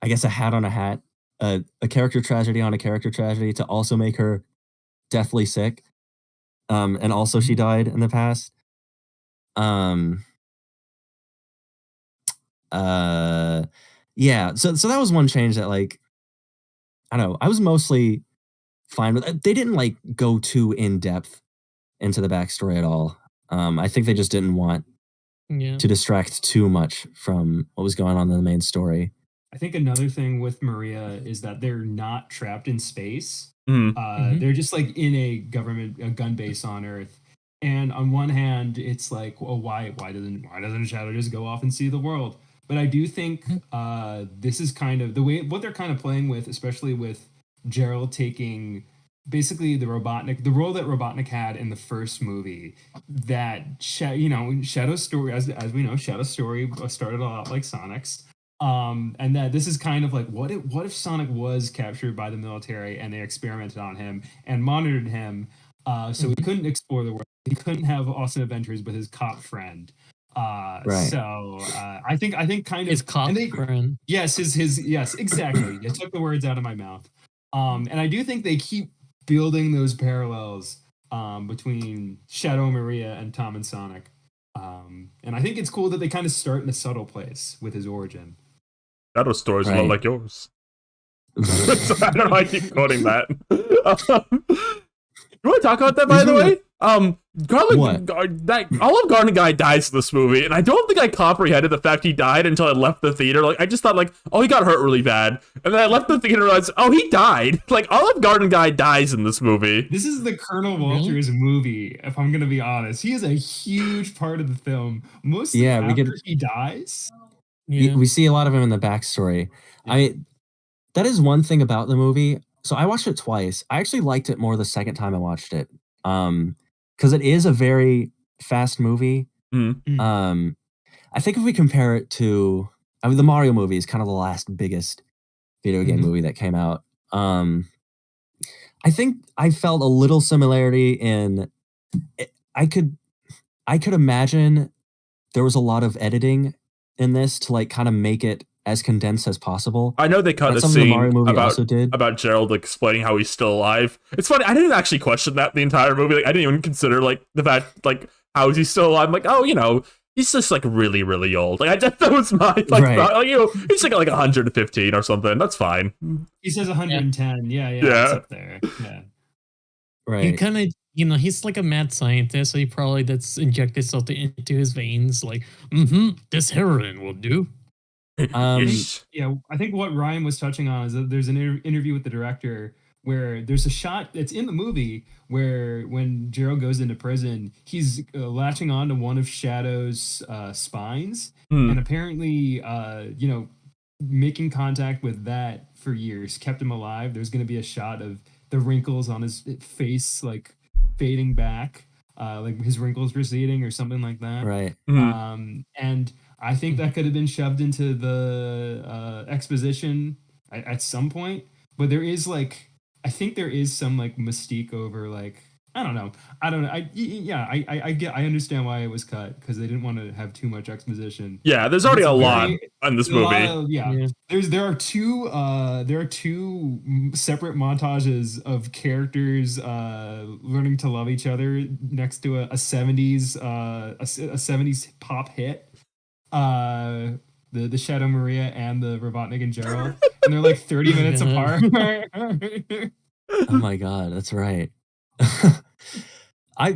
Speaker 2: I guess, a hat on a hat, a character tragedy on a character tragedy to also make her deathly sick. And also she died in the past. Yeah. So that was one change that like I don't know. I was mostly fine with it. They didn't like go too in depth into the backstory at all. I think they just didn't want
Speaker 4: Yeah.
Speaker 2: to distract too much from what was going on in the main story.
Speaker 3: I think another thing with Maria is that they're not trapped in space.
Speaker 4: Mhm.
Speaker 3: They're just like in a gun base on Earth. And on one hand, it's like, well, why doesn't Shadow just go off and see the world? But I do think this is kind of the way what they're kind of playing with, especially with Gerald taking basically the role that Robotnik had in the first movie. That Shadow's story, as we know, Shadow's story started a lot like Sonic's. And that this is kind of like what if Sonic was captured by the military and they experimented on him and monitored him, so he couldn't explore the world, he couldn't have awesome adventures with his cop friend.
Speaker 2: Right.
Speaker 3: So I think kind of
Speaker 4: His cop
Speaker 3: and they,
Speaker 4: friend.
Speaker 3: yes, his yes, exactly. You took the words out of my mouth. And I do think they keep building those parallels between Shadow Maria and Tom and Sonic. And I think it's cool that they kind of start in a subtle place with his origin.
Speaker 1: Shadow stories a lot
Speaker 2: Right.
Speaker 1: like yours. So I don't know why I keep quoting that. You want to talk about that, by the way? That Olive Garden guy dies in this movie, and I don't think I comprehended the fact he died until I left the theater. Like, I just thought, like, oh, he got hurt really bad, and then I left the theater and realized, oh, he died. Like, Olive Garden guy dies in this movie.
Speaker 3: This is the Colonel Walters movie, if I'm gonna be honest. He is a huge part of the film. Mostly after he dies.
Speaker 4: Yeah.
Speaker 2: We see a lot of him in the backstory.
Speaker 3: Yeah.
Speaker 2: That is one thing about the movie. So I watched it twice. I actually liked it more the second time I watched it. Because it is a very fast movie.
Speaker 1: Mm.
Speaker 2: I think if we compare it to, the Mario movie is kind of the last biggest video game movie that came out. I think I felt a little similarity in, I could imagine there was a lot of editing in this to like kind of make it as condensed as possible.
Speaker 1: I know they cut a scene about Gerald explaining how he's still alive. It's funny, I didn't actually question that the entire movie. Like, I didn't even consider like the fact, like, how is he still alive? I'm like, oh, he's just like really, really old. Like, that was my thought. Like, he's like 115 or something. That's fine.
Speaker 3: He says 110. Yeah. It's up there. Yeah.
Speaker 2: Right.
Speaker 4: He kind of, he's like a mad scientist, so he probably that's injected something into his veins, like, this heroin will do.
Speaker 3: I think what Ryan was touching on is that there's an interview with the director where there's a shot that's in the movie where when Gerald goes into prison, he's latching on to one of Shadow's spines, and apparently, making contact with that for years kept him alive. There's going to be a shot of the wrinkles on his face like fading back, like his wrinkles receding or something like that.
Speaker 2: Right.
Speaker 3: And I think that could have been shoved into the exposition at some point, but I think there is some like mystique over like, I don't know. I understand why it was cut because they didn't want to have too much exposition.
Speaker 1: Yeah, there's already a lot in this movie.
Speaker 3: There are two separate montages of characters learning to love each other next to a 70s a 70s pop hit. The Shadow Maria and the Robotnik and Gerald, and they're like 30 minutes apart.
Speaker 2: Oh my god, that's right.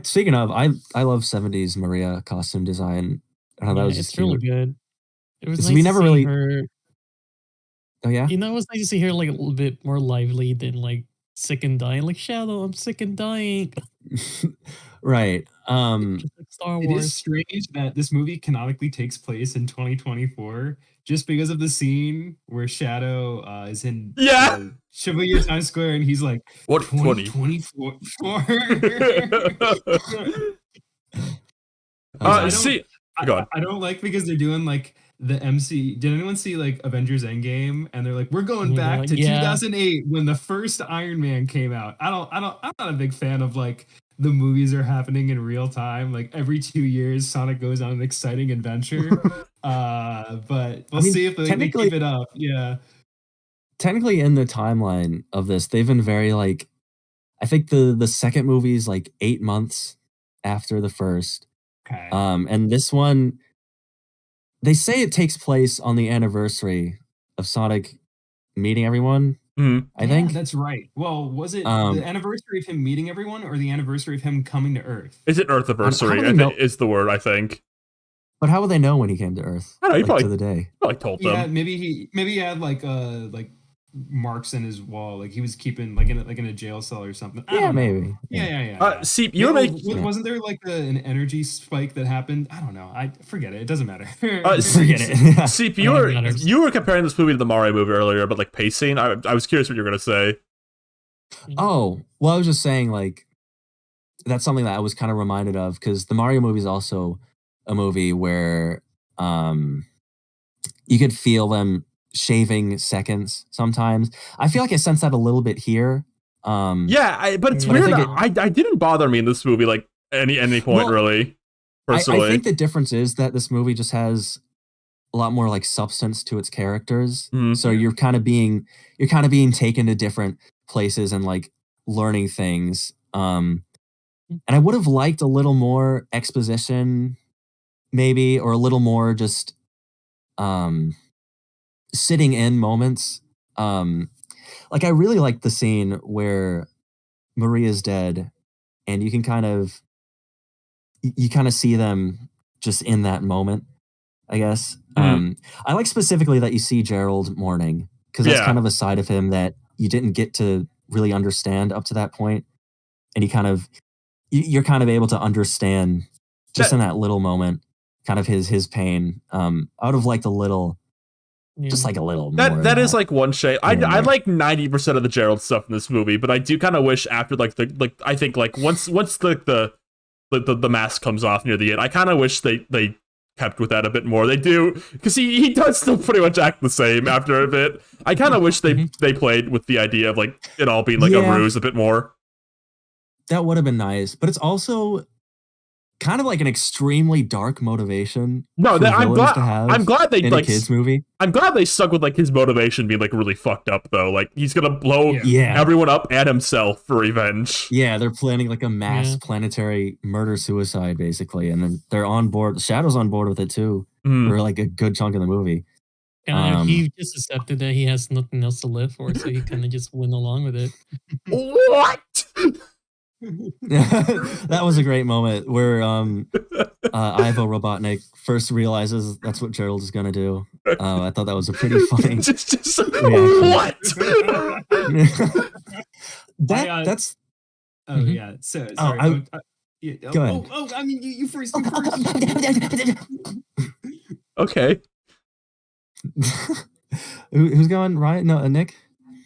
Speaker 2: Speaking of, I love 70s Maria costume design. That was just
Speaker 4: really good. It was
Speaker 2: nice.
Speaker 4: We
Speaker 2: never really.
Speaker 4: Her,
Speaker 2: oh yeah.
Speaker 4: It was nice to see her like a little bit more lively than like sick and dying. Like, Shadow, I'm sick and dying.
Speaker 2: Right.
Speaker 3: Star Wars. It is strange that this movie canonically takes place in 2024 just because of the scene where Shadow is in Chevalier Times Square and he's like,
Speaker 1: what
Speaker 3: 2024? I don't like because they're doing like the MC. Did anyone see like Avengers Endgame? And they're like, we're going back to 2008 when the first Iron Man came out. I'm not a big fan of like the movies are happening in real time. Like every 2 years, Sonic goes on an exciting adventure. But we'll see if they keep it up. Yeah.
Speaker 2: Technically, in the timeline of this, they've been very like, I think the second movie is like 8 months after the first.
Speaker 3: Okay.
Speaker 2: And this one, they say it takes place on the anniversary of Sonic meeting everyone. I think.
Speaker 3: that's right. Well, was it
Speaker 2: Um,
Speaker 3: the anniversary of him meeting everyone, or the anniversary of him coming to Earth?
Speaker 1: Is it
Speaker 2: how
Speaker 1: Earthiversary?
Speaker 2: would
Speaker 1: I
Speaker 2: they
Speaker 1: think
Speaker 2: know?
Speaker 1: is the word. I think.
Speaker 2: But how would they know when he came to Earth?
Speaker 1: I don't know. He
Speaker 2: Like to
Speaker 1: probably,
Speaker 2: the day.
Speaker 1: probably told
Speaker 3: Yeah,
Speaker 1: them.
Speaker 3: maybe he had like marks in his wall, like he was keeping like in a jail cell or something. I
Speaker 2: Yeah,
Speaker 3: don't know.
Speaker 2: maybe.
Speaker 3: Yeah.
Speaker 1: See, you were making.
Speaker 2: Yeah.
Speaker 3: Wasn't there like an energy spike that happened? I don't know. I forget it. It doesn't matter.
Speaker 2: Forget it.
Speaker 1: See,
Speaker 4: matters.
Speaker 1: you were comparing this movie to the Mario movie earlier, but like pacing. I was curious what you were gonna say.
Speaker 2: Oh, well, I was just saying, like, that's something that I was kind of reminded of because the Mario movie is also a movie where you could feel them shaving seconds sometimes. I feel like I sense that a little bit here.
Speaker 1: Yeah, but it's
Speaker 4: But I
Speaker 1: weird.
Speaker 2: think
Speaker 1: I didn't bother me in this movie like any point
Speaker 2: Well,
Speaker 1: really.
Speaker 2: I
Speaker 1: Personally,
Speaker 2: think the difference is that this movie just has a lot more like substance to its characters.
Speaker 1: Mhm.
Speaker 2: So you're kind of being taken to different places and like learning things. And I would have liked a little more exposition, maybe, or a little more just sitting in moments. Like I really like the scene where Maria's dead, and you can kind of see them just in that moment, I guess. I like specifically that you see Gerald mourning because that's
Speaker 1: Yeah.
Speaker 2: kind of a side of him that you didn't get to really understand up to that point, and you're kind of able to understand just in that little moment, kind of his pain. I would have liked a little, just like a little more.
Speaker 1: That is like one shade. I
Speaker 2: there.
Speaker 1: like 90% of the Gerald stuff in this movie, but I do kind of wish after like I think like once the mask comes off near the end, I kind of wish they kept with that a bit more. They do because he does still pretty much act the same after a bit. I kind of wish they played with the idea of like it all being like a ruse a bit more.
Speaker 2: That would have been nice, but it's also kind of like an extremely dark motivation.
Speaker 1: No, I'm glad they
Speaker 2: in
Speaker 1: like
Speaker 2: a kids movie.
Speaker 1: I'm glad they stuck with like his motivation being like really fucked up though. Like he's gonna blow everyone up and himself for revenge.
Speaker 2: Yeah, they're planning like a mass planetary murder suicide basically, and then they're on board. Shadow's on board with it too for like a good chunk of the movie.
Speaker 4: He just accepted that he has nothing else to live for, so he kind of just went along with it.
Speaker 1: What?
Speaker 2: That was a great moment where Ivo Robotnik first realizes that's what Gerald is gonna do. I thought that was a pretty funny.
Speaker 1: What?
Speaker 2: That's.
Speaker 3: Oh yeah. So sorry.
Speaker 2: Go ahead.
Speaker 3: Oh, I mean you first.
Speaker 1: Okay.
Speaker 2: Who's going? Ryan? No, Nick.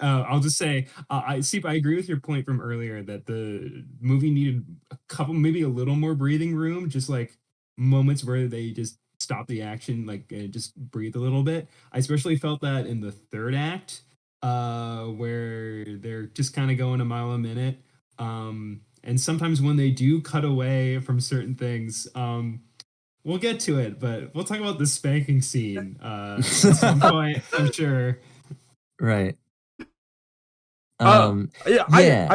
Speaker 3: I'll just say, I agree with your point from earlier that the movie needed a couple, maybe a little more breathing room, just like moments where they just stop the action, like just breathe a little bit. I especially felt that in the third act, where they're just kind of going a mile a minute. And sometimes when they do cut away from certain things, we'll get to it, but we'll talk about the spanking scene at some point, I'm sure.
Speaker 2: Right.
Speaker 1: I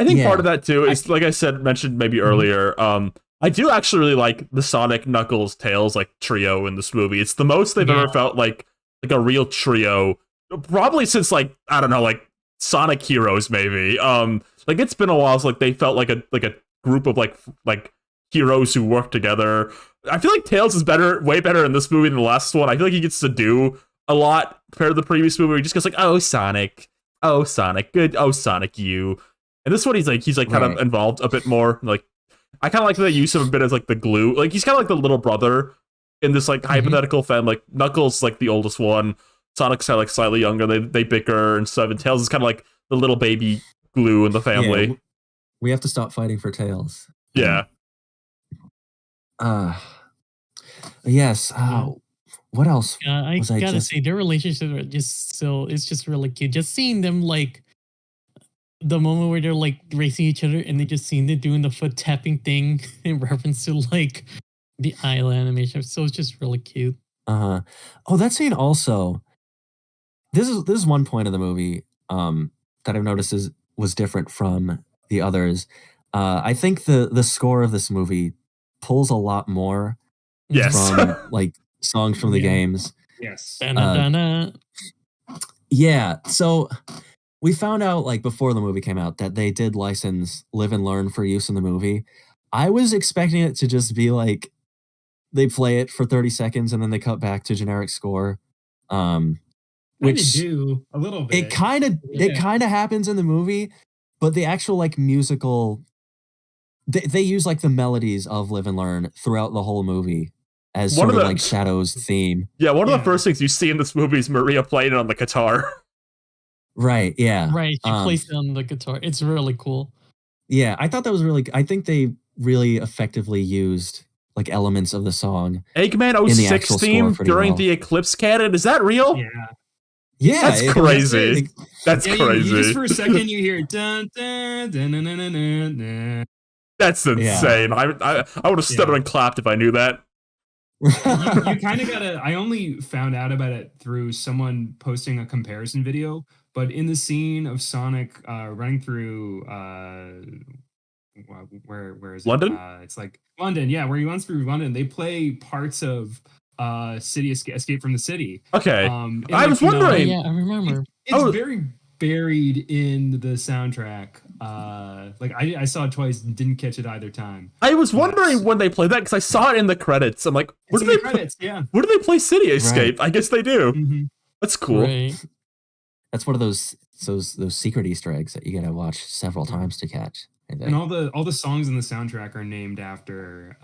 Speaker 1: think part of that too is like I said, mentioned maybe earlier. I do actually really like the Sonic, Knuckles, Tails like trio in this movie. It's the most they've ever felt like a real trio, probably since like I don't know, like Sonic Heroes maybe. Like it's been a while, so like they felt like a group of like heroes who work together. I feel like Tails is way better in this movie than the last one. I feel like he gets to do a lot compared to the previous movie where he just goes like, oh Sonic, good, oh Sonic you. And this one he's like kind of involved a bit more. Like I kind of like the use of a bit as like the glue. Like he's kind of like the little brother in this like hypothetical family. Like Knuckles like the oldest one, Sonic's kind of like slightly younger. They bicker and stuff. And Tails is kind of like the little baby glue in the family.
Speaker 2: Yeah, we have to stop fighting for Tails.
Speaker 1: Yeah.
Speaker 2: Yes. What else?
Speaker 4: I gotta say, their relationship are just it's just really cute. Just seeing them like the moment where they're like racing each other and they just seeing them doing the foot tapping thing in reference to like the idle animation. So it's just really cute.
Speaker 2: Oh, that scene also. This is one point of the movie that I've noticed was different from the others. I think the score of this movie pulls a lot more from like songs from the games.
Speaker 3: Yes.
Speaker 2: Yeah. So we found out like before the movie came out that they did license Live and Learn for use in the movie. I was expecting it to just be like they play it for 30 seconds and then they cut back to generic score. Which
Speaker 3: do a little bit.
Speaker 2: it kind of happens in the movie, but the actual like musical they use like the melodies of Live and Learn throughout the whole movie as sort of like Shadow's theme.
Speaker 1: Yeah, one of the first things you see in this movie is Maria playing it on the guitar.
Speaker 2: Right, yeah.
Speaker 4: Right, she plays it on the guitar. It's really cool.
Speaker 2: Yeah, I thought that was really I think they really effectively used like elements of the song.
Speaker 1: Eggman 06 theme during the Eclipse canon, is that real?
Speaker 3: Yeah.
Speaker 2: Yeah,
Speaker 1: that's crazy. That's crazy.
Speaker 3: Just for a second, you hear dun dun dun dun dun dun dun.
Speaker 1: That's insane. I would have stood and clapped if I knew that.
Speaker 3: You kind of gotta. I only found out about it through someone posting a comparison video. But in the scene of Sonic running through, where is it?
Speaker 1: London?
Speaker 3: It's like London, yeah, where he runs through London. They play parts of City Escape from the City.
Speaker 1: Okay, I was wondering.
Speaker 4: Yeah, I remember.
Speaker 3: It's very buried in the soundtrack. Like I saw it twice and didn't catch it either time.
Speaker 1: I was wondering when they played that because I saw it in the credits. I'm like, where do they Where do they play City Escape? Right. I guess they do.
Speaker 3: Mm-hmm.
Speaker 1: That's cool.
Speaker 4: Right.
Speaker 2: That's one of those secret Easter eggs that you gotta watch several times to catch.
Speaker 3: And all the songs in the soundtrack are named after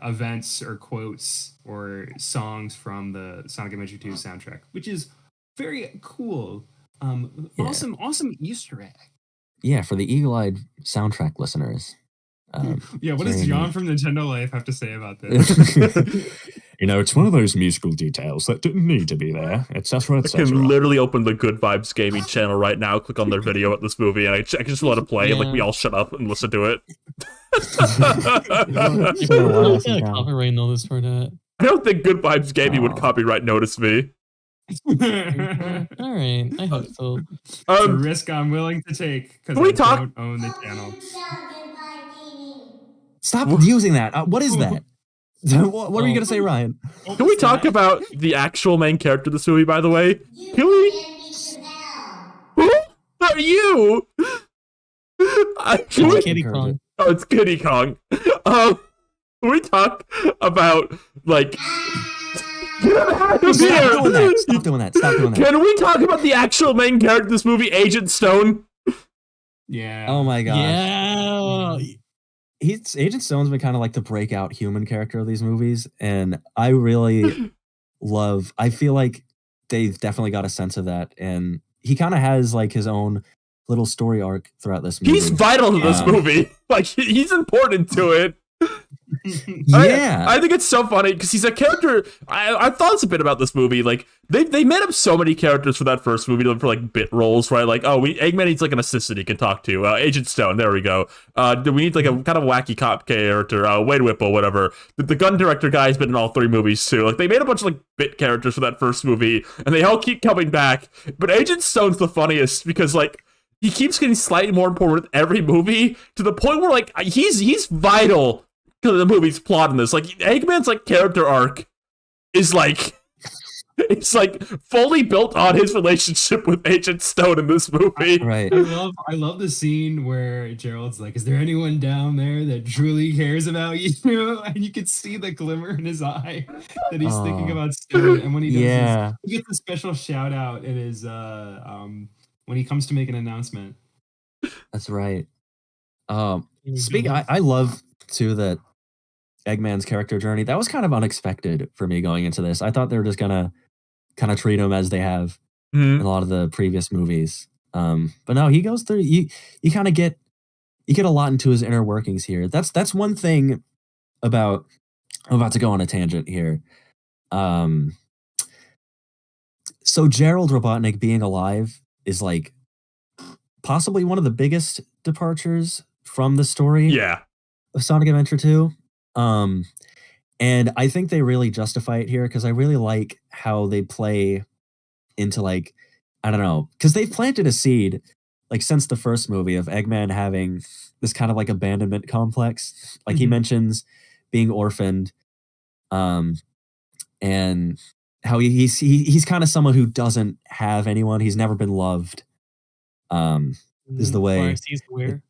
Speaker 3: events or quotes or songs from the Sonic Adventure 2 soundtrack, which is very cool. Awesome Easter egg.
Speaker 2: Yeah, for the eagle-eyed soundtrack listeners.
Speaker 3: Yeah, what does John from Nintendo Life have to say about this?
Speaker 2: It's one of those musical details that didn't need to be there, etc., etc.
Speaker 1: I can literally open the Good Vibes Gaming channel right now, click on their video at this movie, and I can just let it play, and like we all shut up and listen to it.
Speaker 4: Copyright notice for that.
Speaker 1: I don't think Good Vibes Gaming would copyright notice me.
Speaker 4: All right, I hope so.
Speaker 3: It's a risk I'm willing to take because I don't own the channel.
Speaker 2: Stop using that. What is that? What were you going to say, Ryan?
Speaker 1: Can we talk about the actual main character of this movie, by the way? Can we? Who are you?
Speaker 4: It's Kitty Kong.
Speaker 1: Oh, it's Kitty Kong. Can we talk about, like...
Speaker 2: Stop doing that.
Speaker 1: Can we talk about the actual main character of this movie, Agent Stone?
Speaker 3: Yeah.
Speaker 2: Oh my gosh.
Speaker 4: Yeah.
Speaker 2: Agent Stone's been kind of like the breakout human character of these movies, and I really I feel like they've definitely got a sense of that, and he kind of has like his own little story arc throughout this movie.
Speaker 1: He's vital to this movie. Like, he's important to it.
Speaker 2: Yeah,
Speaker 1: I think it's so funny because he's a character. I thought a bit about this movie. Like they made up so many characters for that first movie for like bit roles, right? Like, Eggman needs like an assistant he can talk to. Agent Stone, there we go. Do we need like a kind of wacky cop character? Wade Whipple, whatever. The gun director guy's been in all three movies too. Like they made a bunch of like bit characters for that first movie, and they all keep coming back. But Agent Stone's the funniest because like he keeps getting slightly more important with every movie to the point where like he's vital to the movie's plot in this. Like Eggman's like character arc is like it's like fully built on his relationship with Agent Stone in this movie.
Speaker 2: Right.
Speaker 3: I love the scene where Gerald's like, "Is there anyone down there that truly cares about you?" And you can see the glimmer in his eye that he's thinking about Stone. And when he does he gets a special shout out in his when he comes to make an announcement.
Speaker 2: That's right. Speaking, I love too that Eggman's character journey, that was kind of unexpected for me going into this. I thought they were just gonna kind of treat him as they have in a lot of the previous movies. But no, he goes through. You kind of get a lot into his inner workings here. That's one thing about. I'm about to go on a tangent here. So Gerald Robotnik being alive is like possibly one of the biggest departures from the story.
Speaker 1: Yeah.
Speaker 2: Of Sonic Adventure 2. And I think they really justify it here because I really like how they play into like, I don't know, because they've planted a seed like since the first movie of Eggman having this kind of like abandonment complex. Like he mentions being orphaned, and how he's kind of someone who doesn't have anyone. He's never been loved. Is the
Speaker 4: As far
Speaker 2: way
Speaker 4: as he's aware.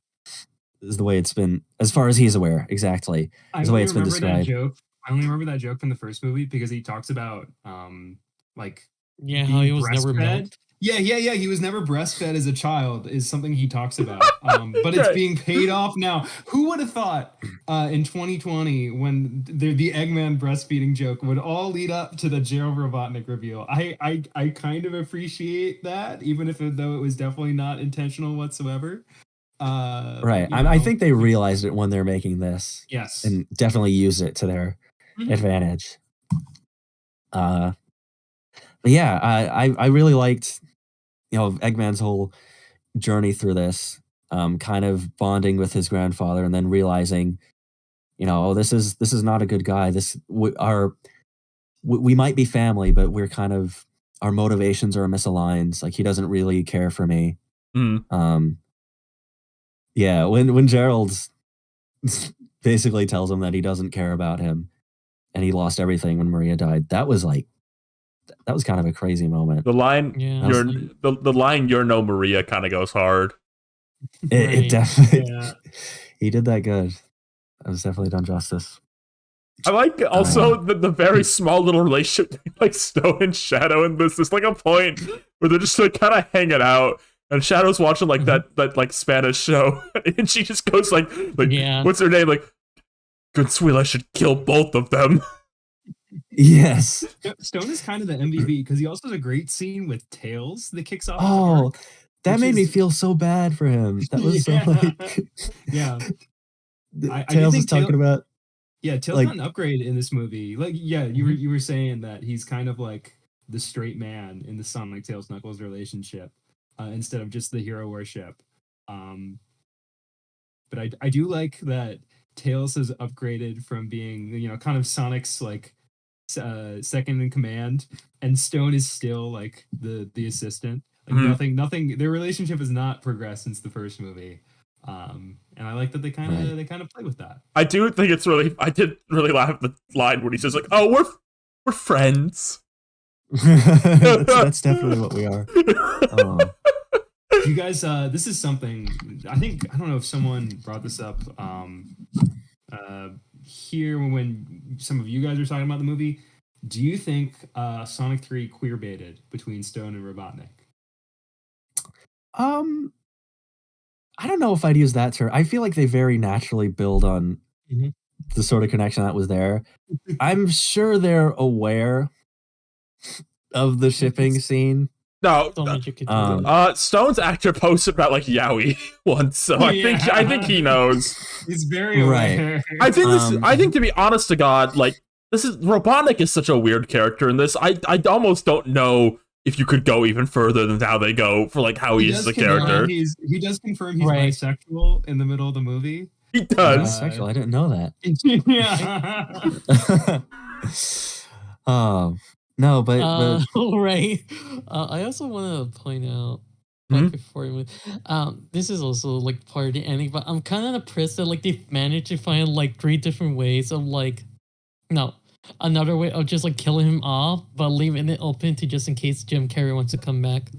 Speaker 2: is the way it's been, as far as he's aware. Exactly,
Speaker 3: I
Speaker 2: is the way
Speaker 3: only
Speaker 2: it's been
Speaker 3: remember that
Speaker 2: described.
Speaker 3: joke. I only remember that joke from the first movie because he talks about like
Speaker 4: Yeah, how he
Speaker 3: being
Speaker 4: was never
Speaker 3: breastfed.
Speaker 4: milked.
Speaker 3: Yeah. He was never breastfed as a child is something he talks about. But it's
Speaker 1: Okay.
Speaker 3: being paid off now. Who would have thought in 2020 when the Eggman breastfeeding joke would all lead up to the Gerald Robotnik reveal? I kind of appreciate that, even if though it was definitely not intentional whatsoever.
Speaker 2: Right.
Speaker 3: You
Speaker 2: I
Speaker 3: know,
Speaker 2: think they realized it when they're making this,
Speaker 3: yes.
Speaker 2: and definitely used it to their
Speaker 3: Mhm.
Speaker 2: advantage. But yeah, I really liked, Eggman's whole journey through this, kind of bonding with his grandfather, and then realizing, oh, this is not a good guy. We might be family, but we're kind of, our motivations are misaligned. Like, he doesn't really care for me.
Speaker 1: Mm.
Speaker 2: Yeah, when Gerald basically tells him that he doesn't care about him, and he lost everything when Maria died, that was kind of a crazy moment.
Speaker 1: The line,
Speaker 4: Yeah,
Speaker 2: That was-
Speaker 1: the line, "You're no Maria," kind of goes hard.
Speaker 2: It
Speaker 4: Right.
Speaker 2: definitely,
Speaker 3: Yeah.
Speaker 2: he did that good. That was definitely done justice.
Speaker 1: I like also the very small little relationship between, like, Stone and Shadow in this. There's like a point where they're just like kind of hanging out, and Shadow's watching like that like Spanish show, and she just goes like
Speaker 4: Yeah.
Speaker 1: what's her name? Like, Consuela should kill both of them.
Speaker 2: Yes.
Speaker 3: Stone is kind of the MVP because he also has a great scene with Tails that kicks off.
Speaker 2: Oh, that
Speaker 3: which
Speaker 2: made me
Speaker 3: is-
Speaker 2: feel so bad for him. That was
Speaker 3: Yeah.
Speaker 2: so like,
Speaker 3: Yeah. I do
Speaker 2: Tails
Speaker 3: think
Speaker 2: is talking about.
Speaker 3: Yeah, Tails
Speaker 2: Like-
Speaker 3: got an upgrade in this movie. Like, yeah, you were saying that he's kind of like the straight man in the Sonic Tails Knuckles relationship, instead of just the hero worship. But I do like that Tails has upgraded from being, kind of Sonic's like second in command, and Stone is still like the assistant. Like nothing. Their relationship has not progressed since the first movie. And I like that they kind of play with that.
Speaker 1: I do think it's really. I did really laugh at the line when he says like, "Oh, we're friends."
Speaker 2: that's definitely what we are. Oh.
Speaker 3: You guys, this is something I don't know if someone brought this up here when some of you guys were talking about the movie. Do you think Sonic 3 queer baited between Stone and Robotnik?
Speaker 2: I don't know if I'd use that term. I feel like they very naturally build on
Speaker 3: Mhm.
Speaker 2: the sort of connection that was there. I'm sure they're aware of the shipping scene.
Speaker 1: No,
Speaker 4: So much you could do.
Speaker 1: Stone's actor posted about like Yowie once, so I think he knows.
Speaker 3: He's very
Speaker 2: Right.
Speaker 3: aware.
Speaker 1: I think I think, to be honest to God, like, this is Robotnik is such a weird character in this. I almost don't know if you could go even further than how they go for like how he's
Speaker 3: does
Speaker 1: the
Speaker 3: confirm
Speaker 1: character.
Speaker 3: He does confirm he's
Speaker 4: Right.
Speaker 3: bisexual in the middle of the movie.
Speaker 1: He does.
Speaker 2: Bisexual. I didn't know that.
Speaker 3: Yeah.
Speaker 2: No, but
Speaker 4: Right. I also want to point out before we move, this is also like part of the ending, but I'm kind of impressed that like they managed to find like 3 different ways of like, no, another way of just like killing him off, but leaving it open to just in case Jim Carrey wants to come back.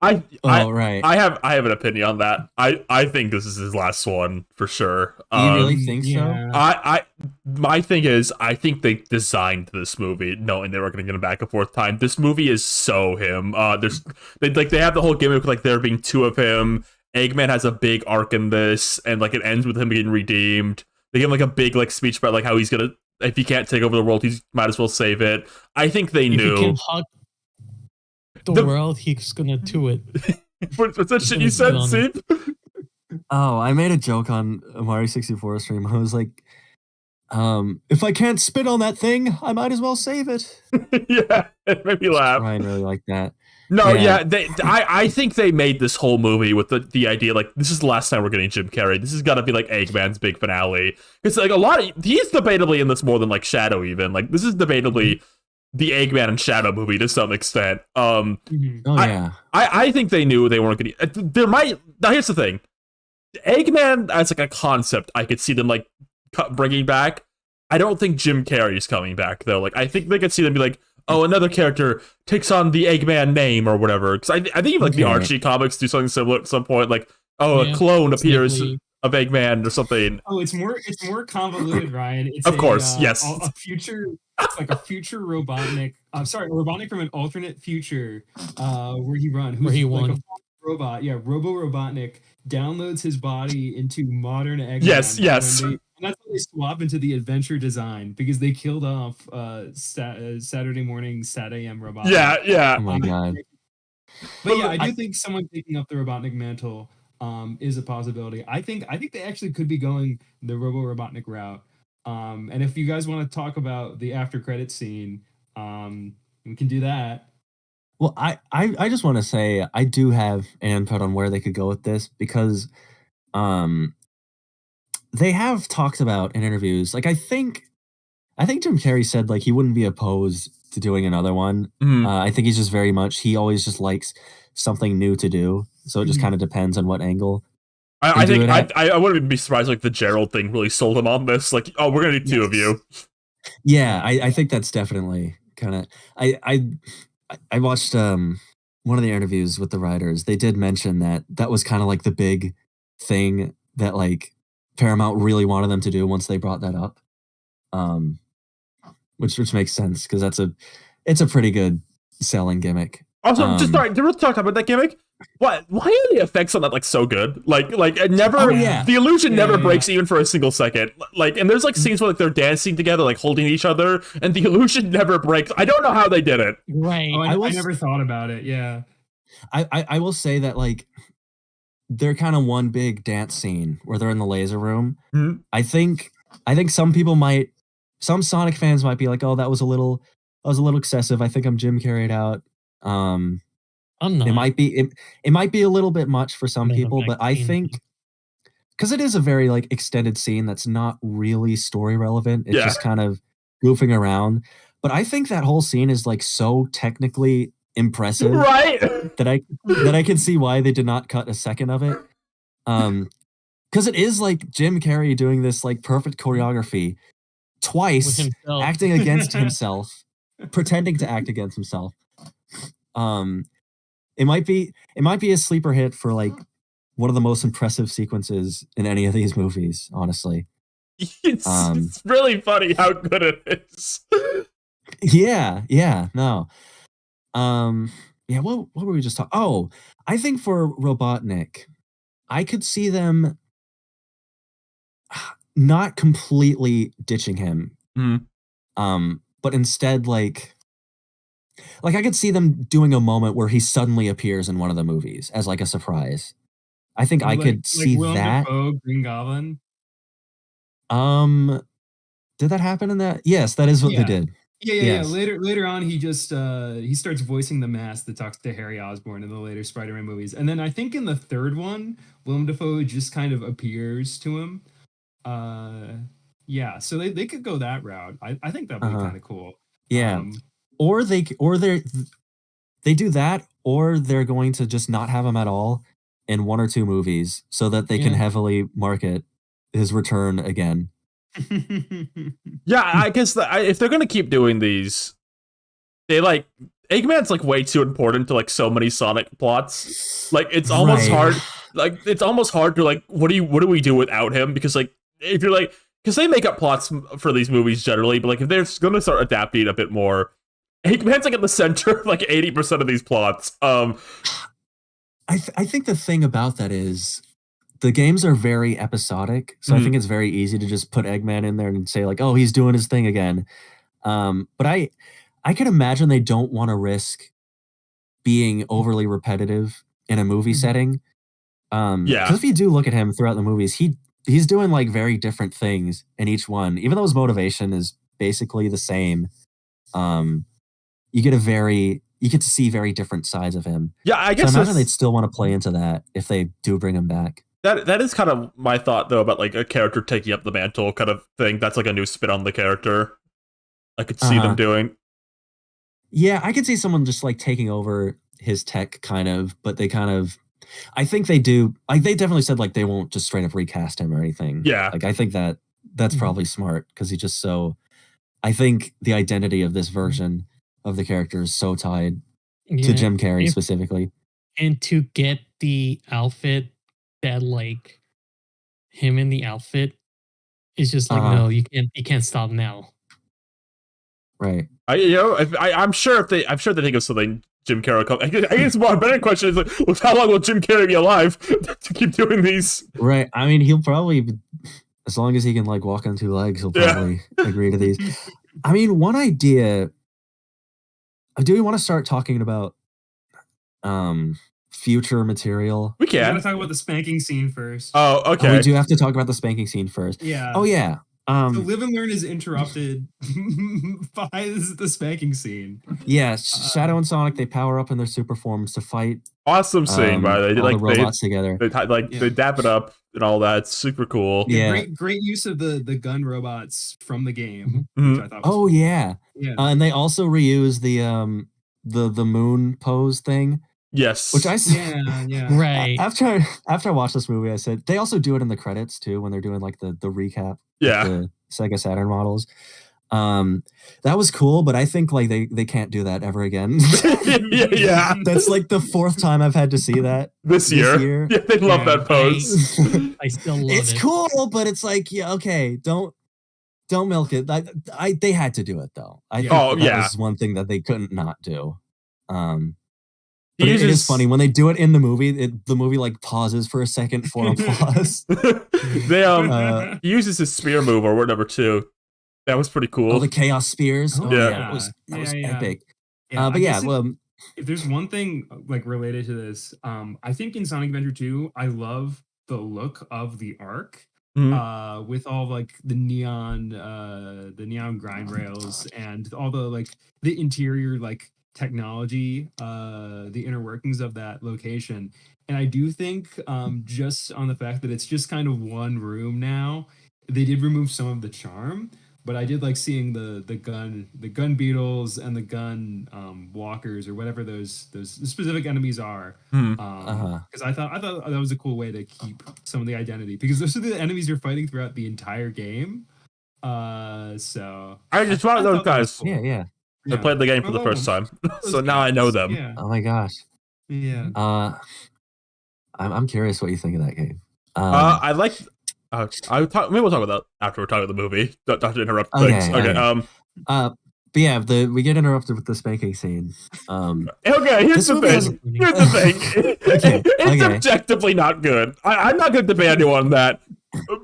Speaker 1: right.
Speaker 2: I
Speaker 1: I have an opinion on that. I think this is his last one for sure.
Speaker 2: you really think so?
Speaker 3: Yeah.
Speaker 1: My thing is, I think they designed this movie knowing they were going to get him back a 4th time. This movie is so him. They have the whole gimmick like there being 2 of him. Eggman has a big arc in this, and like it ends with him getting redeemed. They give him like a big like speech about like how he's gonna, if he can't take over the world, he might as well save it. I think they
Speaker 4: If
Speaker 1: knew.
Speaker 4: he can hug the world, he's gonna do it.
Speaker 1: What's that shit you said,
Speaker 4: on
Speaker 1: Seep?
Speaker 2: Oh, I made a joke on a Mario 64 stream. I was like, if I can't spit on that thing, I might as well save it.
Speaker 1: Yeah, it made me laugh.
Speaker 2: Ryan really liked that.
Speaker 1: No,
Speaker 2: Yeah.
Speaker 1: I think they made this whole movie with the idea like this is the last time we're getting Jim Carrey. This is gonna be like Eggman's big finale. It's like he's debatably in this more than like Shadow even. Like this is debatably the Eggman and Shadow movie to some extent.
Speaker 3: Mhm.
Speaker 2: Oh yeah.
Speaker 1: I think they knew they weren't gonna. There might. Now here's the thing. Eggman as like a concept, I could see them like bringing back. I don't think Jim Carrey's coming back though. Like I think they could see them be like, another character takes on the Eggman name or whatever. Because I think even like the
Speaker 2: Okay.
Speaker 1: Archie comics do something similar at some point. Like, a
Speaker 4: Yeah.
Speaker 1: clone appears
Speaker 4: Snickly.
Speaker 1: of Eggman or something.
Speaker 3: Oh, it's more convoluted, Ryan. It's
Speaker 1: Of course, yes.
Speaker 3: a future. It's like a future Robotnik. I'm sorry, a Robotnik from an alternate future, where he runs.
Speaker 4: Where he
Speaker 3: like
Speaker 4: won.
Speaker 3: a robot. Yeah, Robo Robotnik downloads his body into modern Eggman.
Speaker 1: Yes, yes.
Speaker 3: And that's when they swap into the adventure design because they killed off Saturday morning, Sat AM Robotnik.
Speaker 1: Yeah.
Speaker 2: Oh my god.
Speaker 3: But yeah, I do think someone taking up the Robotnik mantle is a possibility. I think they actually could be going the Robo Robotnik route. And if you guys want to talk about the after credit scene, we can do that.
Speaker 2: Well, I just want to say I do have an input on where they could go with this because they have talked about in interviews, like I think Jim Carrey said like he wouldn't be opposed to doing another one. I think he's just he always just likes something new to do. So it just kind of depends on what angle.
Speaker 1: I think I wouldn't be surprised like the Gerald thing really sold him on this. Like, oh, we're gonna need two of you.
Speaker 2: Yeah, I think that's definitely kind of I watched one of the interviews with the writers. They did mention that was kind of like the big thing that like Paramount really wanted them to do once they brought that up. Which makes sense because it's a pretty good selling gimmick.
Speaker 1: Also, just sorry, to talk about that gimmick. Why are the effects on that like so good? Like it never the illusion never breaks even for a single second. Like, and there's like scenes where like they're dancing together, like holding each other, and the illusion never breaks. I don't know how they did it.
Speaker 4: Right.
Speaker 3: Oh, I never thought about it. Yeah.
Speaker 2: I will say that like they're kind of one big dance scene where they're in the laser room.
Speaker 1: Mm-hmm.
Speaker 2: I think some Sonic fans might be like, oh, that was a little excessive. I think I'm Jim Carrey'd out.
Speaker 4: I'm not.
Speaker 2: It might be a little bit much for some people, but I think because it is a very like extended scene that's not really story relevant. It's just kind of goofing around. But I think that whole scene is like so technically impressive,
Speaker 1: right?
Speaker 2: that I can see why they did not cut a second of it. Because it is like Jim Carrey doing this like perfect choreography twice, acting against himself, pretending to act against himself. It might be a sleeper hit for like one of the most impressive sequences in any of these movies, honestly.
Speaker 1: It's really funny how good it is.
Speaker 2: Yeah, no. Yeah, what were we just talking? Oh, I think for Robotnik, I could see them not completely ditching him. But instead like I could see them doing a moment where he suddenly appears in one of the movies as like a surprise. I think I could see
Speaker 3: Willem
Speaker 2: that.
Speaker 3: Dafoe, Green Goblin.
Speaker 2: Did that happen in that? Yes, that is what they did.
Speaker 3: Yeah. Later on, he just he starts voicing the mask that talks to Harry Osborn in the later Spider-Man movies, and then I think in the third one, Willem Dafoe just kind of appears to him. Yeah, so they could go that route. I think that'd be kind of cool.
Speaker 2: Yeah, or they do that, or they're going to just not have him at all in one or two movies, so that they can heavily market his return again.
Speaker 1: Yeah, I guess if they're gonna keep doing these, they like Eggman's like way too important to like so many Sonic plots. Like it's almost hard. Like it's almost hard to like what do we do without him? Because like if you're like because they make up plots for these movies generally, but like if they're gonna start adapting a bit more, Eggman's like at the center of like 80% of these plots.
Speaker 2: I think the thing about that is the games are very episodic, so I think it's very easy to just put Eggman in there and say like, oh, he's doing his thing again. But I can imagine they don't want to risk being overly repetitive in a movie setting. Because if you do look at him throughout the movies, he's doing like very different things in each one, even though his motivation is basically the same. You get to see very different sides of him.
Speaker 1: Yeah, I guess
Speaker 2: so I imagine they'd still want to play into that if they do bring him back.
Speaker 1: That is kind of my thought though about like a character taking up the mantle kind of thing. That's like a new spin on the character. I could see them doing.
Speaker 2: Yeah, I could see someone just like taking over his tech kind of, but they kind of I think they do like they definitely said like they won't just straight up recast him or anything.
Speaker 1: Yeah.
Speaker 2: Like I think that's probably smart because he just so I think the identity of this version of the characters so tied to
Speaker 4: Yeah.
Speaker 2: Jim Carrey
Speaker 4: If-
Speaker 2: specifically.
Speaker 4: And to get the outfit that like him in the outfit is just like, no, you can't stop now.
Speaker 2: Right.
Speaker 1: I'm sure they think of something Jim Carrey. I guess a better question is like, well, how long will Jim Carrey be alive to keep doing these?
Speaker 2: Right. I mean, he'll probably, as long as he can like walk on two legs, he'll probably agree to these. I mean, one idea. Do we want to start talking about future material?
Speaker 1: We
Speaker 3: We gotta
Speaker 1: can.
Speaker 3: talk about the spanking scene first.
Speaker 1: Oh,
Speaker 2: Oh,
Speaker 1: okay.
Speaker 2: we do have to talk about the spanking scene first.
Speaker 3: Yeah.
Speaker 2: Oh yeah.
Speaker 3: So Live and Learn is interrupted by the spanking scene.
Speaker 2: Yeah, Shadow and Sonic, they power up in their super forms to fight
Speaker 1: Awesome scene, by the way. They
Speaker 2: all
Speaker 1: like
Speaker 2: the robots together.
Speaker 1: they dap it up and all that. It's super cool.
Speaker 2: Yeah.
Speaker 3: Great use of the gun robots from the game,
Speaker 1: Mhm.
Speaker 3: which I thought was
Speaker 2: Oh yeah.
Speaker 3: yeah.
Speaker 2: And they also reuse the moon pose thing,
Speaker 1: Yes.
Speaker 2: which I
Speaker 3: yeah.
Speaker 4: Right.
Speaker 2: after I watched this movie, I said they also do it in the credits too when they're doing like the recap.
Speaker 1: Yeah.
Speaker 2: Of the Sega Saturn models. That was cool, but I think like they can't do that ever again.
Speaker 1: yeah.
Speaker 2: That's like the fourth time I've had to see that
Speaker 1: This year. Yeah, they love
Speaker 3: Yeah.
Speaker 1: that pose.
Speaker 4: I still love
Speaker 2: It's
Speaker 4: it.
Speaker 2: cool, but it's like, yeah, okay, don't milk it. They had to do it though. I think
Speaker 1: Oh,
Speaker 2: that
Speaker 1: yeah.
Speaker 2: was one thing that they couldn't not do.
Speaker 1: He
Speaker 2: But it is
Speaker 1: uses-
Speaker 2: funny when they do it in the movie. The movie like pauses for a second for applause.
Speaker 1: they he uses his spear move or whatever too. That was pretty cool.
Speaker 2: All the chaos spears.
Speaker 3: Oh,
Speaker 2: Oh,
Speaker 1: yeah.
Speaker 2: that was
Speaker 3: Yeah.
Speaker 2: epic.
Speaker 3: Yeah,
Speaker 2: But
Speaker 3: I
Speaker 2: yeah,
Speaker 3: guess
Speaker 2: well,
Speaker 3: if there's one thing like related to this, I think in Sonic Adventure 2, I love the look of the arc. With all like the neon grind rails and all the like the interior like technology, the inner workings of that location. And I do think just on the fact that it's just kind of one room now, they did remove some of the charm. But I did like seeing the gun beetles and the gun walkers or whatever those specific enemies are. Because I thought that was a cool way to keep some of the identity, because those are the enemies you're fighting throughout the entire game. So
Speaker 1: I just one of those
Speaker 3: thought that was
Speaker 1: guys.
Speaker 3: cool.
Speaker 2: yeah.
Speaker 1: I played the game for the first time, so now I know them.
Speaker 3: Yeah.
Speaker 2: Oh my gosh.
Speaker 3: Yeah.
Speaker 2: I'm curious what you think of that game.
Speaker 1: I like. Maybe we'll talk about that after we're talking about the movie. Not to interrupt things. Okay.
Speaker 2: But yeah, we get interrupted with the spanking scene.
Speaker 1: Okay. Here's
Speaker 2: This
Speaker 1: the
Speaker 2: movie
Speaker 1: thing.
Speaker 2: has-
Speaker 1: Here's the thing. It's
Speaker 2: okay.
Speaker 1: objectively not good. I'm not going to debate anyone on that.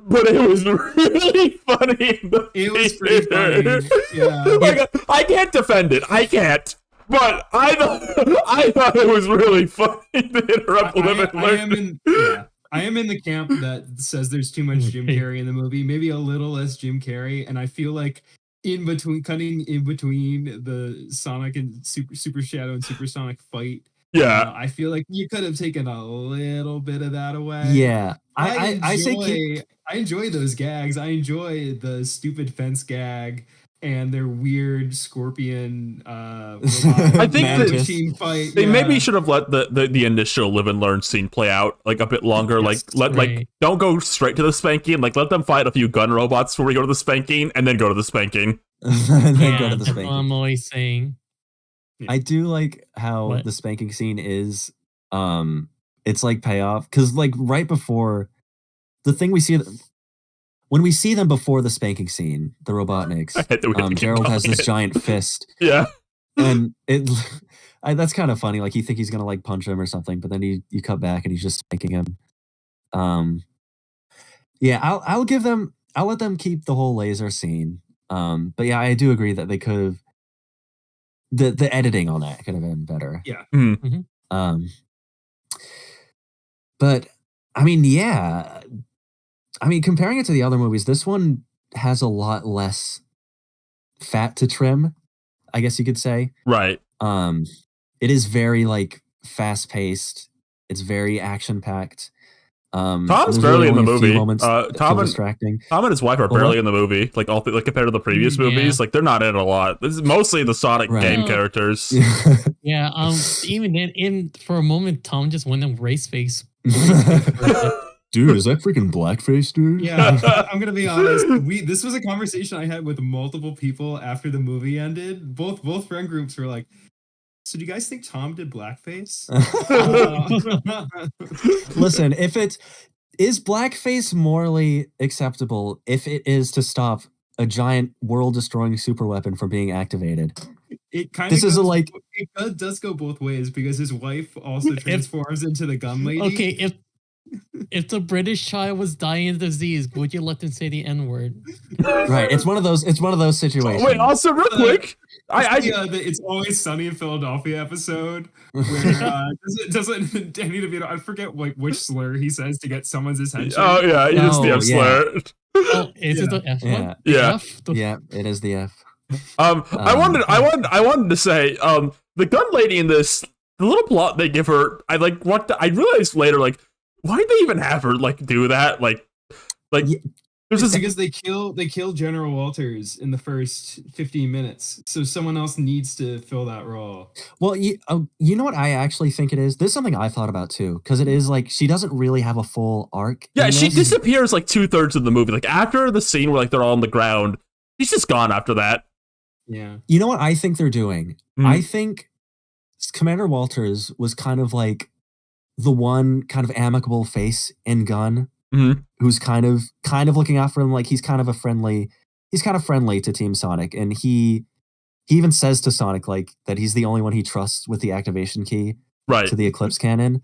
Speaker 1: But it was really funny.
Speaker 3: It was pretty funny. Yeah.
Speaker 1: Like, I can't defend it. I can't. But I thought it was really funny to interrupt Live and Learn.
Speaker 3: I am in the camp that says there's too much Jim Carrey in the movie, maybe a little less Jim Carrey, and I feel like cutting in between the Sonic and Super Shadow and Super Sonic fight.
Speaker 1: Yeah.
Speaker 3: I feel like you could have taken a little bit of that away.
Speaker 2: Yeah, I say
Speaker 3: I enjoy those gags. I enjoy the stupid fence gag and their weird scorpion
Speaker 1: I think
Speaker 3: machine fight.
Speaker 1: They maybe should have let the initial Live and Learn scene play out like a bit longer.
Speaker 3: Yes,
Speaker 1: like don't go straight to the spanking. Like let them fight a few gun robots before we go to the spanking, and then go to the spanking.
Speaker 2: and then go to the
Speaker 4: that's what
Speaker 2: spanking.
Speaker 4: I'm always saying.
Speaker 2: I do like how the spanking scene is. It's like payoff because like right before the thing we see. When we see them before the spanking scene, the Robotniks, Gerald has this giant fist.
Speaker 1: Yeah.
Speaker 2: And that's kind of funny. Like you think he's gonna like punch him or something, but then you cut back and he's just spanking him. Yeah, I'll let them keep the whole laser scene. But yeah, I do agree that they could have the editing on that could have been better.
Speaker 3: Yeah.
Speaker 2: But I mean, yeah. I mean, comparing it to the other movies, this one has a lot less fat to trim, I guess you could say.
Speaker 1: Right.
Speaker 2: It is very like fast paced. It's very action packed.
Speaker 1: Tom's barely in the movie. Tom
Speaker 2: distracting.
Speaker 1: Tom and his wife are barely in the movie. Like like compared to the previous movies, like they're not in it a lot. This is mostly the Sonic game characters.
Speaker 4: Yeah. Even then, for a moment, Tom just went in race face.
Speaker 2: dude, is that freaking blackface, dude?
Speaker 3: Yeah, I'm gonna be honest. This was a conversation I had with multiple people after the movie ended. Both friend groups were like, "So do you guys think Tom did blackface?"
Speaker 2: Listen, is blackface morally acceptable if it is to stop a giant world-destroying super weapon from being activated?
Speaker 3: It kind
Speaker 2: This
Speaker 3: of
Speaker 2: is like
Speaker 3: it does go both ways because his wife also transforms into the gun lady.
Speaker 4: Okay, if the British child was dying of disease, would you let them say the N-word?
Speaker 2: right. It's one of those situations.
Speaker 1: Wait, also real quick,
Speaker 3: It's Always Sunny in Philadelphia episode where doesn't Danny DeVito, I forget which slur he says to get someone's attention.
Speaker 1: Oh yeah, he just the F slur.
Speaker 4: Oh, is it the F one?
Speaker 1: Yeah.
Speaker 2: Yeah, it is the F.
Speaker 1: I wanted to say, the gun lady in this, the little plot they give her, I realized later, like, why did they even have her like do that? Like, there's this
Speaker 3: because they kill General Walters in the first 15 minutes, so someone else needs to fill that role.
Speaker 2: Well, you know what I actually think it is? This is something I thought about too, because it is like she doesn't really have a full arc.
Speaker 1: Yeah, she disappears like 2/3 of the movie. Like after the scene where like they're all on the ground, she's just gone after that.
Speaker 3: Yeah.
Speaker 2: You know what I think they're doing? I think Commander Walters was kind of like the one kind of amicable face in Gun, who's kind of looking out for him. Like he's kind of friendly to Team Sonic, and he even says to Sonic like that he's the only one he trusts with the activation key to the Eclipse cannon.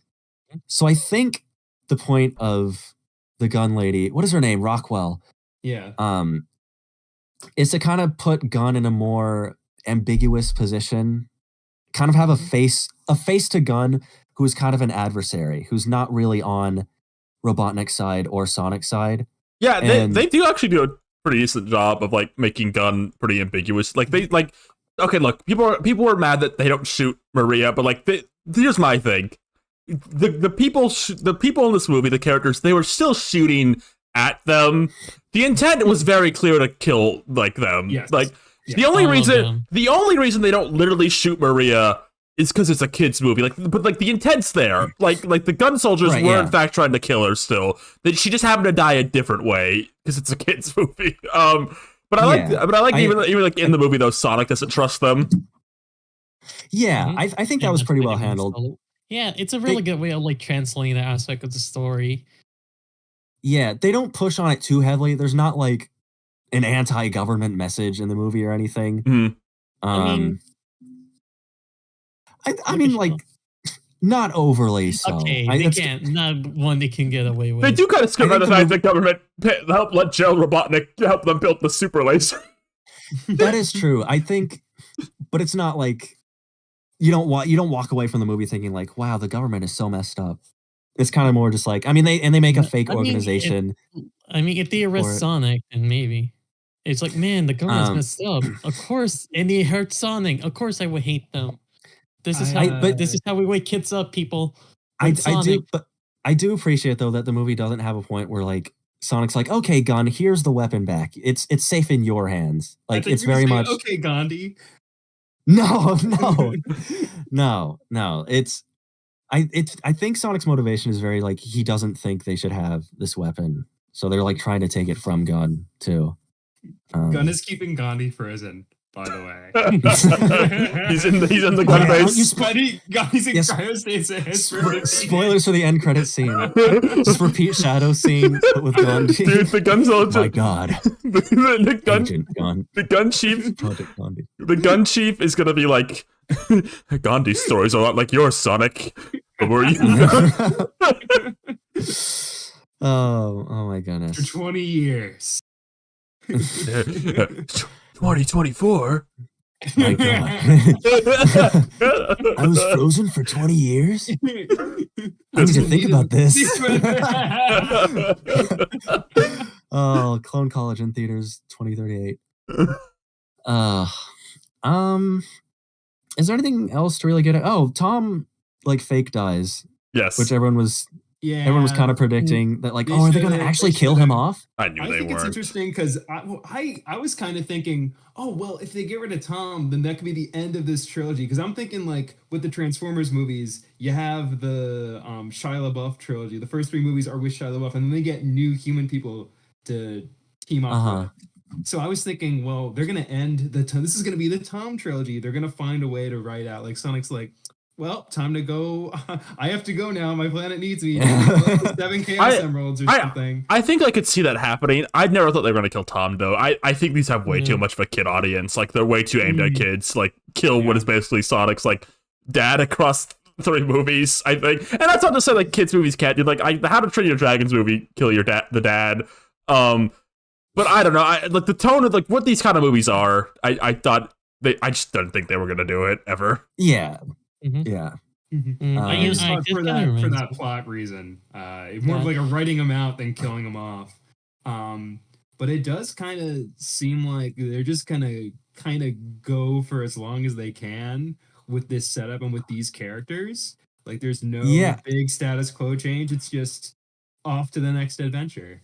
Speaker 2: So I think the point of the gun lady, what is her name? Rockwell.
Speaker 3: Yeah.
Speaker 2: Is to kind of put Gun in a more ambiguous position, kind of have a face to Gun who's kind of an adversary, who's not really on Robotnik's side or Sonic's side.
Speaker 1: Yeah, they do actually do a pretty decent job of like making Gun pretty ambiguous. Like they like, okay, look, people are mad that they don't shoot Maria, but like here's my thing: the people in this movie, the characters, they were still shooting at them. The intent was very clear to kill like them.
Speaker 3: Yes.
Speaker 1: Like the only reason they don't literally shoot Maria is because it's a kids movie. Like, but like the intent's there. Like the gun soldiers were in fact trying to kill her still. That she just happened to die a different way because it's a kids movie. But I like even like in the movie though, Sonic doesn't trust them.
Speaker 2: Yeah, I think that was pretty well handled.
Speaker 4: Yeah, it's a really good way of like translating that aspect of the story.
Speaker 2: Yeah, they don't push on it too heavily. There's not like an anti-government message in the movie or anything. I mean, like, not overly so.
Speaker 4: Okay, they can't. Not one they can get away with.
Speaker 1: They do kind of skip by the fact that government helped let Gerald Robotnik help them build the super laser.
Speaker 2: That is true. I think, but it's not like you don't walk away from the movie thinking like, wow, the government is so messed up. It's kind of more just like, I mean, they make a fake organization.
Speaker 4: If they arrest Sonic, then maybe. It's like, man, the government's messed up. Of course, and they hurt Sonic. Of course I would hate them. This is how we wake kids up, people.
Speaker 2: I do appreciate though that the movie doesn't have a point where like Sonic's like, okay, Gun, here's the weapon back. It's safe in your hands. Like it's very much
Speaker 3: okay, Gandhi.
Speaker 2: No. I think Sonic's motivation is very like he doesn't think they should have this weapon, so they're like trying to take it from Gun too.
Speaker 3: Gun is keeping Gandhi frozen, by the way.
Speaker 1: he's in the gun base.
Speaker 3: Gandhi's in cryostasis.
Speaker 2: Spoilers for the end credit scene. Just repeat shadow scene with Gandhi.
Speaker 1: Dude, the gun soldier.
Speaker 2: My God.
Speaker 1: the gun chief.
Speaker 2: Gandhi.
Speaker 1: The gun chief is gonna be like, Gandhi's story's a lot like yours, Sonic. But were you?
Speaker 2: Oh my goodness.
Speaker 3: For 20 years.
Speaker 1: 2024.
Speaker 2: My God. I was frozen for 20 years? I need to think about this. Oh, Clone College in theaters 2038. Is there anything else to really get at? Oh, Tom like fake dies.
Speaker 1: Yes.
Speaker 2: Which everyone was
Speaker 3: Yeah,
Speaker 2: Everyone was kind of predicting that, like,
Speaker 3: They
Speaker 2: oh, are they
Speaker 3: should've-
Speaker 2: going to actually
Speaker 3: they
Speaker 2: kill him
Speaker 3: should've-
Speaker 2: off?
Speaker 1: I knew
Speaker 3: I
Speaker 1: they
Speaker 3: think it's
Speaker 1: weren't.
Speaker 3: interesting because I was kind of thinking, oh well, if they get rid of Tom, then that could be the end of this trilogy. Because I'm thinking like with the Transformers movies, you have the Shia LaBeouf trilogy. The first 3 movies are with Shia LaBeouf, and then they get new human people to team up with. So I was thinking, well, they're gonna end this is gonna be the Tom trilogy. They're gonna find a way to write out like Sonic's like, well, time to go. I have to go now. My planet needs me. 7 Chaos Emeralds or something.
Speaker 1: I think I could see that happening. I never thought they were going to kill Tom, though. I think these have way too much of a kid audience. Like, they're way too aimed at kids. Like, kill what is basically Sonic's, like, dad across 3 movies, I think. And that's not to say, like, kids' movies can't do, like, the How to Train Your Dragons movie, kill your the dad. But I don't know. Like, the tone of, like, what these kind of movies are, I thought, I just didn't think they were going to do it, ever.
Speaker 2: Yeah.
Speaker 4: Mhm.
Speaker 2: Yeah.
Speaker 3: I just thought for that
Speaker 4: reminds me.
Speaker 3: plot reason, more of like a writing them out than killing them off. But it does kind of seem like they're just gonna kind of go for as long as they can with this setup and with these characters. Like there's no big status quo change. It's just off to the next adventure.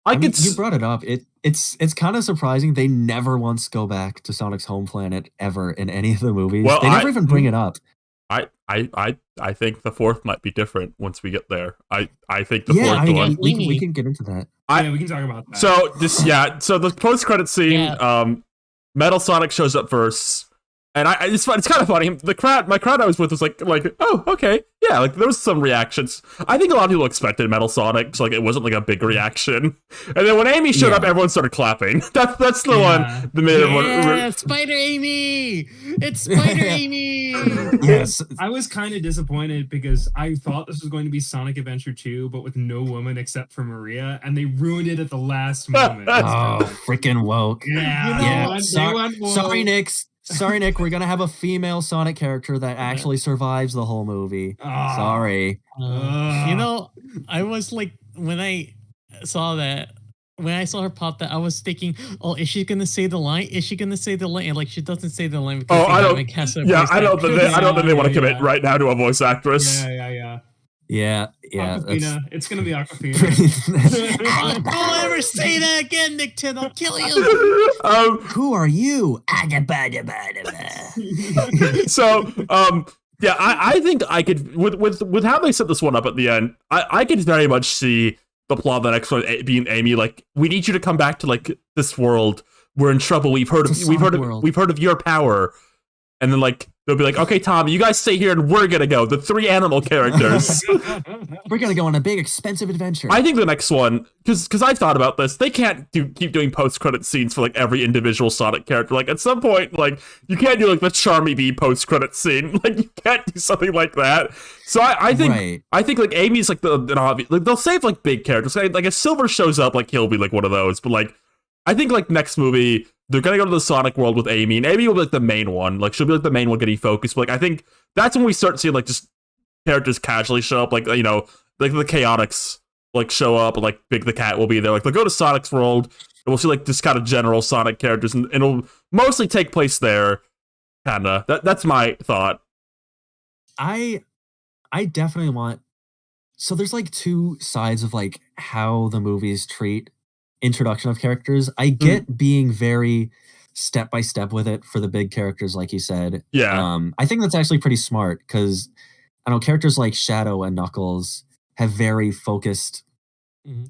Speaker 2: I mean, you brought it up. It's kind of surprising they never once go back to Sonic's home planet ever in any of the movies.
Speaker 1: Well,
Speaker 2: they never even bring it up.
Speaker 1: I think the 4th might be different once we get there. I think the 4th one.
Speaker 2: We can get into that.
Speaker 3: We can talk about that.
Speaker 1: So the post-credit scene, Metal Sonic shows up first. And it's kind of funny. My crowd I was with was like, oh, okay, yeah. Like there was some reactions. I think a lot of people expected Metal Sonic, so like it wasn't like a big reaction. And then when Amy showed up, everyone started clapping. That's the one. The minute everyone.
Speaker 4: Spider Amy! It's Spider Amy!
Speaker 2: Yes,
Speaker 3: I was kind of disappointed because I thought this was going to be Sonic Adventure 2, but with no woman except for Maria, and they ruined it at the last moment.
Speaker 2: Oh, freaking woke!
Speaker 3: Yeah.
Speaker 2: Sorry, Nick. We're gonna have a female Sonic character that actually survives the whole movie. Sorry.
Speaker 4: I was like, when I saw her pop that, I was thinking, oh, is she gonna say the line? Is she gonna say the line? And like, she doesn't say the line because
Speaker 1: I don't think they want to commit right now to a voice actress.
Speaker 2: Yeah.
Speaker 3: Aquafina. It's gonna be Aquafina.
Speaker 4: Don't ever say that again, Nick 10. I'll kill you.
Speaker 2: Who are you?
Speaker 1: So, I think I could with how they set this one up at the end. I could very much see the plot of the next one being Amy. Like, we need you to come back to like this world. We're in trouble. We've heard of your power. And then, like, they'll be like, okay, Tom, you guys stay here and we're going to go. The 3 animal characters.
Speaker 2: We're going to go on a big, expensive adventure.
Speaker 1: I think the next one, because I thought about this, they can't keep doing post-credit scenes for, like, every individual Sonic character. Like, at some point, like, you can't do, like, the Charmy Bee post-credit scene. Like, you can't do something like that. So I think, like, Amy's, like, an obvious... Like, they'll save, like, big characters. Like, if Silver shows up, like, he'll be, like, one of those. But, like, I think, like, next movie... They're gonna go to the Sonic world with Amy, and Amy will be like the main one. Like, she'll be like the main one getting focused. But like, I think that's when we start seeing like just characters casually show up. Like, like the Chaotix like show up, and like Big the Cat will be there. Like, they'll go to Sonic's world, and we'll see like just kind of general Sonic characters, and it'll mostly take place there. Kinda. That's my thought.
Speaker 2: I definitely want. So there's like 2 sides of like how the movies treat introduction of characters. I get being very step by step with it for the big characters, like you said.
Speaker 1: Yeah.
Speaker 2: I think that's actually pretty smart because I know characters like Shadow and Knuckles have very focused.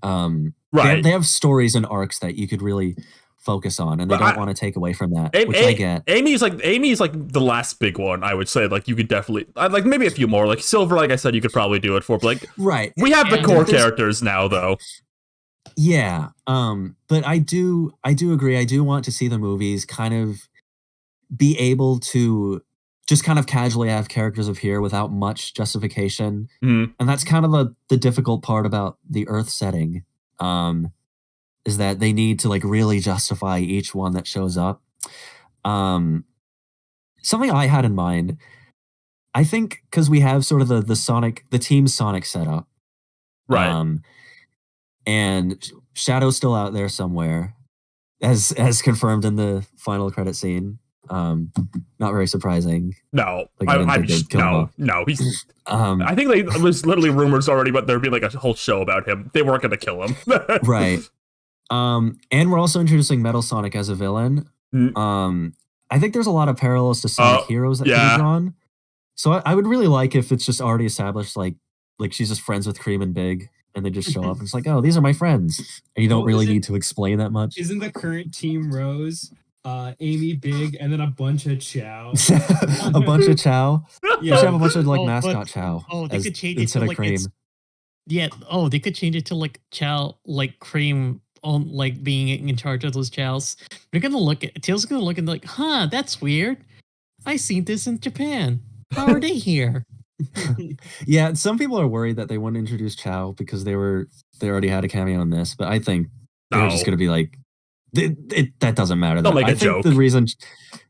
Speaker 1: Right.
Speaker 2: They have stories and arcs that you could really focus on, and they don't want to take away from that, which I get.
Speaker 1: Amy's like the last big one, I would say. Like, you could definitely like maybe a few more. Like Silver, like I said, you could probably do it for. But like, we have the core characters now, though.
Speaker 2: Yeah, but I do agree. I do want to see the movies kind of be able to just kind of casually have characters appear without much justification. And that's kind of the difficult part about the Earth setting, is that they need to like really justify each one that shows up. Something I had in mind, I think, because we have sort of the Team Sonic setup.
Speaker 1: Right.
Speaker 2: And Shadow's still out there somewhere, as confirmed in the final credit scene. Not very surprising.
Speaker 1: No,
Speaker 2: Like, I didn't think they'd kill him off.
Speaker 1: no. He's.
Speaker 2: Um,
Speaker 1: I think there was literally rumors already, but there'd be like a whole show about him. They weren't going to kill him.
Speaker 2: right. And we're also introducing Metal Sonic as a villain. I think there's a lot of parallels to Sonic Heroes that can be drawn. So I would really like if it's just already established, like she's just friends with Cream and Big, and they just show up and it's like, oh, these are my friends. And you don't really need to explain that much.
Speaker 3: Isn't the current Team Rose Amy, Big, and then a bunch of Chow?
Speaker 2: A bunch of Chow?
Speaker 3: Yeah.
Speaker 2: They should have a bunch of like mascot Chow.
Speaker 4: Oh, they could change it
Speaker 2: instead
Speaker 4: to
Speaker 2: of
Speaker 4: like
Speaker 2: Cream.
Speaker 4: Yeah. Oh, they could change it to like Chow, like Cream, on like being in charge of those Chows. They're gonna look at Tails. Gonna look and like, huh, that's weird. I seen this in Japan. How are they here?
Speaker 2: Yeah, some people are worried that they wouldn't introduce Chow because they already had a cameo in this, but I think they're just gonna be like, that doesn't matter.
Speaker 1: They'll make
Speaker 2: I
Speaker 1: a
Speaker 2: think
Speaker 1: joke.
Speaker 2: the reason,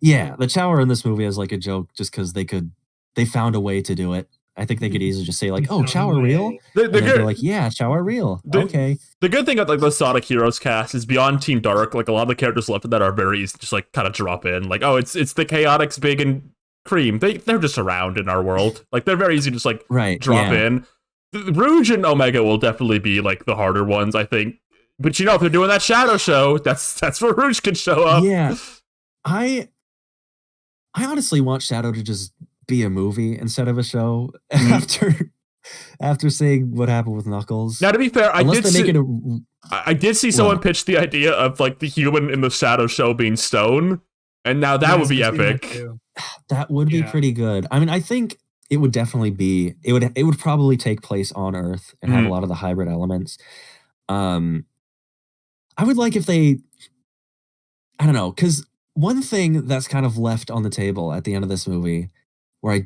Speaker 2: the Chow are in this movie as like a joke just because they found a way to do it. I think they could easily just say like, "Oh, Chow are real." They're like, "Yeah, Chow are real." Okay.
Speaker 1: The good thing about like the Sonic Heroes cast is beyond Team Dark. Like a lot of the characters left in that are very easy to just like kind of drop in. Like, oh, it's the Chaotix, Big, and Cream. They're just around in our world. Like they're very easy to just like drop in. The Rouge and Omega will definitely be like the harder ones, I think. But if they're doing that Shadow show, that's where Rouge can show up.
Speaker 2: Yeah, I honestly want Shadow to just be a movie instead of a show after seeing what happened with Knuckles.
Speaker 1: Now, to be fair, I did see someone
Speaker 2: What?
Speaker 1: pitch the idea of like the human in the Shadow show being Stone, and now that would be epic.
Speaker 2: That would be pretty good. I mean, I think it would definitely be. It would probably take place on Earth and have a lot of the hybrid elements. I would like if they, I don't know, because one thing that's kind of left on the table at the end of this movie, where I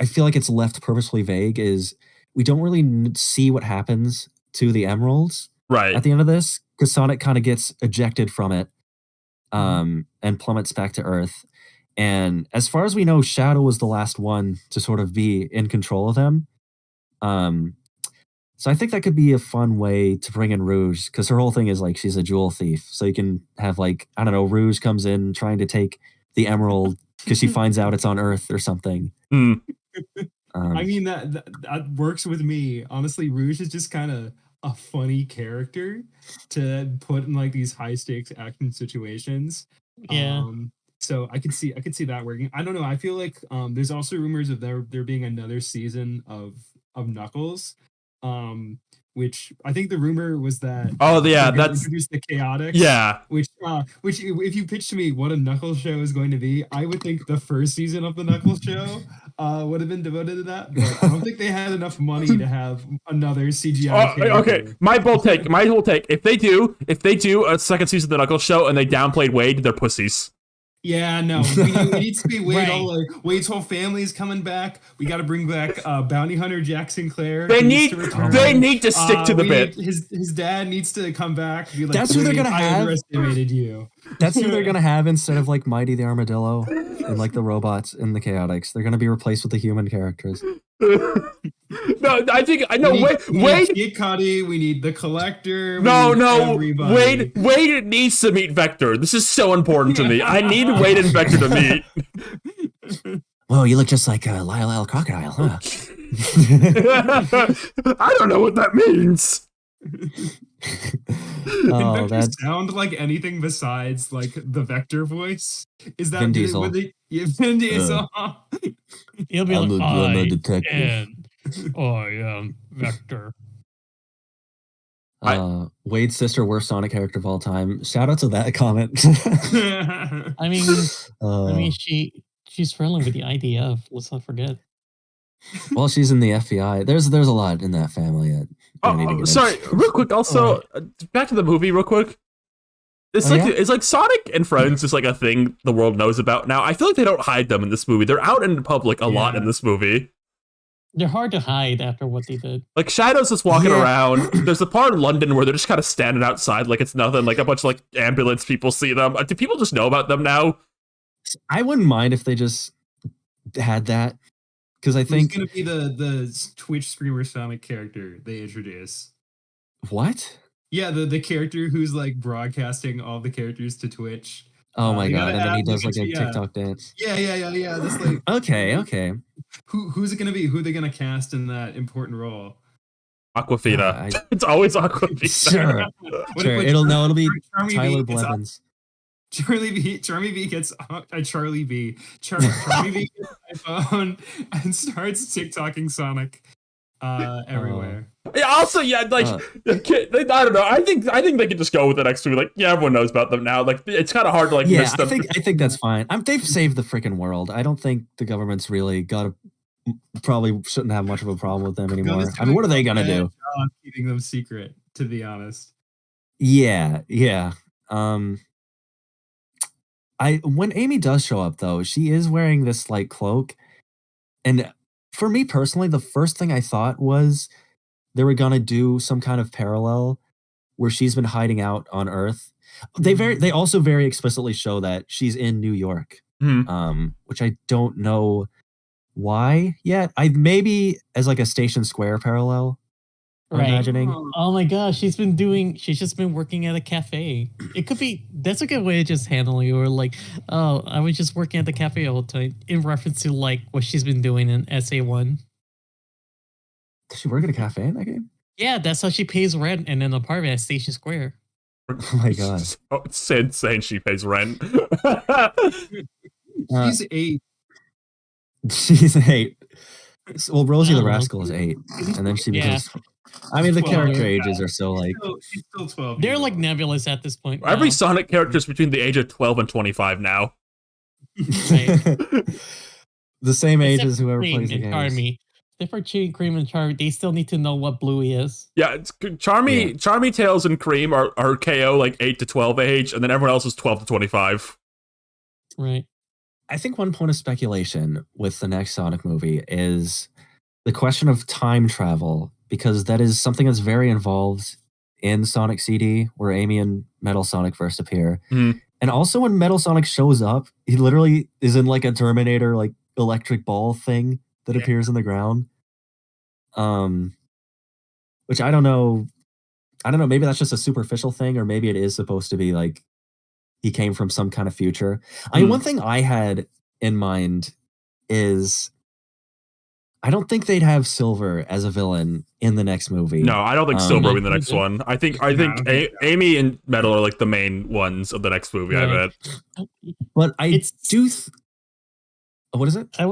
Speaker 2: feel like it's left purposefully vague, is we don't really see what happens to the emeralds at the end of this, because Sonic kind of gets ejected from it, and plummets back to Earth. And as far as we know, Shadow was the last one to sort of be in control of them. So I think that could be a fun way to bring in Rouge, because her whole thing is like she's a jewel thief. So you can have like, I don't know, Rouge comes in trying to take the emerald because she finds out it's on Earth or something.
Speaker 3: I mean, that works with me. Honestly, Rouge is just kind of a funny character to put in like these high stakes action situations.
Speaker 4: Yeah.
Speaker 3: So I could see that working. I don't know. I feel like there's also rumors of there being another season of Knuckles. Which I think the rumor was that that's introduced the Chaotix.
Speaker 1: Yeah.
Speaker 3: Which if you pitched to me what a Knuckles show is going to be, I would think the first season of the Knuckles show would have been devoted to that. But I don't think they had enough money to have another CGI.
Speaker 1: Okay, my bold take. If they do a second season of the Knuckles show and they downplayed Wade, they're pussies.
Speaker 3: Yeah, no. It needs to be Wade. Wade's whole family is coming back. We got to bring back Bounty Hunter Jack Sinclair.
Speaker 1: They need to stick to the bit.
Speaker 3: His dad needs to come back. Be like,
Speaker 2: that's who they're gonna have.
Speaker 3: I underestimated you.
Speaker 2: That's who they're gonna have instead of like Mighty the Armadillo and like the robots in the Chaotix. They're gonna be replaced with the human characters.
Speaker 1: No, I think I know. Wade,
Speaker 3: Kid Cudi, we need the Collector.
Speaker 1: Wade needs to meet Vector. This is so important to me. I need Wade and Vector to meet.
Speaker 2: Whoa, you look just like Lyle Crocodile, huh?
Speaker 1: I don't know what that means.
Speaker 3: Did Vector sound like anything besides like the Vector voice? Is that
Speaker 2: Vin Diesel?
Speaker 3: Vin Diesel.
Speaker 4: He'll be
Speaker 2: I'm
Speaker 4: like,
Speaker 2: a detective.
Speaker 4: I am Vector.
Speaker 2: Wade's sister, worst Sonic character of all time. Shout out to that comment.
Speaker 4: I mean, she's friendly with the IDF. Let's not forget.
Speaker 2: Well, she's in the FBI. There's a lot in that family.
Speaker 1: Sorry, real quick. Also, back to the movie, real quick. It's like Sonic and Friends is like a thing the world knows about now. I feel like they don't hide them in this movie. They're out in public a lot in this movie.
Speaker 4: They're hard to hide after what they did.
Speaker 1: Like Shadow's just walking around. There's a part in London where they're just kind of standing outside like it's nothing. Like a bunch of like ambulance people see them. Do people just know about them now?
Speaker 2: I wouldn't mind if they just had that, because I think
Speaker 3: it's gonna be the Twitch streamer Sonic character they introduce.
Speaker 2: What?
Speaker 3: Yeah, the character who's like broadcasting all the characters to Twitch.
Speaker 2: Oh my
Speaker 3: You
Speaker 2: god!
Speaker 3: gotta
Speaker 2: And then he
Speaker 3: add,
Speaker 2: does like a
Speaker 3: yeah.
Speaker 2: TikTok dance.
Speaker 3: Yeah. That's like
Speaker 2: Okay.
Speaker 3: who's it gonna be? Who are they gonna cast in that important role?
Speaker 1: Aquafina. It's always Aquafina.
Speaker 2: Sure.
Speaker 3: What
Speaker 2: Sure.
Speaker 3: if
Speaker 2: It'll be
Speaker 3: Charmy
Speaker 2: Tyler
Speaker 3: B gets
Speaker 2: Blevins.
Speaker 3: Charmy B gets Charlie B. Charmy B gets an iPhone and starts TikToking Sonic everywhere.
Speaker 1: Yeah, also, yeah, like, I don't know. I think they could just go with the next movie. Like, yeah, everyone knows about them now. Like, it's kind of hard to like miss them.
Speaker 2: I think that's fine. They've saved the freaking world. I don't think the government's really probably shouldn't have much of a problem with them anymore. I mean, what are they gonna do?
Speaker 3: Keeping them secret, to be honest.
Speaker 2: Yeah. When Amy does show up though, she is wearing this like cloak, and for me personally, the first thing I thought was they were gonna do some kind of parallel where she's been hiding out on Earth. They also very explicitly show that she's in New York, which I don't know why yet. I maybe as like a Station Square parallel. I'm imagining.
Speaker 4: Oh my gosh, she's just been working at a cafe. It could be, that's a good way to just handle you, or like, oh, I was just working at the cafe all the time, in reference to like what she's been doing in SA1.
Speaker 2: Does she work at a cafe in that game?
Speaker 4: Yeah, that's how she pays rent in an apartment at Station Square.
Speaker 2: Oh my god.
Speaker 1: It's insane she pays rent.
Speaker 3: She's 8.
Speaker 2: She's 8. Well, Rosie the Rascal is 8. And then she becomes... I mean, the character ages are so like...
Speaker 3: She's still 12.
Speaker 4: They're like nebulous at this point.
Speaker 1: Every Sonic character is between the age of 12 and 25 now.
Speaker 2: The same age as whoever plays the game.
Speaker 4: Except for Cream and Charmy, they still need to know what Bluey is.
Speaker 1: Yeah, Charmy, Tails, and Cream are KO like 8 to 12 age, and then everyone else is 12 to 25.
Speaker 4: Right.
Speaker 2: I think one point of speculation with the next Sonic movie is the question of time travel, because that is something that's very involved in Sonic CD, where Amy and Metal Sonic first appear. And also when Metal Sonic shows up, he literally is in like a Terminator like electric ball thing that appears in the ground. Which I don't know, maybe that's just a superficial thing, or maybe it is supposed to be like he came from some kind of future. I mean, one thing I had in mind is I don't think they'd have Silver as a villain in the next movie.
Speaker 1: No, I don't think Silver will be in the next one. I think Amy and Metal are like the main ones of the next movie, I bet.
Speaker 2: But I do... What is it?
Speaker 4: I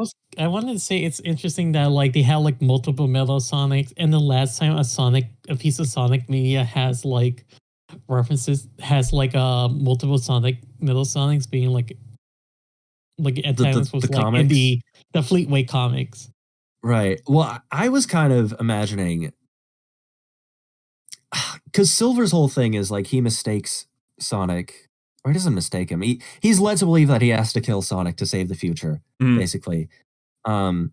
Speaker 4: wanted to say it's interesting that like they have like multiple Metal Sonics, and the last time a piece of Sonic media has like references, has like multiple Metal Sonics being like antagonist was like comics? In the Fleetway comics.
Speaker 2: Right. Well, I was kind of imagining, because Silver's whole thing is like he mistakes Sonic. Or he doesn't mistake him. He's led to believe that he has to kill Sonic to save the future, basically. And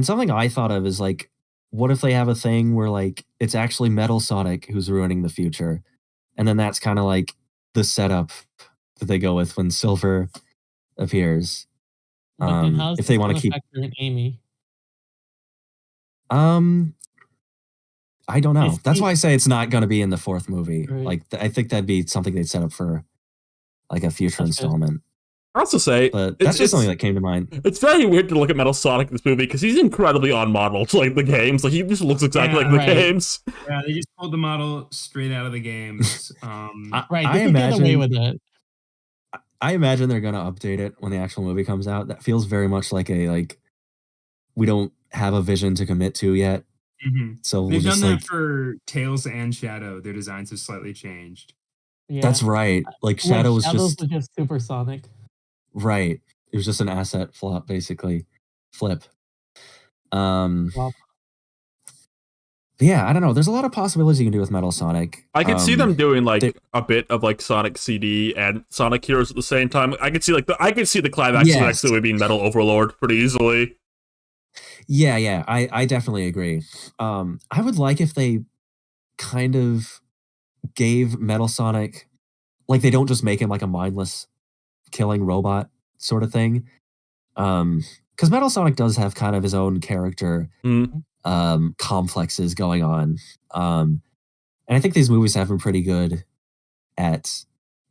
Speaker 2: something I thought of is like, what if they have a thing where like it's actually Metal Sonic who's ruining the future, and then that's kind of like the setup that they go with when Silver appears. If they want to keep
Speaker 4: Amy.
Speaker 2: I don't know. That's why I say it's not going to be in the 4th movie. Right. Like I think that'd be something they'd set up for like a future installment.
Speaker 1: I also say,
Speaker 2: but that's just something that came to mind.
Speaker 1: It's very weird to look at Metal Sonic in this movie because he's incredibly on model to like the games. Like he just looks exactly like the games.
Speaker 3: Yeah, they just pulled the model straight out of the games.
Speaker 2: I imagine get away with it. I imagine they're gonna update it when the actual movie comes out. That feels very much like we don't have a vision to commit to yet. So
Speaker 3: they've done that for Tails and Shadow. Their designs have slightly changed.
Speaker 2: Yeah. That's right. Like Shadow was just
Speaker 4: supersonic.
Speaker 2: Right. It was just an asset flop, basically. Flip. Yeah, I don't know. There's a lot of possibilities you can do with Metal Sonic.
Speaker 1: I could see them doing like a bit of like Sonic CD and Sonic Heroes at the same time. I could see the climax of next movie being Metal Overlord pretty easily.
Speaker 2: Yeah. I definitely agree. I would like if they kind of gave Metal Sonic, like they don't just make him like a mindless killing robot sort of thing. Because Metal Sonic does have kind of his own character complexes going on. And I think these movies have been pretty good at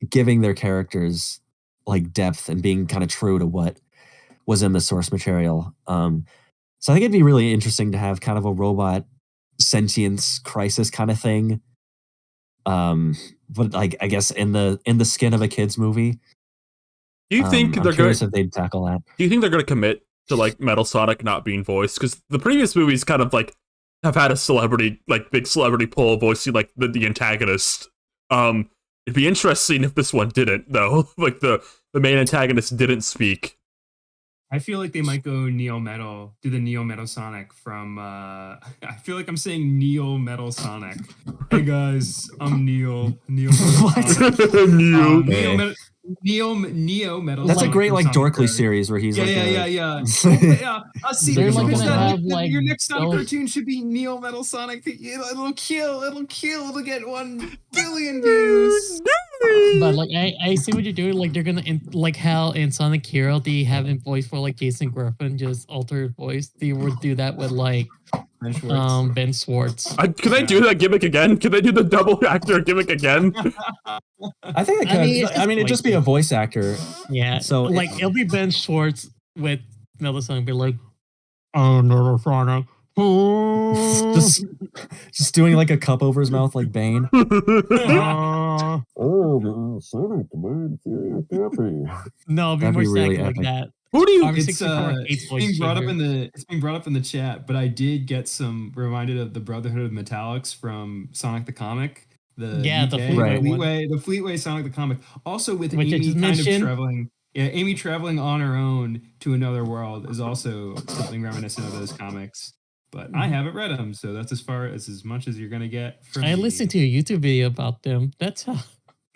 Speaker 2: giving their characters like depth and being kind of true to what was in the source material. So I think it'd be really interesting to have kind of a robot sentience crisis kind of thing. But like I guess in the skin of a kids movie.
Speaker 1: Do you think
Speaker 2: I'm
Speaker 1: they're
Speaker 2: curious
Speaker 1: going?
Speaker 2: if they'd tackle that?
Speaker 1: Do you think they're going to commit to like Metal Sonic not being voiced? Because the previous movies kind of like have had a celebrity, like big celebrity pull voicing like the antagonist. It'd be interesting if this one didn't though. Like the main antagonist didn't speak.
Speaker 3: I feel like they might go Neo Metal, do the Neo Metal Sonic from. I feel like I'm saying Neo Metal Sonic. Hey guys, I'm Neo Metal Sonic.
Speaker 1: Neo.
Speaker 3: Neo Metal.
Speaker 2: That's
Speaker 3: Sonic
Speaker 2: a great
Speaker 3: from
Speaker 2: like
Speaker 3: Sonic
Speaker 2: Dorkly
Speaker 3: the-
Speaker 2: series where he's
Speaker 3: Yeah,
Speaker 2: like,
Speaker 3: yeah. See,
Speaker 4: They're
Speaker 2: like
Speaker 3: because
Speaker 2: gonna
Speaker 3: that-
Speaker 4: have, like,
Speaker 3: your next Sonic
Speaker 4: those-
Speaker 3: cartoon should be Neo Metal Sonic. It'll kill. It'll get 1 billion views.
Speaker 4: But like I see what you're doing. Like they're gonna like how in Sonic Hero they have him voice for like Jason Griffin, just alter his voice. They would do that with like Ben Schwartz.
Speaker 1: Can they do that gimmick again? Can they do the double actor gimmick again?
Speaker 2: I think they could.
Speaker 4: I mean,
Speaker 2: it'd just be a voice actor.
Speaker 4: Yeah.
Speaker 2: So
Speaker 4: like it'll be Ben Schwartz with Metal Sonic, be like, "Oh, Metal Sonic."
Speaker 2: just doing like a cup over his mouth like Bane.
Speaker 4: Oh,
Speaker 2: Sonic, man, happy.
Speaker 4: no, it'll be
Speaker 2: That'd
Speaker 4: more
Speaker 2: be really
Speaker 4: like
Speaker 2: epic.
Speaker 4: that.
Speaker 1: Who do you?
Speaker 4: Obviously,
Speaker 3: It's being brought up in the chat, but I did get some reminded of the Brotherhood of Metallics from Sonic the Comic. The Fleetway Sonic the Comic. Also with
Speaker 4: Which I
Speaker 3: Amy
Speaker 4: just
Speaker 3: kind of
Speaker 4: mentioned.
Speaker 3: traveling. Yeah, Amy traveling on her own to another world is also something reminiscent of those comics. But I haven't read them, so that's as much as you're gonna get from
Speaker 4: I
Speaker 3: me.
Speaker 4: listened to a YouTube video about them. That's how.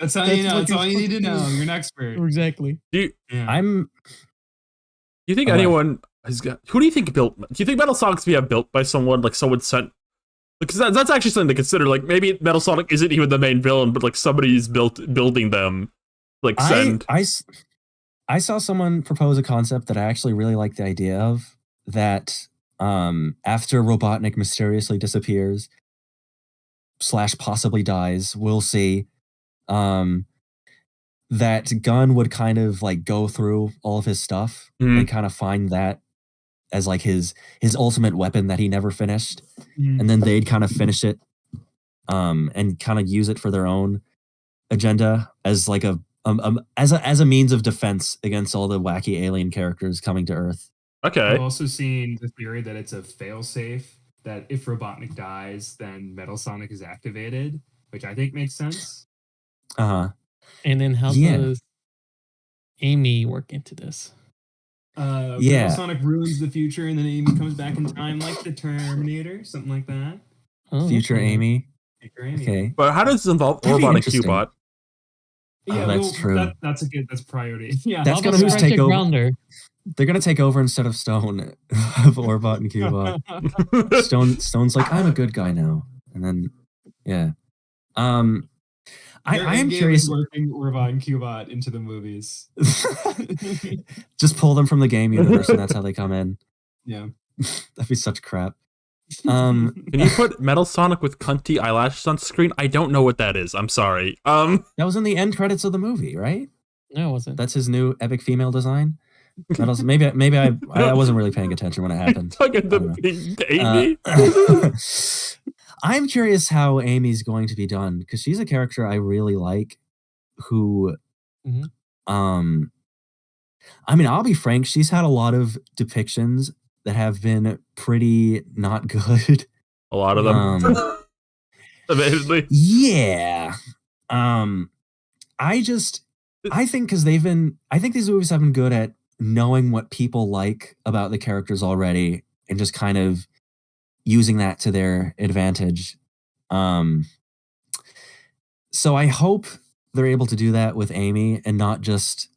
Speaker 3: That's all
Speaker 4: that's
Speaker 3: you know.
Speaker 4: what
Speaker 3: That's all you need to
Speaker 4: you're
Speaker 3: know. You're an expert.
Speaker 4: Exactly.
Speaker 1: Do
Speaker 3: Yeah.
Speaker 1: you think
Speaker 2: Okay.
Speaker 1: anyone has got? Who do you think built? Do you think Metal Sonic's built by someone like someone sent? Because that's actually something to consider. Like maybe Metal Sonic isn't even the main villain, but like somebody's building them. Like send.
Speaker 2: I saw someone propose a concept that I actually really like the idea of. That after Robotnik mysteriously disappears / possibly dies, we'll see. That Gunn would kind of like go through all of his stuff and kind of find that as like his ultimate weapon that he never finished, and then they'd kind of finish it, and kind of use it for their own agenda as like as a means of defense against all the wacky alien characters coming to Earth.
Speaker 1: Okay.
Speaker 3: I've also seen the theory that it's a failsafe, that if Robotnik dies, then Metal Sonic is activated, which I think makes sense.
Speaker 2: Uh-huh.
Speaker 4: And then how
Speaker 2: Yeah.
Speaker 4: does Amy work into this?
Speaker 3: Metal Sonic ruins the future, and then Amy comes back in time, like the Terminator, something like that.
Speaker 4: Oh,
Speaker 2: Future
Speaker 4: okay.
Speaker 2: Amy.
Speaker 3: Future Amy.
Speaker 2: Okay.
Speaker 1: But how does this involve
Speaker 2: That'd be
Speaker 1: Orbot and
Speaker 2: interesting.
Speaker 1: Cubot?
Speaker 3: Yeah,
Speaker 2: that's true.
Speaker 3: That's priority. Yeah,
Speaker 2: That's
Speaker 4: How
Speaker 2: gonna
Speaker 4: about
Speaker 2: who's
Speaker 4: Project
Speaker 2: take over.
Speaker 4: Grounder?
Speaker 2: They're gonna take over instead of Stone of Orbot and Cubot. Stone's like, I'm a good guy now, and then yeah. I am curious.
Speaker 3: Working Orbot and Cubot into the movies.
Speaker 2: Just pull them from the game universe, and that's how they come in.
Speaker 3: Yeah,
Speaker 2: That'd be such crap.
Speaker 1: Can you put Metal Sonic with cunty eyelashes on screen? I don't know what that is. I'm sorry.
Speaker 2: That was in the end credits of the movie, right?
Speaker 4: No, it wasn't.
Speaker 2: That's his new epic female design. Maybe I wasn't really paying attention when it happened.
Speaker 1: Talking
Speaker 2: don't know.
Speaker 1: the Amy.
Speaker 2: I'm curious how Amy's going to be done because she's a character I really like. Who,
Speaker 4: Mhm.
Speaker 2: I mean, I'll be frank. She's had a lot of depictions that have been pretty not good.
Speaker 1: A lot of them. Admittedly.
Speaker 2: Yeah. I think because I think these movies have been good at knowing what people like about the characters already and just kind of using that to their advantage. So I hope they're able to do that with Amy and not just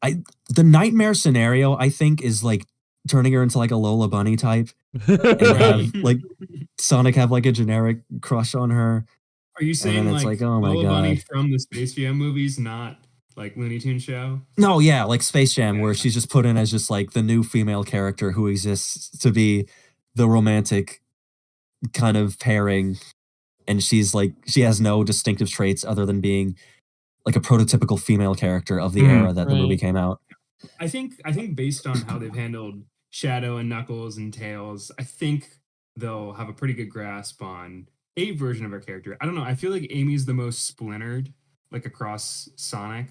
Speaker 2: the nightmare scenario, I think, is like turning her into like a Lola Bunny type and have like Sonic have like a generic crush on her.
Speaker 3: Are you saying
Speaker 2: it's
Speaker 3: like
Speaker 2: oh my
Speaker 3: Lola Bunny
Speaker 2: God.
Speaker 3: from the Space Jam movies, not like Looney Tunes show?
Speaker 2: No, yeah, like Space Jam, where
Speaker 3: Yeah.
Speaker 2: she's just put in as just like the new female character who exists to be the romantic kind of pairing. And she's like, she has no distinctive traits other than being like a prototypical female character of the era that the movie came out.
Speaker 3: I think based on how they've handled Shadow and Knuckles and Tails, I think they'll have a pretty good grasp on a version of her character. I don't know. I feel like Amy's the most splintered, like across Sonic,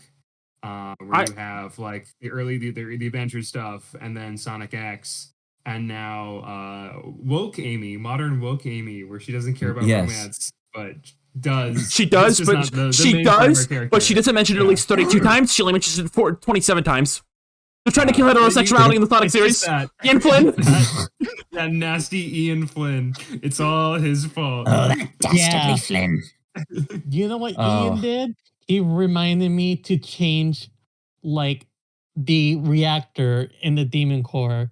Speaker 3: where you have like the adventure stuff, and then Sonic X, and now woke Amy, modern woke Amy, where she doesn't care about romance, but does.
Speaker 1: She does, but she doesn't mention it at least 32 times. She only mentions it 27 times. They're trying to kill heterosexuality in the Sonic series. Ian Flynn.
Speaker 3: That nasty Ian Flynn. It's all his fault.
Speaker 6: Oh, that dastardly Flynn.
Speaker 4: You know what Ian did? He reminded me to change, like, the reactor in the Demon Core.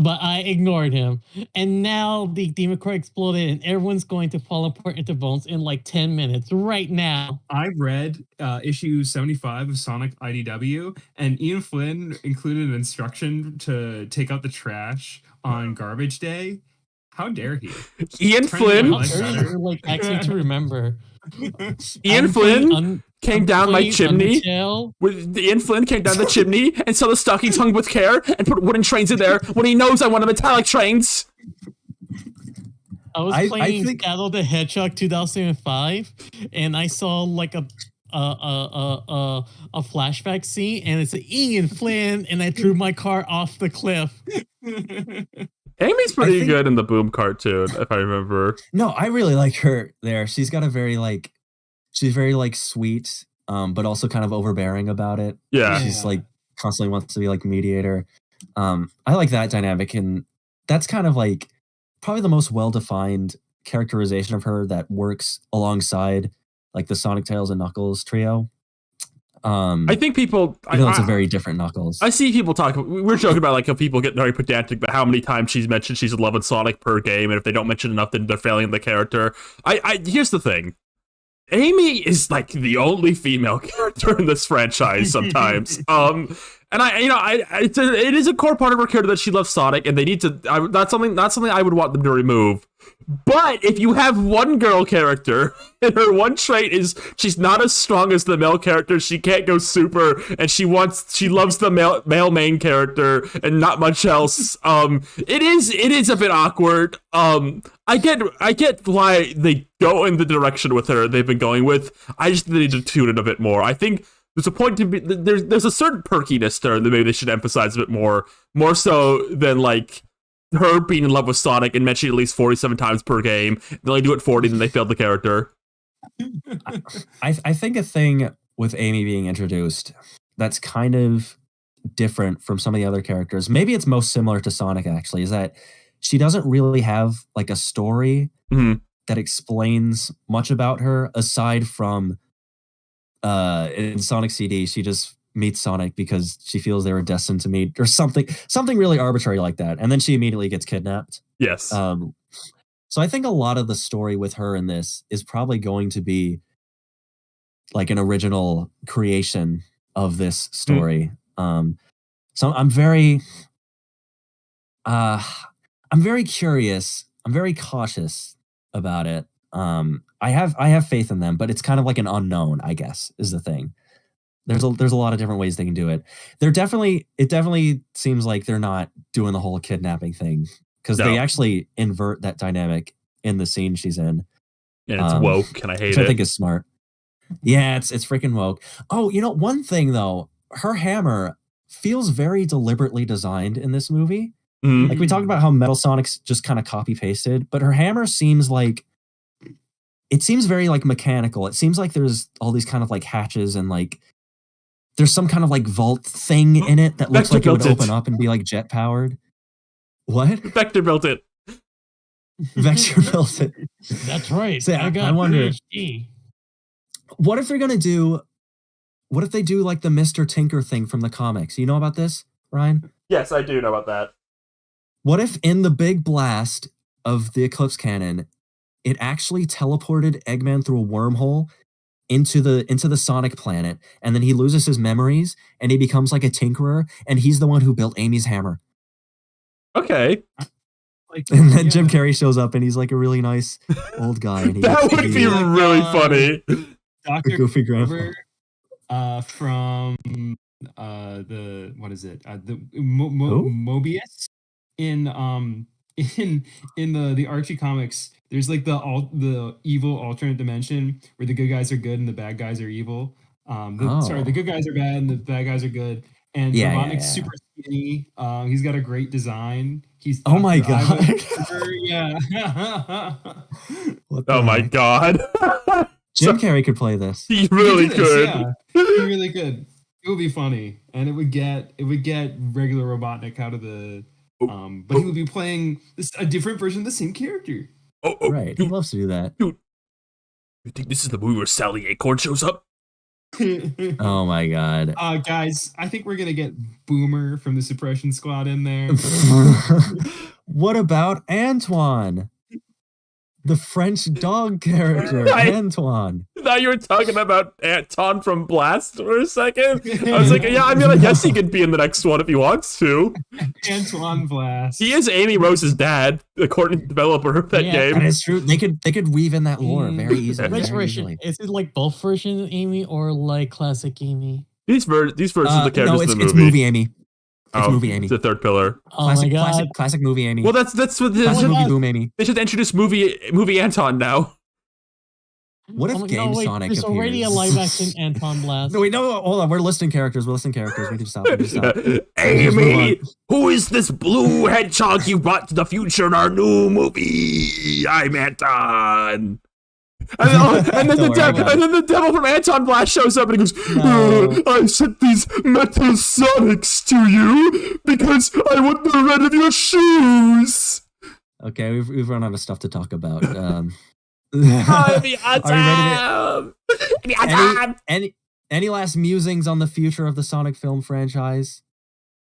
Speaker 4: But I ignored him. And now the Demon Core exploded and everyone's going to fall apart into bones in like 10 minutes right now.
Speaker 3: I read issue 75 of Sonic IDW, and Ian Flynn included an instruction to take out the trash on garbage day. How dare he?
Speaker 1: Ian Flynn?
Speaker 4: Like, actually to remember.
Speaker 1: Ian Flynn came down my chimney. Ian Flynn came down the chimney and saw the stockings hung with care and put wooden trains in there when he knows I want metallic trains.
Speaker 4: I was playing Shadow the Hedgehog 2005, and I saw like a flashback scene, and it's Ian Flynn, and I threw my car off the cliff.
Speaker 1: Amy's pretty good in the Boom cartoon, if I remember.
Speaker 2: No, I really like her there. She's got a very she's very sweet, but also kind of overbearing about it.
Speaker 1: Yeah.
Speaker 2: She's like constantly wants to be like mediator. I like that dynamic, and that's kind of like probably the most well-defined characterization of her that works alongside like the Sonic, Tails, and Knuckles trio.
Speaker 1: I think people.
Speaker 2: It's a very different Knuckles.
Speaker 1: I see people talk. We're joking about like how people get very pedantic, but how many times she's mentioned she's in love with Sonic per game, and if they don't mention enough, then they're failing the character. Here's the thing. Amy is like the only female character in this franchise sometimes. It is a core part of her character that she loves Sonic, and they need to. That's something I would want them to remove. But if you have one girl character and her one trait is she's not as strong as the male character, she can't go super, and she loves the male main character and not much else. It is a bit awkward. I get why they go in the direction with her they've been going with. I just need to tune it a bit more. I think there's a point to be there's a certain perkiness to her that maybe they should emphasize a bit more so than like her being in love with Sonic and mentioning at least 47 times per game. They only do it 40, then they failed the character.
Speaker 2: I think a thing with Amy being introduced that's kind of different from some of the other characters, maybe it's most similar to Sonic actually, is that she doesn't really have like a story that explains much about her aside from in Sonic CD, she just meets Sonic because she feels they were destined to meet or something really arbitrary like that. And then she immediately gets kidnapped.
Speaker 1: Yes.
Speaker 2: So I think a lot of the story with her in this is probably going to be like an original creation of this story. So I'm very curious. I'm very cautious about it. I have faith in them, but it's kind of like an unknown, I guess, is the thing. There's a lot of different ways they can do it. It definitely seems like they're not doing the whole kidnapping thing because they actually invert that dynamic in the scene she's in.
Speaker 1: And it's woke, and I hate it.
Speaker 2: I think is smart. Yeah, it's freaking woke. Oh, one thing though, her hammer feels very deliberately designed in this movie.
Speaker 1: Mm-hmm.
Speaker 2: Like we talked about how Metal Sonic's just kind of copy pasted, but her hammer seems very like mechanical. It seems like there's all these kind of like hatches and like there's some kind of like vault thing in it that looks like it would open up and be like jet powered. What?
Speaker 1: Vector built it.
Speaker 2: Vector built it.
Speaker 4: That's right.
Speaker 2: So I wonder. What if they do like the Mr. Tinker thing from the comics? You know about this, Ryan?
Speaker 1: Yes, I do know about that.
Speaker 2: What if in the big blast of the Eclipse Cannon, it actually teleported Eggman through a wormhole into the Sonic planet, and then he loses his memories and he becomes like a tinkerer, and he's the one who built Amy's hammer.
Speaker 1: Okay.
Speaker 2: And then Jim Carrey shows up and he's like a really nice old guy. And
Speaker 1: that would be really funny.
Speaker 3: Dr.
Speaker 2: Goofy grandpa.
Speaker 3: from the what is it? The
Speaker 2: Who?
Speaker 3: Mobius in the Archie comics. There's like the evil alternate dimension where the good guys are good and the bad guys are evil. Sorry, the good guys are bad and the bad guys are good. And Robotnik's super skinny. He's got a great design. He's
Speaker 2: Oh my god.
Speaker 3: yeah.
Speaker 2: What the
Speaker 1: Oh my
Speaker 2: heck?
Speaker 1: god.
Speaker 2: Jim Carrey could play this.
Speaker 1: He really
Speaker 3: He did this,
Speaker 1: could.
Speaker 3: yeah. He really could. It would be funny, and it would get regular Robotnik out of the. But he would be playing a different version of the same character.
Speaker 1: Oh,
Speaker 2: Right. He loves to do that.
Speaker 1: You think this is the movie where Sally Acorn shows up?
Speaker 2: Oh my god.
Speaker 3: Guys, I think we're gonna get Boomer from the Suppression Squad in there.
Speaker 2: What about Antoine? The French dog character,
Speaker 1: Right.
Speaker 2: Antoine.
Speaker 1: Now you were talking about Anton from Blast for a second. I was like, yeah, I mean, I guess he could be in the next one if he wants to.
Speaker 3: Antoine Blast.
Speaker 1: He is Amy Rose's dad, according to the developer of that
Speaker 4: Yeah.
Speaker 2: That
Speaker 1: game.
Speaker 2: is true. They could weave in that lore very easily.
Speaker 4: Which
Speaker 2: very
Speaker 4: version?
Speaker 2: easily.
Speaker 4: Is it like both versions of Amy or like classic Amy?
Speaker 1: These versions of the characters
Speaker 2: no,
Speaker 1: in the
Speaker 2: it's
Speaker 1: movie.
Speaker 2: movie Amy. It's
Speaker 1: Oh,
Speaker 2: movie Amy.
Speaker 1: it's the third pillar.
Speaker 4: Oh my god.
Speaker 2: Classic movie Amy.
Speaker 1: Well, that's what they
Speaker 2: classic
Speaker 1: should,
Speaker 2: movie
Speaker 4: God.
Speaker 2: boom Amy.
Speaker 1: they should introduce movie Anton now.
Speaker 2: What if
Speaker 4: Oh my-
Speaker 2: Game
Speaker 4: wait,
Speaker 2: Sonic
Speaker 4: there's already a
Speaker 2: appears?
Speaker 4: live action Anton Blast.
Speaker 2: No, wait, no, hold on. We're listing characters. We need to stop. We need to stop.
Speaker 1: Amy, who is this blue hedgehog you brought to the future in our new movie? I'm Anton. And then
Speaker 2: Don't worry about it.
Speaker 1: the devil from Anton Blast shows up and he goes,
Speaker 2: No.
Speaker 1: I sent these metal sonics to you because I want the red of your shoes.
Speaker 2: Okay, we've run out of stuff to talk about.
Speaker 1: I'm
Speaker 2: Are we ready
Speaker 1: Anton.
Speaker 2: any last musings on the future of the Sonic film franchise?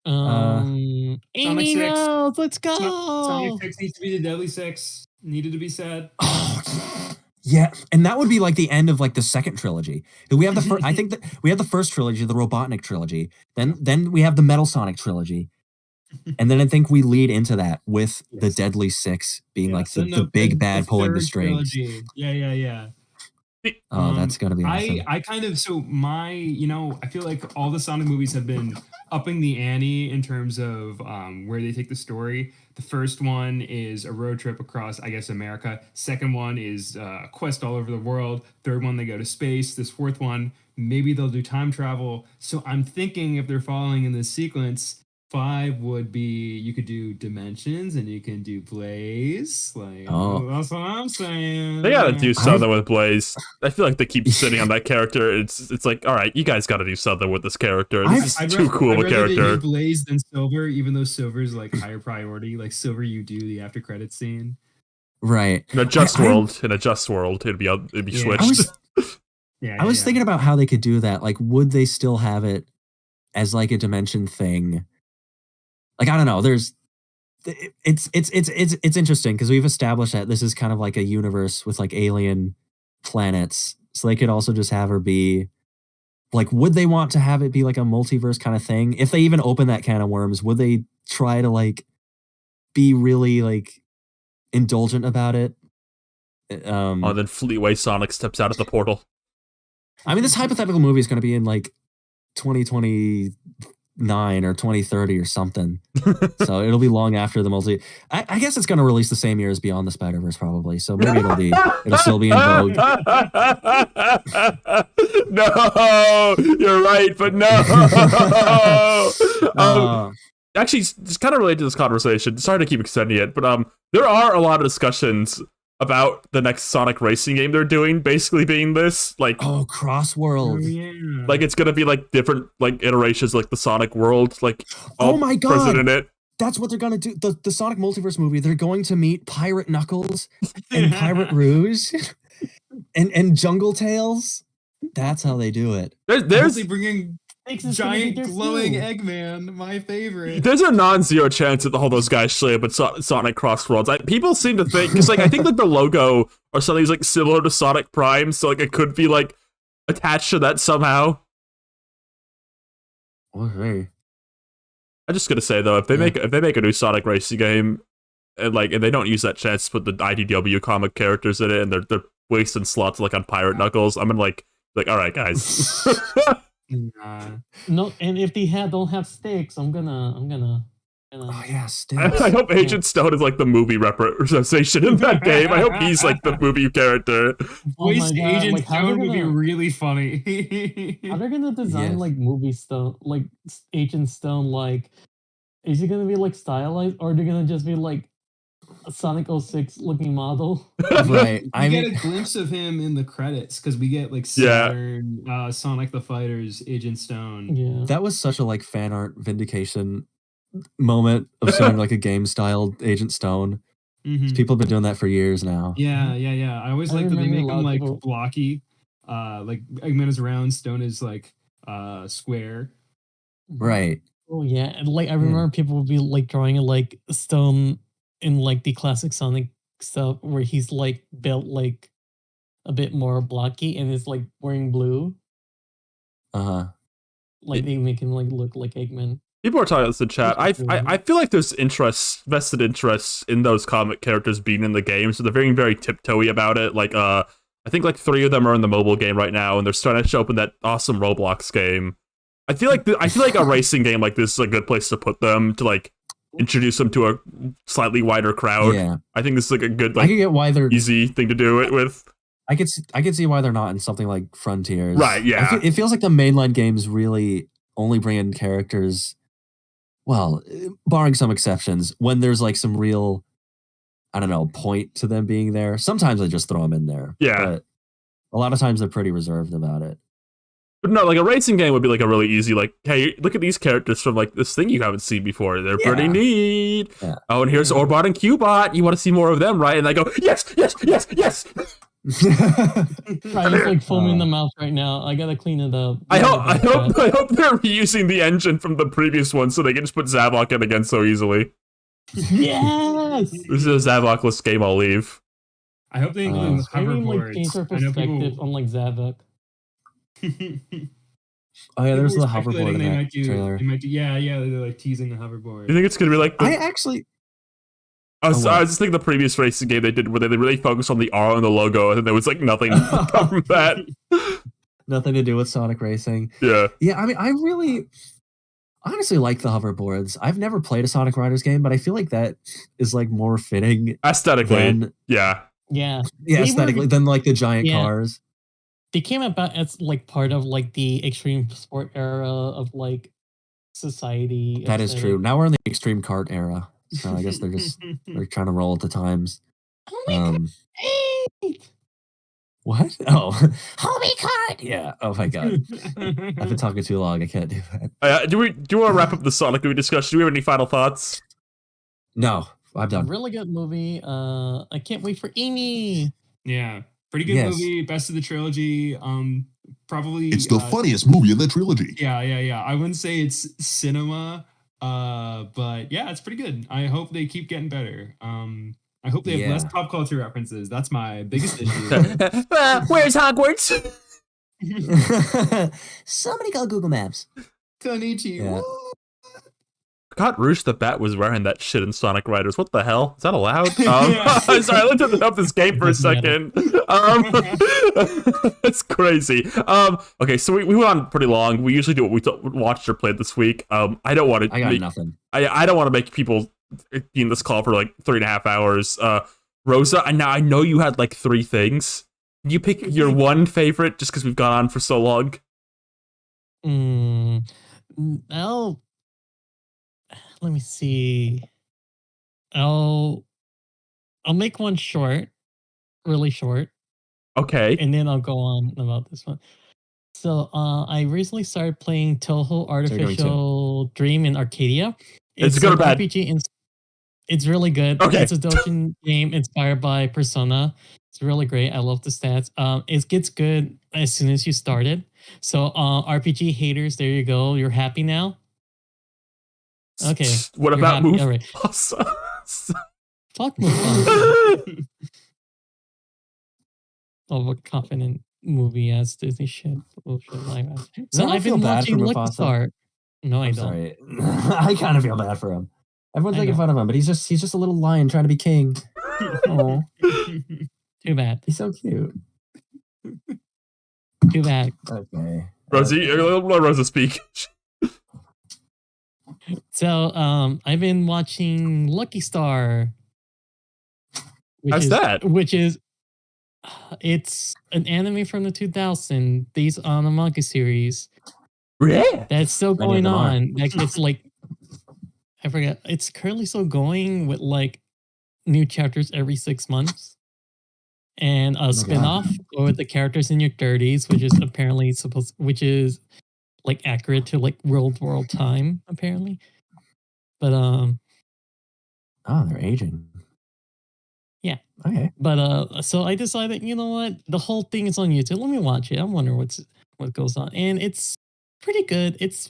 Speaker 4: Amy
Speaker 3: 6.
Speaker 4: knows. Let's go.
Speaker 3: Sonic 6 needs to be the Deadly Six. Needed to be said.
Speaker 2: Yeah, and that would be like the end of like the second trilogy. We have the first. I think that we have the first trilogy, the Robotnik trilogy. Then we have the Metal Sonic trilogy, and then I think we lead into that with the Deadly Six being like the big bad pulling the
Speaker 3: third
Speaker 2: strings.
Speaker 3: trilogy. Yeah.
Speaker 2: Oh, that's gonna be awesome.
Speaker 3: I kind of I feel like all the Sonic movies have been upping the ante in terms of where they take the story. The first one is a road trip across, I guess, America. Second one is a quest all over the world. Third one, they go to space. This fourth one, maybe they'll do time travel. So I'm thinking if they're following in this sequence, 5 would be you could do dimensions and you can do Blaze. Like, that's what I'm saying.
Speaker 1: They gotta do something with Blaze. I feel like they keep sitting on that character. It's like, all right, you guys gotta do something with this character. This is too cool of a
Speaker 3: I'd rather
Speaker 1: character.
Speaker 3: they do Blaze than Silver, even though Silver's like higher priority. Like Silver, you do the after credit scene.
Speaker 2: Right.
Speaker 1: In a just world, it'd be
Speaker 3: Yeah.
Speaker 1: switched.
Speaker 2: I was thinking about how they could do that. Like, would they still have it as like a dimension thing? Like, I don't know. It's interesting because we've established that this is kind of like a universe with like alien planets. So they could also just have her be like, would they want to have it be like a multiverse kind of thing? If they even open that can of worms, would they try to like be really like indulgent about it?
Speaker 1: Then Fleetway Sonic steps out of the portal.
Speaker 2: I mean, this hypothetical movie is going to be in like 2029 or 2030 or something. So it'll be long after the multi. I guess it's going to release the same year as Beyond the Spider-Verse, probably. So maybe it'll still be in vogue.
Speaker 1: No, you're right, but no. Actually, just kind of related to this conversation. Sorry to keep extending it, but there are a lot of discussions about the next Sonic racing game they're doing, basically being this like
Speaker 2: Crossworld.
Speaker 3: Yeah.
Speaker 1: like it's gonna be like different like iterations like the Sonic world like
Speaker 2: Oh my God.
Speaker 1: present in it.
Speaker 2: That's what they're going to do. The Sonic Multiverse movie, they're going to meet Pirate Knuckles and Pirate Rouge and Jungle Tails. That's how they do it.
Speaker 1: There's
Speaker 3: bringing giant glowing Eggman, my favorite.
Speaker 1: There's a non-zero chance that all those guys show up at Sonic Crossworlds. People seem to think because like I think like the logo or something's like similar to Sonic Prime, so like it could be like attached to that somehow.
Speaker 2: Okay.
Speaker 1: I'm just gonna say though, if they make a new Sonic racing game, and they don't use that chance to put the IDW comic characters in it, and they're wasting slots like on Pirate Knuckles, I'm gonna like all right guys.
Speaker 4: No, and if they don't have stakes, I'm gonna.
Speaker 2: Oh yeah,
Speaker 1: I
Speaker 2: sticks.
Speaker 1: hope Agent Stone is like the movie representation in that game. I hope he's like the movie character.
Speaker 4: Oh my
Speaker 3: Voiced
Speaker 4: God,
Speaker 3: Agent
Speaker 4: like, how
Speaker 3: Stone
Speaker 4: they're
Speaker 3: would be
Speaker 4: gonna-
Speaker 3: really funny.
Speaker 4: How they're gonna design
Speaker 2: Yes.
Speaker 4: like movie Stone, like Agent Stone? Like, is he gonna be like stylized, or they're gonna just be like a Sonic 06 looking model?
Speaker 2: Right.
Speaker 3: We
Speaker 2: I
Speaker 3: get
Speaker 2: mean,
Speaker 3: a glimpse of him in the credits because we get like
Speaker 1: Yeah.
Speaker 3: Saturn, Sonic the Fighters, Agent Stone.
Speaker 4: Yeah.
Speaker 2: that was such a like fan art vindication moment of showing like a game styled Agent Stone.
Speaker 3: Mhm.
Speaker 2: People have been doing that for years now.
Speaker 3: Yeah. I always
Speaker 4: I
Speaker 3: like that they
Speaker 4: remember a
Speaker 3: make
Speaker 4: lot
Speaker 3: him
Speaker 4: of
Speaker 3: like
Speaker 4: people-
Speaker 3: blocky. Like Eggman is round, Stone is like square.
Speaker 2: Right.
Speaker 4: Oh yeah, and like I remember people would be like drawing like Stone in like the classic Sonic stuff where he's like built like a bit more blocky and is like wearing blue.
Speaker 2: Uh-huh.
Speaker 4: Like they make him like look like Eggman.
Speaker 1: People are talking about this in chat.
Speaker 4: That's cool.
Speaker 1: I feel like there's vested interests in those comic characters being in the game, so they're very, very tiptoey about it. Like, I think like 3 of them are in the mobile game right now, and they're starting to show up in that awesome Roblox game. I feel like a racing game like this is a good place to put them to like introduce them to a slightly wider crowd.
Speaker 2: Yeah.
Speaker 1: I think this is like a good
Speaker 2: I
Speaker 1: like
Speaker 2: can get why they're
Speaker 1: easy thing to do it with.
Speaker 2: I could see why they're not in something like Frontiers.
Speaker 1: Right, yeah.
Speaker 2: It feels like the mainline games really only bring in characters, well, barring some exceptions, when there's like some real, I don't know, point to them being there. Sometimes I just throw them in there.
Speaker 1: Yeah.
Speaker 2: But a lot of times they're pretty reserved about it.
Speaker 1: But no, like a racing game would be like a really easy, like, hey, look at these characters from like this thing you haven't seen before. They're pretty
Speaker 2: Yeah.
Speaker 1: neat.
Speaker 2: Yeah.
Speaker 1: Oh, and here's Orbot and Cubot. You want to see more of them, right? And I go, yes.
Speaker 4: I'm just like foaming the mouth right now. I gotta clean it up.
Speaker 1: I hope they're reusing the engine from the previous one so they can just put Zavok in again so easily.
Speaker 4: Yes.
Speaker 1: This is a Zavok-less game, I'll leave.
Speaker 3: I hope they include
Speaker 4: I mean, like change
Speaker 3: hoverboards.
Speaker 4: our
Speaker 3: I know
Speaker 4: perspective on like Zavok.
Speaker 2: Oh yeah, there's
Speaker 3: People
Speaker 2: the
Speaker 3: were
Speaker 2: hoverboard
Speaker 3: speculating
Speaker 2: in
Speaker 3: they
Speaker 2: that
Speaker 3: might do,
Speaker 2: trailer.
Speaker 3: They might do, yeah, they're like teasing the hoverboard.
Speaker 1: You think it's gonna be like the,
Speaker 2: I actually
Speaker 1: I was
Speaker 2: what?
Speaker 1: just thinking the previous racing game they did where they really focused on the R on the logo and then there was like nothing come from that.
Speaker 2: nothing to do with Sonic Racing.
Speaker 1: Yeah.
Speaker 2: Yeah, I mean, I really honestly like the hoverboards. I've never played a Sonic Riders game, but I feel like that is like more fitting
Speaker 1: Aesthetically.
Speaker 2: than
Speaker 1: Yeah.
Speaker 4: Yeah.
Speaker 2: yeah,
Speaker 4: They
Speaker 2: aesthetically
Speaker 4: were-
Speaker 2: than like the giant
Speaker 4: Yeah.
Speaker 2: cars.
Speaker 4: They came about as like part of like the extreme sport era of like society.
Speaker 2: That is
Speaker 4: aesthetic.
Speaker 2: true. Now we're in the extreme kart era, so I guess they're trying to roll with the times.
Speaker 4: Oh my God. Hey!
Speaker 2: What? Oh,
Speaker 6: Homie card!
Speaker 2: yeah. Oh my god, I've been talking too long. I can't do that.
Speaker 1: Do you want to wrap up the Sonic movie discussion? Do we have any final thoughts?
Speaker 2: No, I'm done.
Speaker 4: Really good movie. I can't wait for Amy.
Speaker 3: Yeah, pretty good
Speaker 2: Yes.
Speaker 3: movie, best of the trilogy. Probably
Speaker 5: It's the funniest movie in the trilogy.
Speaker 3: Yeah. I wouldn't say it's cinema, but yeah, it's pretty good. I hope they keep getting better. I hope they have less
Speaker 2: Yeah.
Speaker 3: pop culture references. That's my biggest issue.
Speaker 1: Where's Hogwarts?
Speaker 6: Somebody call Google Maps.
Speaker 3: Konnichiwa.
Speaker 2: Yeah.
Speaker 1: God, Rouge the Bat was wearing that shit in Sonic Riders. What the hell? Is that allowed? Sorry, I looked up this game for a second. It's crazy. Okay, so we went on pretty long. We usually do what we watched or played this week. I don't want to.
Speaker 2: I got nothing.
Speaker 1: I don't want to make people be in this call for like 3.5 hours. Rosa, I know you had like 3 things. Can you pick your one favorite just because we've gone on for so long?
Speaker 4: Let me see. I'll make one short, really short,
Speaker 1: Okay.
Speaker 4: and then I'll go on about this one. So I recently started playing Toho Artificial Dream in Arcadia.
Speaker 1: It's good or
Speaker 4: an
Speaker 1: bad?
Speaker 4: RPG. It's really good.
Speaker 1: Okay.
Speaker 4: It's a Dojin game inspired by Persona. It's really great. I love the stats. It gets good as soon as you start it. So RPG haters, there you go. You're happy now. Okay.
Speaker 1: What
Speaker 4: You're
Speaker 1: about
Speaker 4: happy?
Speaker 1: Move?
Speaker 4: All right. Fuck Mufasa. Oh, a confident movie as Disney shit. Bullshit live action. So
Speaker 2: No, I
Speaker 4: I've
Speaker 2: feel
Speaker 4: been
Speaker 2: bad
Speaker 4: watching
Speaker 2: for
Speaker 4: Lucky
Speaker 2: Mufasa.
Speaker 4: Star. No, I
Speaker 2: I'm
Speaker 4: don't.
Speaker 2: sorry. I kind of feel bad for him. Everyone's
Speaker 4: I
Speaker 2: making
Speaker 4: know.
Speaker 2: fun of him, but he's just a little lion trying to be king. Oh,
Speaker 4: Too bad.
Speaker 2: he's so cute.
Speaker 4: Too bad.
Speaker 2: Okay.
Speaker 1: Rosie, let Rosa speak.
Speaker 4: So, I've been watching Lucky Star.
Speaker 1: How's that?
Speaker 4: It's an anime from the 2000s based on a manga series
Speaker 1: Yeah.
Speaker 4: that's still
Speaker 2: Many of
Speaker 4: going
Speaker 2: them are.
Speaker 4: on. Like it's like I forget. It's currently still going with like new chapters every 6 months, and a
Speaker 2: God.
Speaker 4: spin-off with the characters in your 30s, which is like accurate to like real world time apparently. But
Speaker 2: Oh, they're aging.
Speaker 4: Yeah.
Speaker 2: Okay.
Speaker 4: But so I decided, you know what? The whole thing is on YouTube. Let me watch it. I wonder what goes on. And it's pretty good. It's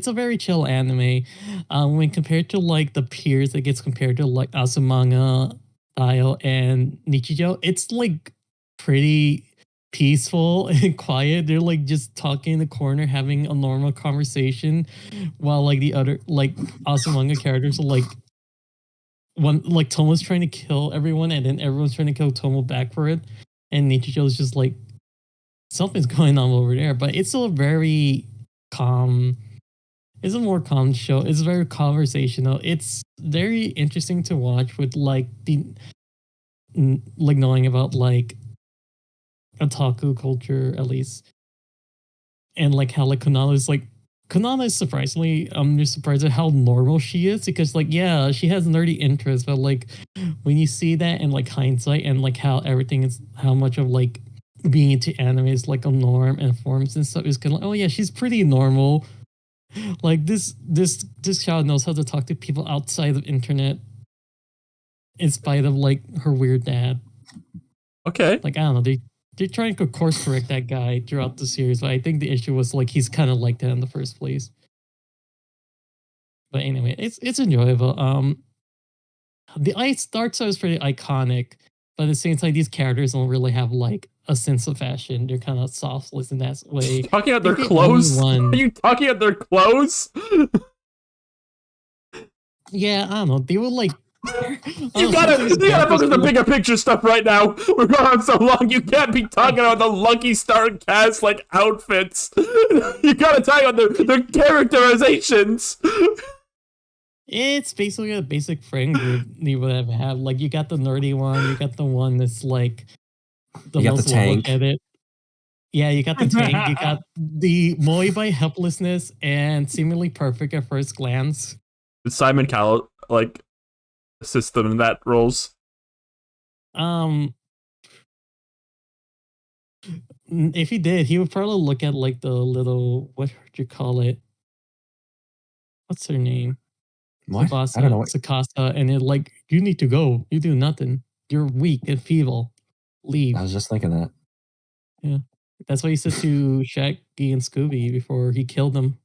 Speaker 4: a very chill anime. When compared to like the peers that gets compared to like Asumanga, Tayo, and Nichijou, it's like pretty peaceful and quiet. They're like just talking in the corner, having a normal conversation, while like the other like Asumanga characters are like one like Tomo's trying to kill everyone, and then everyone's trying to kill Tomo back for it, and Nichijo's just like something's going on over there. But it's still a very calm. It's a more calm show. It's very conversational. It's very interesting to watch with like like knowing about like otaku culture at least, and like how like Konana is surprisingly, I'm just surprised at how normal she is, because like, yeah, she has nerdy interests, but like when you see that in like hindsight and like how everything is, how much of like being into anime is like a norm and forms and stuff, is kind of like, oh yeah, she's pretty normal. Like this child knows how to talk to people outside of internet in spite of like her weird dad.
Speaker 1: Okay.
Speaker 4: Like, I don't know, they're trying to course correct that guy throughout the series, but I think the issue was like he's kind of like that in the first place. But anyway, it's enjoyable. The art style is pretty iconic, but at the same time, these characters don't really have like a sense of fashion. They're kind of softless in that way.
Speaker 1: Talking about their clothes? Are you talking about their clothes?
Speaker 4: Yeah, I don't know. They were like.
Speaker 1: You gotta focus on the bigger picture stuff right now. We're going on so long. You can't be talking about the Lucky Star cast like outfits. You gotta talk about their characterizations.
Speaker 4: It's basically a basic friend group you would ever have. Like you got the nerdy one, you got the one that's like the most level-headed. Yeah, you got the tank. You got the moe by helplessness and seemingly perfect at first glance.
Speaker 1: Did Simon Cowell like assist them in that roles?
Speaker 4: If he did, he would probably look at like the little, what would you call it? What's her name?
Speaker 2: What?
Speaker 4: Tsubasa,
Speaker 2: I don't know.
Speaker 4: Tsukasa, and it like, you need to go. You do nothing. You're weak and feeble. Leave.
Speaker 2: I was just thinking that.
Speaker 4: Yeah. That's what he said to Shaggy and Scooby before he killed them.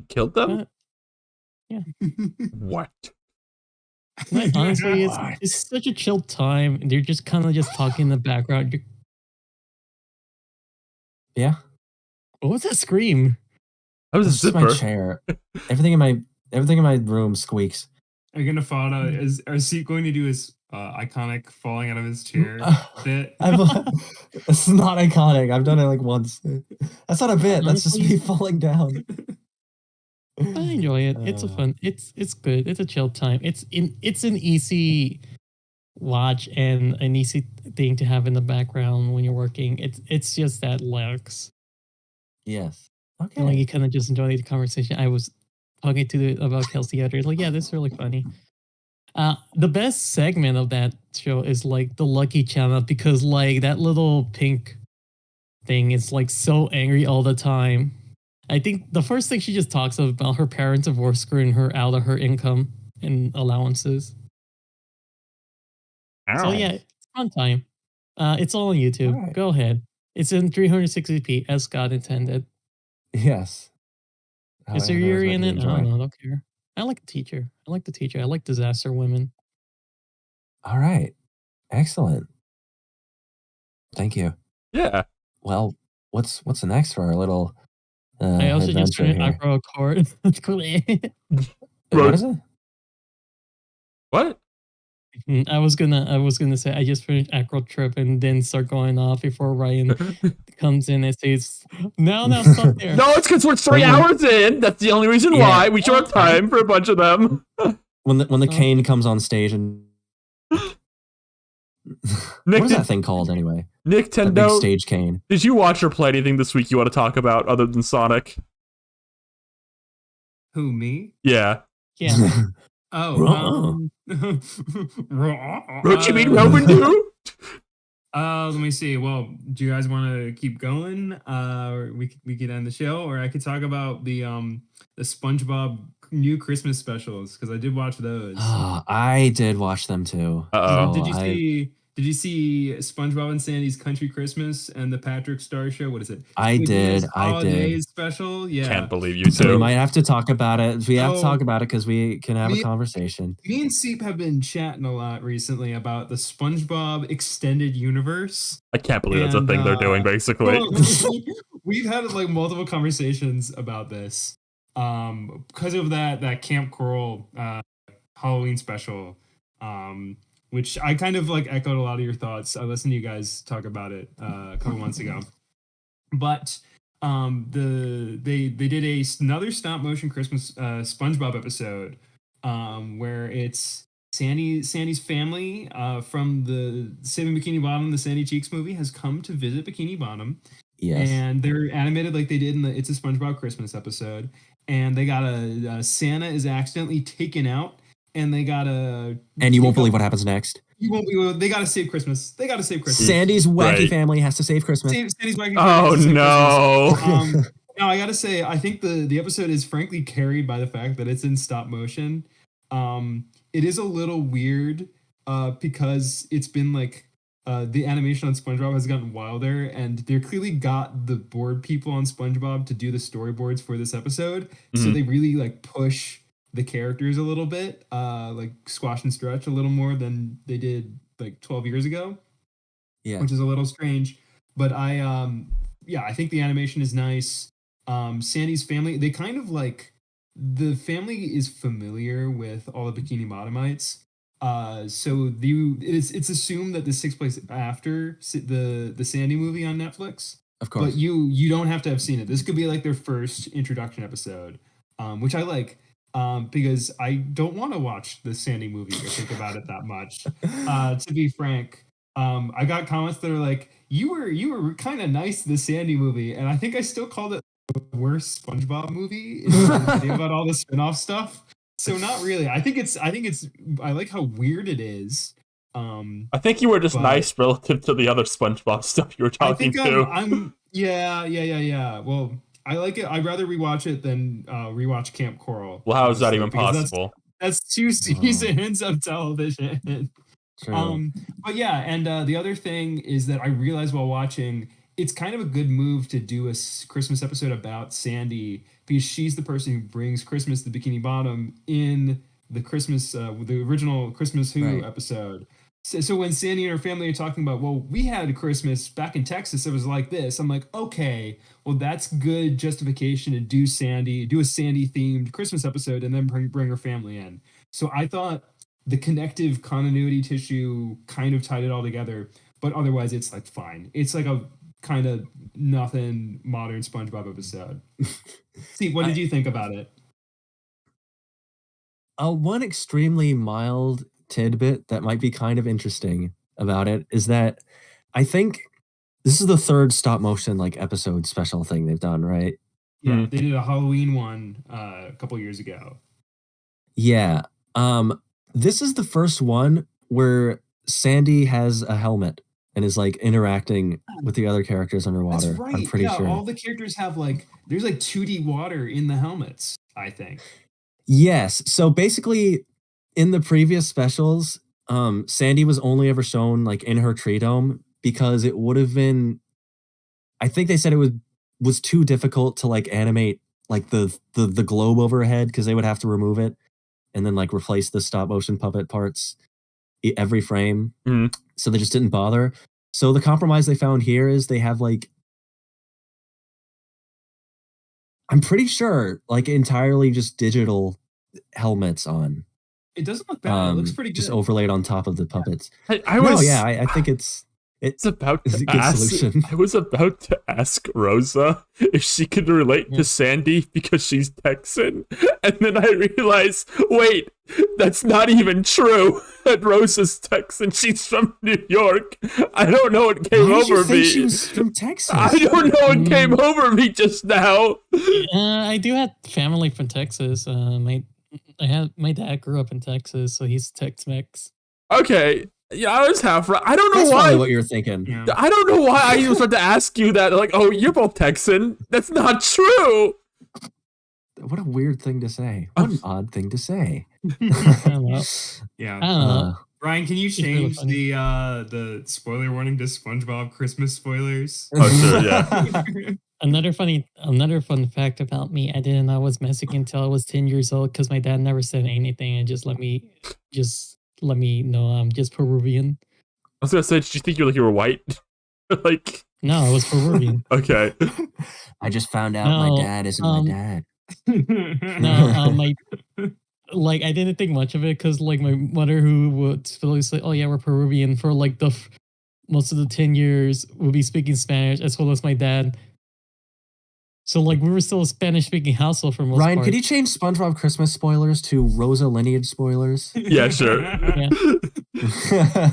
Speaker 1: Killed them?
Speaker 4: But, yeah.
Speaker 1: What?
Speaker 4: But honestly, it's such a chill time. And they're just kind of just talking in the background.
Speaker 2: Yeah.
Speaker 4: What was that scream?
Speaker 1: That was a zipper.
Speaker 2: My chair. Everything in my room squeaks.
Speaker 3: Are you gonna fall out? Is he going to do his iconic falling out of his chair bit?
Speaker 2: It's not iconic. I've done it like once. That's not a bit. That's just me falling down.
Speaker 4: I enjoy it. It's it's good. It's a chill time. It's an easy watch and an easy thing to have in the background when you're working. It's just that lax.
Speaker 2: Yes. Okay.
Speaker 4: Like you kind of just enjoy the conversation. I was talking about Kelsey the other day. Like, yeah, this is really funny. The best segment of that show is like the Lucky Channel, because like that little pink thing is like so angry all the time. I think the first thing she just talks about her parents divorce screwing her out of her income and allowances.
Speaker 1: Ow.
Speaker 4: So yeah, it's fun time. It's all on YouTube. Right. Go ahead. It's in 360p as God intended.
Speaker 2: Yes.
Speaker 4: Is there Yuri in it? I don't care. I like the teacher. I like disaster women.
Speaker 2: All right. Excellent. Thank you.
Speaker 1: Yeah.
Speaker 2: Well, what's next for our little
Speaker 4: I also just turned Agro Accord.
Speaker 2: What is it?
Speaker 1: What?
Speaker 4: I was gonna say I just finished Acro Trip and then start going off before Ryan comes in and says, "No, stop there."
Speaker 1: No, it's because we're 3 hours in. That's the only reason why. We should have time for a bunch of them.
Speaker 2: When the cane comes on stage and what is that thing called anyway? That big
Speaker 1: Nintendo.
Speaker 2: stage cane.
Speaker 1: Did you watch or play anything this week you want to talk about other than Sonic?
Speaker 3: Who, me?
Speaker 1: Yeah.
Speaker 4: Yeah.
Speaker 3: Oh,
Speaker 1: What you mean, Roman do?
Speaker 3: Let me see. Well, do you guys want to keep going? Or we could end the show, or I could talk about the SpongeBob new Christmas specials because I did watch those.
Speaker 2: I did watch them too.
Speaker 1: Uh-oh.
Speaker 3: Did you see SpongeBob and Sandy's Country Christmas and the Patrick Star Show? What is it?
Speaker 2: I did.
Speaker 3: Holidays special. Yeah.
Speaker 1: Can't believe you
Speaker 2: So we
Speaker 1: two.
Speaker 2: might have to talk about it. We have to talk about it because we can have a conversation.
Speaker 3: Me and Seep have been chatting a lot recently about the SpongeBob extended universe.
Speaker 1: I can't believe that's a thing they're doing, basically.
Speaker 3: We've had like multiple conversations about this. Because of that Camp Coral Halloween special. Which I kind of like echoed a lot of your thoughts. I listened to you guys talk about it a couple months ago. But they did another stop motion Christmas SpongeBob episode where it's Sandy's family from the Saving Bikini Bottom, the Sandy Cheeks movie, has come to visit Bikini Bottom.
Speaker 2: Yes.
Speaker 3: And they're animated like they did in the It's a SpongeBob Christmas episode. And they got a Santa is accidentally taken out. And they gotta.
Speaker 2: And you won't believe what happens next.
Speaker 3: You won't be. They gotta save Christmas. They gotta save Christmas.
Speaker 2: Sandy's wacky family has to save Christmas.
Speaker 3: Sandy's wacky family.
Speaker 1: Oh no!
Speaker 3: Now I gotta say, I think the episode is frankly carried by the fact that it's in stop motion. It is a little weird because it's been like the animation on SpongeBob has gotten wilder, and they're clearly got the board people on SpongeBob to do the storyboards for this episode. Mm-hmm. So they really like push the characters a little bit, like squash and stretch a little more than they did like 12 years ago.
Speaker 2: Yeah.
Speaker 3: Which is a little strange. But I think the animation is nice. Sandy's family, they kind of like, the family is familiar with all the Bikini Bottomites. So it's assumed that this takes place after the Sandy movie on Netflix.
Speaker 2: Of course.
Speaker 3: But you don't have to have seen it. This could be like their first introduction episode, which I like. Because I don't want to watch the Sandy movie or think about it that much. To be frank, I got comments that are like, you were kind of nice to the Sandy movie, and I think I still called it the worst SpongeBob movie in the video about all the spin-off stuff. So not really. I think it's I like how weird it is.
Speaker 1: I think you were just nice relative to the other SpongeBob stuff you were talking to.
Speaker 3: Yeah. Well, I like it. I'd rather rewatch it than rewatch Camp Coral.
Speaker 1: Well, how is that even possible?
Speaker 3: That's 2 seasons of television.
Speaker 2: True.
Speaker 3: But yeah, and the other thing is that I realized while watching, it's kind of a good move to do a Christmas episode about Sandy because she's the person who brings Christmas to Bikini Bottom in the Christmas, the original Christmas Who episode. So when Sandy and her family are talking about, well, we had a Christmas back in Texas, it was like this. I'm like, okay, well, that's good justification to do a Sandy themed Christmas episode and then bring her family in. So I thought the connective continuity tissue kind of tied it all together, but otherwise it's like fine. It's like a kind of nothing modern SpongeBob episode. See, what did you think about it?
Speaker 2: One extremely mild tidbit that might be kind of interesting about it is that I think this is the third stop motion like episode special thing they've done, right?
Speaker 3: Yeah, they did a Halloween one a couple years ago.
Speaker 2: Yeah. This is the first one where Sandy has a helmet and is like interacting with the other characters underwater.
Speaker 3: That's right.
Speaker 2: I'm pretty sure.
Speaker 3: All the characters have there's 2D water in the helmets, I think.
Speaker 2: Yes. So basically in the previous specials, Sandy was only ever shown like in her tree dome because it would have been, I think they said it was too difficult to like animate like the globe overhead because they would have to remove it and then like replace the stop motion puppet parts every frame.
Speaker 1: Mm.
Speaker 2: So they just didn't bother. So the compromise they found here is they have like, I'm pretty sure like entirely just digital helmets on.
Speaker 3: It doesn't look bad. It looks pretty good.
Speaker 2: Just overlaid on top of the puppets.
Speaker 1: I
Speaker 2: I think it's
Speaker 1: about
Speaker 2: a
Speaker 1: to
Speaker 2: good
Speaker 1: ask.
Speaker 2: solution.
Speaker 1: I was about to ask Rosa if she could relate to Sandy because she's Texan, and then I realized, wait, that's not even true. That Rosa's Texan. She's from New York. I don't know what came
Speaker 2: Why did you
Speaker 1: over
Speaker 2: think
Speaker 1: me.
Speaker 2: she was from Texas?
Speaker 1: I don't know what came over me just now.
Speaker 4: I do have family from Texas. My dad grew up in Texas, so he's Tex-Mex.
Speaker 1: Okay. Yeah, I was half right. I don't know
Speaker 2: That's
Speaker 1: why.
Speaker 2: probably what you're thinking.
Speaker 3: Yeah.
Speaker 1: I don't know why I was about to ask you that. Like, oh, you're both Texan. That's not true.
Speaker 2: What a weird thing to say. What an odd thing to say.
Speaker 4: I don't know.
Speaker 3: Yeah.
Speaker 4: I don't know.
Speaker 3: Ryan, can you
Speaker 4: really
Speaker 3: change
Speaker 4: funny.
Speaker 3: the spoiler warning to SpongeBob Christmas spoilers?
Speaker 1: Oh, sure, yeah.
Speaker 4: Another fun fact about me: I didn't know I was Mexican until I was 10 years old because my dad never said anything and just let me know I'm just Peruvian.
Speaker 1: I was gonna say, did you think you were white? Like,
Speaker 4: No, I was Peruvian.
Speaker 1: okay.
Speaker 2: I just found out my dad isn't my dad.
Speaker 4: No, like I didn't think much of it because like my mother who would always say, "Oh yeah, we're Peruvian" for like the most of the 10 years would be speaking Spanish as well as my dad. So like we were still a Spanish speaking household for most
Speaker 2: Ryan,
Speaker 4: part.
Speaker 2: could you change SpongeBob Christmas spoilers to Rosa lineage spoilers?
Speaker 1: Yeah, sure.
Speaker 4: Yeah.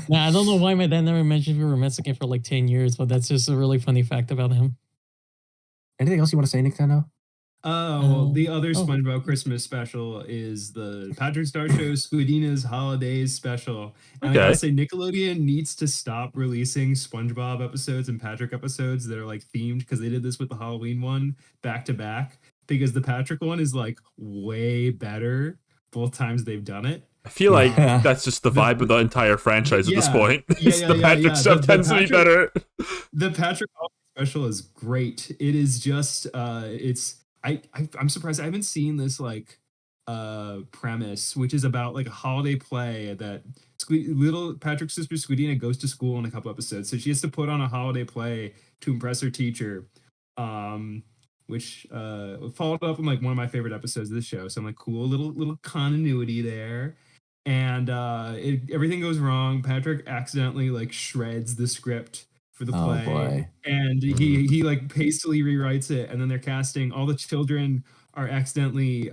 Speaker 4: Nah, I don't know why my dad never mentioned we were Mexican for like 10 years, but that's just a really funny fact about him.
Speaker 2: Anything else you want to say, Nintendo?
Speaker 3: Well, the other
Speaker 4: oh.
Speaker 3: SpongeBob Christmas special is the Patrick Star Show Squidina's Holidays special. And I gotta say, Nickelodeon needs to stop releasing SpongeBob episodes and Patrick episodes that are like themed, because they did this with the Halloween one back to back, because the Patrick one is like way better both times they've done it.
Speaker 1: I feel like that's just the vibe of the entire franchise at this point. The Patrick stuff tends to be better.
Speaker 3: The Patrick special is great. It is just I'm surprised I haven't seen this like premise, which is about like a holiday play that little Patrick's sister Squidina goes to school in a couple episodes, so she has to put on a holiday play to impress her teacher, which followed up in like one of my favorite episodes of the show. So I'm like, cool, little continuity there. And everything goes wrong. Patrick accidentally like shreds the script for the play.
Speaker 2: Oh boy.
Speaker 3: And he like hastily rewrites it, and then they're casting, all the children are accidentally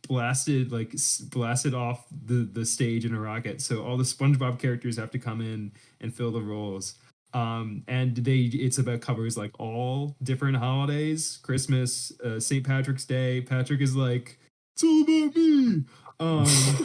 Speaker 3: blasted off the stage in a rocket, so all the SpongeBob characters have to come in and fill the roles. And it's about covers like all different holidays, Christmas, St. Patrick's Day. Patrick is like, it's all about me.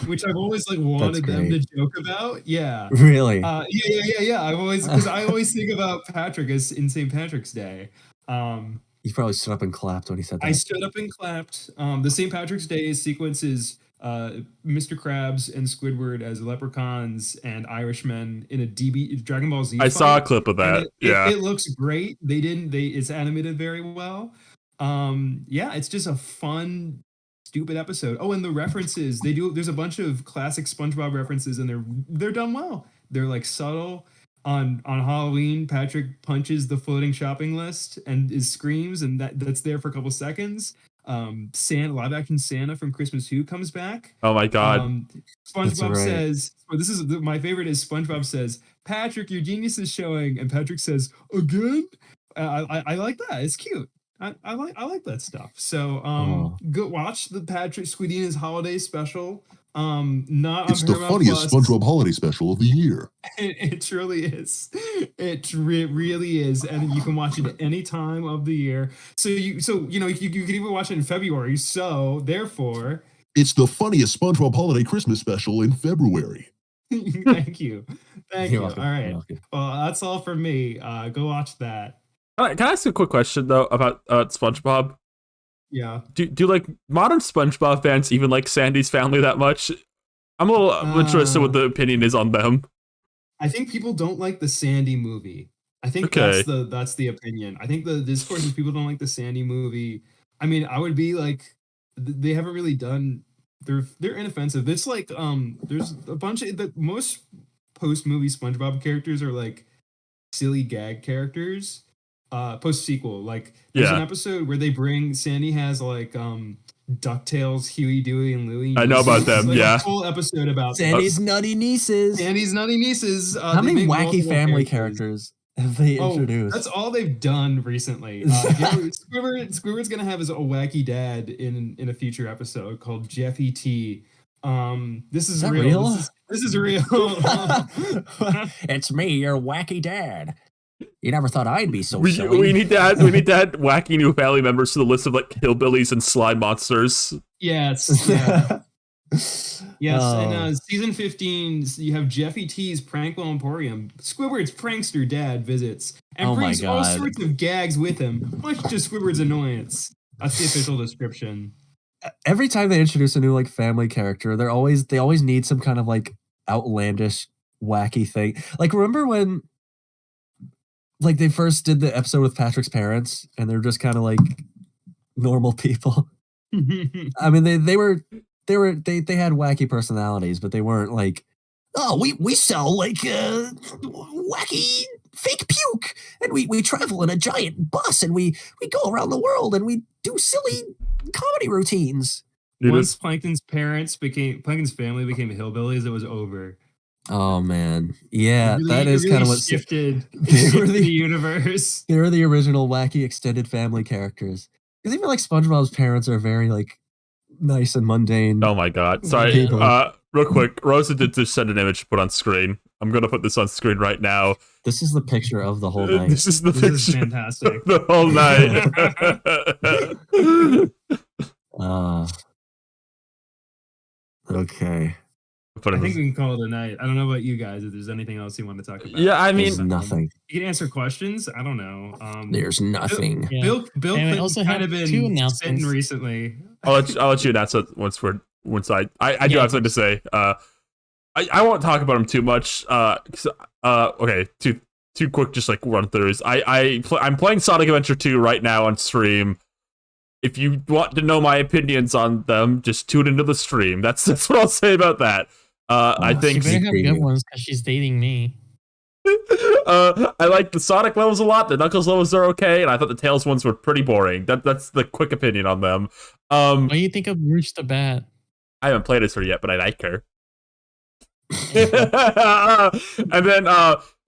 Speaker 3: Which I've always like wanted them to joke about. Yeah.
Speaker 2: Really?
Speaker 3: Yeah. I always think about Patrick as in St. Patrick's Day.
Speaker 2: You probably stood up and clapped when he said that.
Speaker 3: I stood up and clapped. The St. Patrick's Day sequence is Mr. Krabs and Squidward as leprechauns and Irishmen in a Dragon Ball Z.
Speaker 1: I saw a clip of that.
Speaker 3: It looks great. It's animated very well. It's just a fun, stupid episode. Oh, and the references there's a bunch of classic SpongeBob references, and they're done well. They're like subtle. On Halloween, Patrick punches the floating shopping list and screams, and that's there for a couple seconds. Live action Santa from Christmas Who comes back.
Speaker 1: Oh my god.
Speaker 3: SpongeBob says, my favorite is SpongeBob says, "Patrick, your genius is showing," and Patrick says, "Again?" I like that. It's cute. I like that stuff. So go watch the Patrick Squidina's holiday special.
Speaker 5: It's the funniest SpongeBob holiday special of the year.
Speaker 3: It truly is. It really is, and you can watch it at any time of the year. So you can even watch it in February. So therefore,
Speaker 5: it's the funniest SpongeBob holiday Christmas special in February.
Speaker 3: Thank you.
Speaker 2: You're welcome.
Speaker 3: All right. Well, that's all from me. Go watch that.
Speaker 1: Can I ask a quick question though about SpongeBob?
Speaker 3: Yeah.
Speaker 1: Do like modern SpongeBob fans even like Sandy's family that much? I'm a little interested what the opinion is on them.
Speaker 3: I think people don't like the Sandy movie. I think that's the opinion. I think the discourse is people don't like the Sandy movie. I mean, I would be like, they haven't really done. They're inoffensive. It's like there's a bunch of most post movie SpongeBob characters are like silly gag characters. Post sequel, like there's an episode where they bring Sandy has like DuckTales, Huey, Dewey, and Louie.
Speaker 1: I know about them,
Speaker 3: Like
Speaker 1: yeah.
Speaker 3: a whole episode about
Speaker 2: Sandy's nutty nieces.
Speaker 3: Sandy's nutty nieces.
Speaker 2: How
Speaker 3: they
Speaker 2: many
Speaker 3: made
Speaker 2: wacky
Speaker 3: multiple
Speaker 2: family characters have they introduced?
Speaker 3: That's all they've done recently. Squidward's gonna have his wacky dad in a future episode called Jeffy T. This is real. This is real.
Speaker 2: It's me, your wacky dad. You never thought I'd be so silly.
Speaker 1: We need to add wacky new family members to the list of like hillbillies and slime monsters.
Speaker 3: Yes. Yeah. Yes, and season 15, you have Jeffy T's Prankwell Emporium. Squidward's prankster dad visits and brings all sorts of gags with him, much to Squidward's annoyance. That's the official description.
Speaker 2: Every time they introduce a new like family character, they always need some kind of like outlandish, wacky thing. Like remember when like they first did the episode with Patrick's parents, and they're just kind of like normal people. I mean, they had wacky personalities, but they weren't like, oh, we sell like wacky fake puke, and we travel in a giant bus, and we go around the world, and we do silly comedy routines.
Speaker 3: Once Plankton's family became hillbillies, it was over.
Speaker 2: Oh man, yeah, that is kind of what
Speaker 3: shifted the universe.
Speaker 2: They were the original wacky extended family characters. Because even like SpongeBob's parents are very like nice and mundane.
Speaker 1: Oh my god! Sorry, real quick, Rosa did just send an image to put on screen. I'm gonna put this on screen right now.
Speaker 2: This is the picture of the whole night.
Speaker 1: This is the picture.
Speaker 3: Is fantastic.
Speaker 1: The whole
Speaker 3: night.
Speaker 2: Okay.
Speaker 3: I think we can call it a night. I don't know about you guys. If there's anything else you want to talk about.
Speaker 1: Yeah, I mean,
Speaker 2: there's nothing.
Speaker 3: You can answer questions. I don't know.
Speaker 2: There's nothing.
Speaker 3: Bill Clinton's kind of been sitting recently.
Speaker 1: I'll let you announce it once I do have something to say. I won't talk about him too much. Okay, two quick just like run throughs. I'm playing Sonic Adventure 2 right now on stream. If you want to know my opinions on them, just tune into the stream. That's what I'll say about that. I think
Speaker 4: she better have good ones because she's dating me.
Speaker 1: I like the Sonic levels a lot. The Knuckles levels are okay, and I thought the Tails ones were pretty boring. That's the quick opinion on them.
Speaker 4: What do you think of Rouge the Bat?
Speaker 1: I haven't played as her yet, but I like her. And then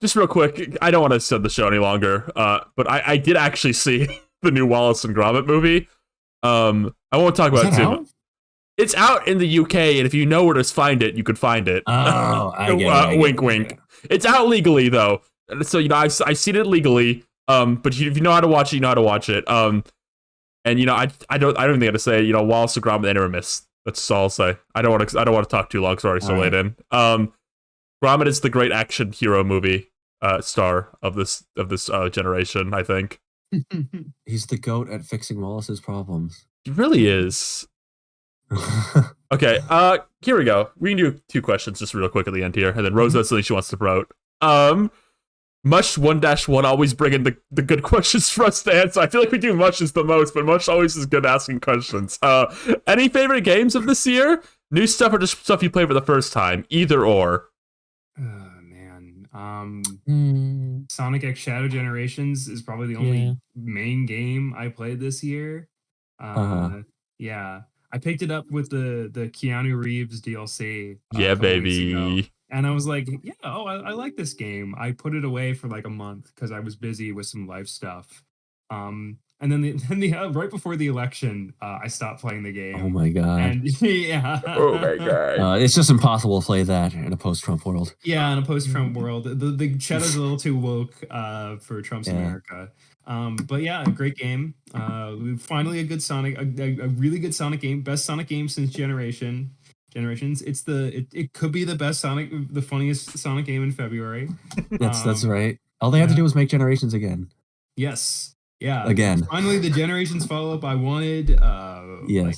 Speaker 1: just real quick, I don't want to send the show any longer, but I did actually see the new Wallace and Gromit movie. I won't talk about it too much. It's out in the UK, and if you know where to find it, you could find it.
Speaker 2: Oh, I get it.
Speaker 1: Wink, wink. It's out legally though, so I've seen it legally. But if you know how to watch it, you know how to watch it. And I don't even think I have to say Wallace and Gromit they never miss. That's all I'll say. I don't want to talk too long. Sorry, so late in. Gromit is the great action hero movie star of this generation. I think
Speaker 2: he's the GOAT at fixing Wallace's problems.
Speaker 1: He really is. Okay, here we go. We can do 2 questions just real quick at the end here, and then Rosa has something she wants to promote. Mush 1-1 always bring in the good questions for us to answer. I feel like we do Mush's the most, but Mush always is good asking questions. Any favorite games of this year? New stuff or just stuff you played for the first time? Either or.
Speaker 3: Sonic X Shadow Generations is probably the only main game I played this year. Yeah. I picked it up with the Keanu Reeves DLC.
Speaker 1: Yeah, baby.
Speaker 3: And I was like, I like this game. I put it away for like a month because I was busy with some life stuff. And then right before the election, I stopped playing the game.
Speaker 2: Oh my god!
Speaker 3: And yeah.
Speaker 1: Oh my god!
Speaker 2: It's just impossible to play that in a post-Trump world.
Speaker 3: Yeah, in a post-Trump world, the Shadow's a little too woke for Trump's America. But yeah, a great game. Finally a good Sonic, a really good Sonic game, best Sonic game since Generations. It could be the best Sonic, the funniest Sonic game in February.
Speaker 2: That's right. All they had to do was make Generations again.
Speaker 3: Yes. Yeah.
Speaker 2: Again.
Speaker 3: Finally, the Generations follow-up I wanted.
Speaker 2: Yes.
Speaker 3: Like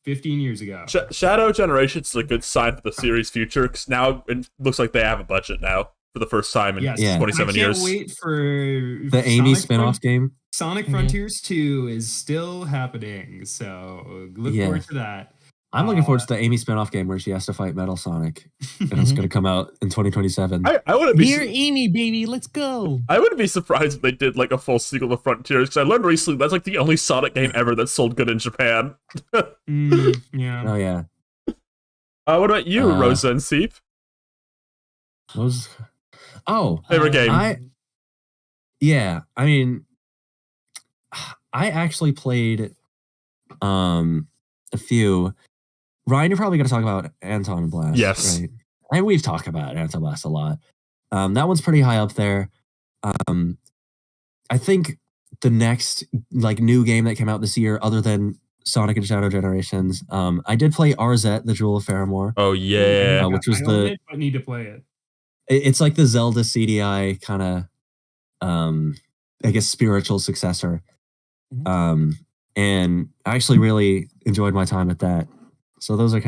Speaker 3: 15 years ago.
Speaker 1: Shadow Generations is a good sign for the series' future because now it looks like they have a budget now for the first time in 27 years.
Speaker 3: I can't wait for
Speaker 2: the Amy spinoff game.
Speaker 3: Sonic Frontiers 2 is still happening, so look forward to that.
Speaker 2: I'm looking forward to the Amy spinoff game where she has to fight Metal Sonic, and it's going to come out in 2027.
Speaker 1: I wouldn't be.
Speaker 4: Dear Amy, baby, let's go.
Speaker 1: I wouldn't be surprised if they did like a full sequel to Frontiers, because I learned recently that's like the only Sonic game ever that sold good in Japan.
Speaker 3: Yeah.
Speaker 2: Oh yeah.
Speaker 1: What about you, Rosa and Seep? Favorite game?
Speaker 2: I mean, I actually played a few. Ryan, you're probably going to talk about Anton Blast.
Speaker 1: Yes.
Speaker 2: Right? And we've talked about Anton Blast a lot. That one's pretty high up there. I think the next like new game that came out this year, other than Sonic and Shadow Generations, I did play RZ, the Jewel of Faramore.
Speaker 1: Oh yeah,
Speaker 2: which was
Speaker 3: I need to play it.
Speaker 2: It's like the Zelda CDI kind of, I guess, spiritual successor. And I actually really enjoyed my time at that. So those are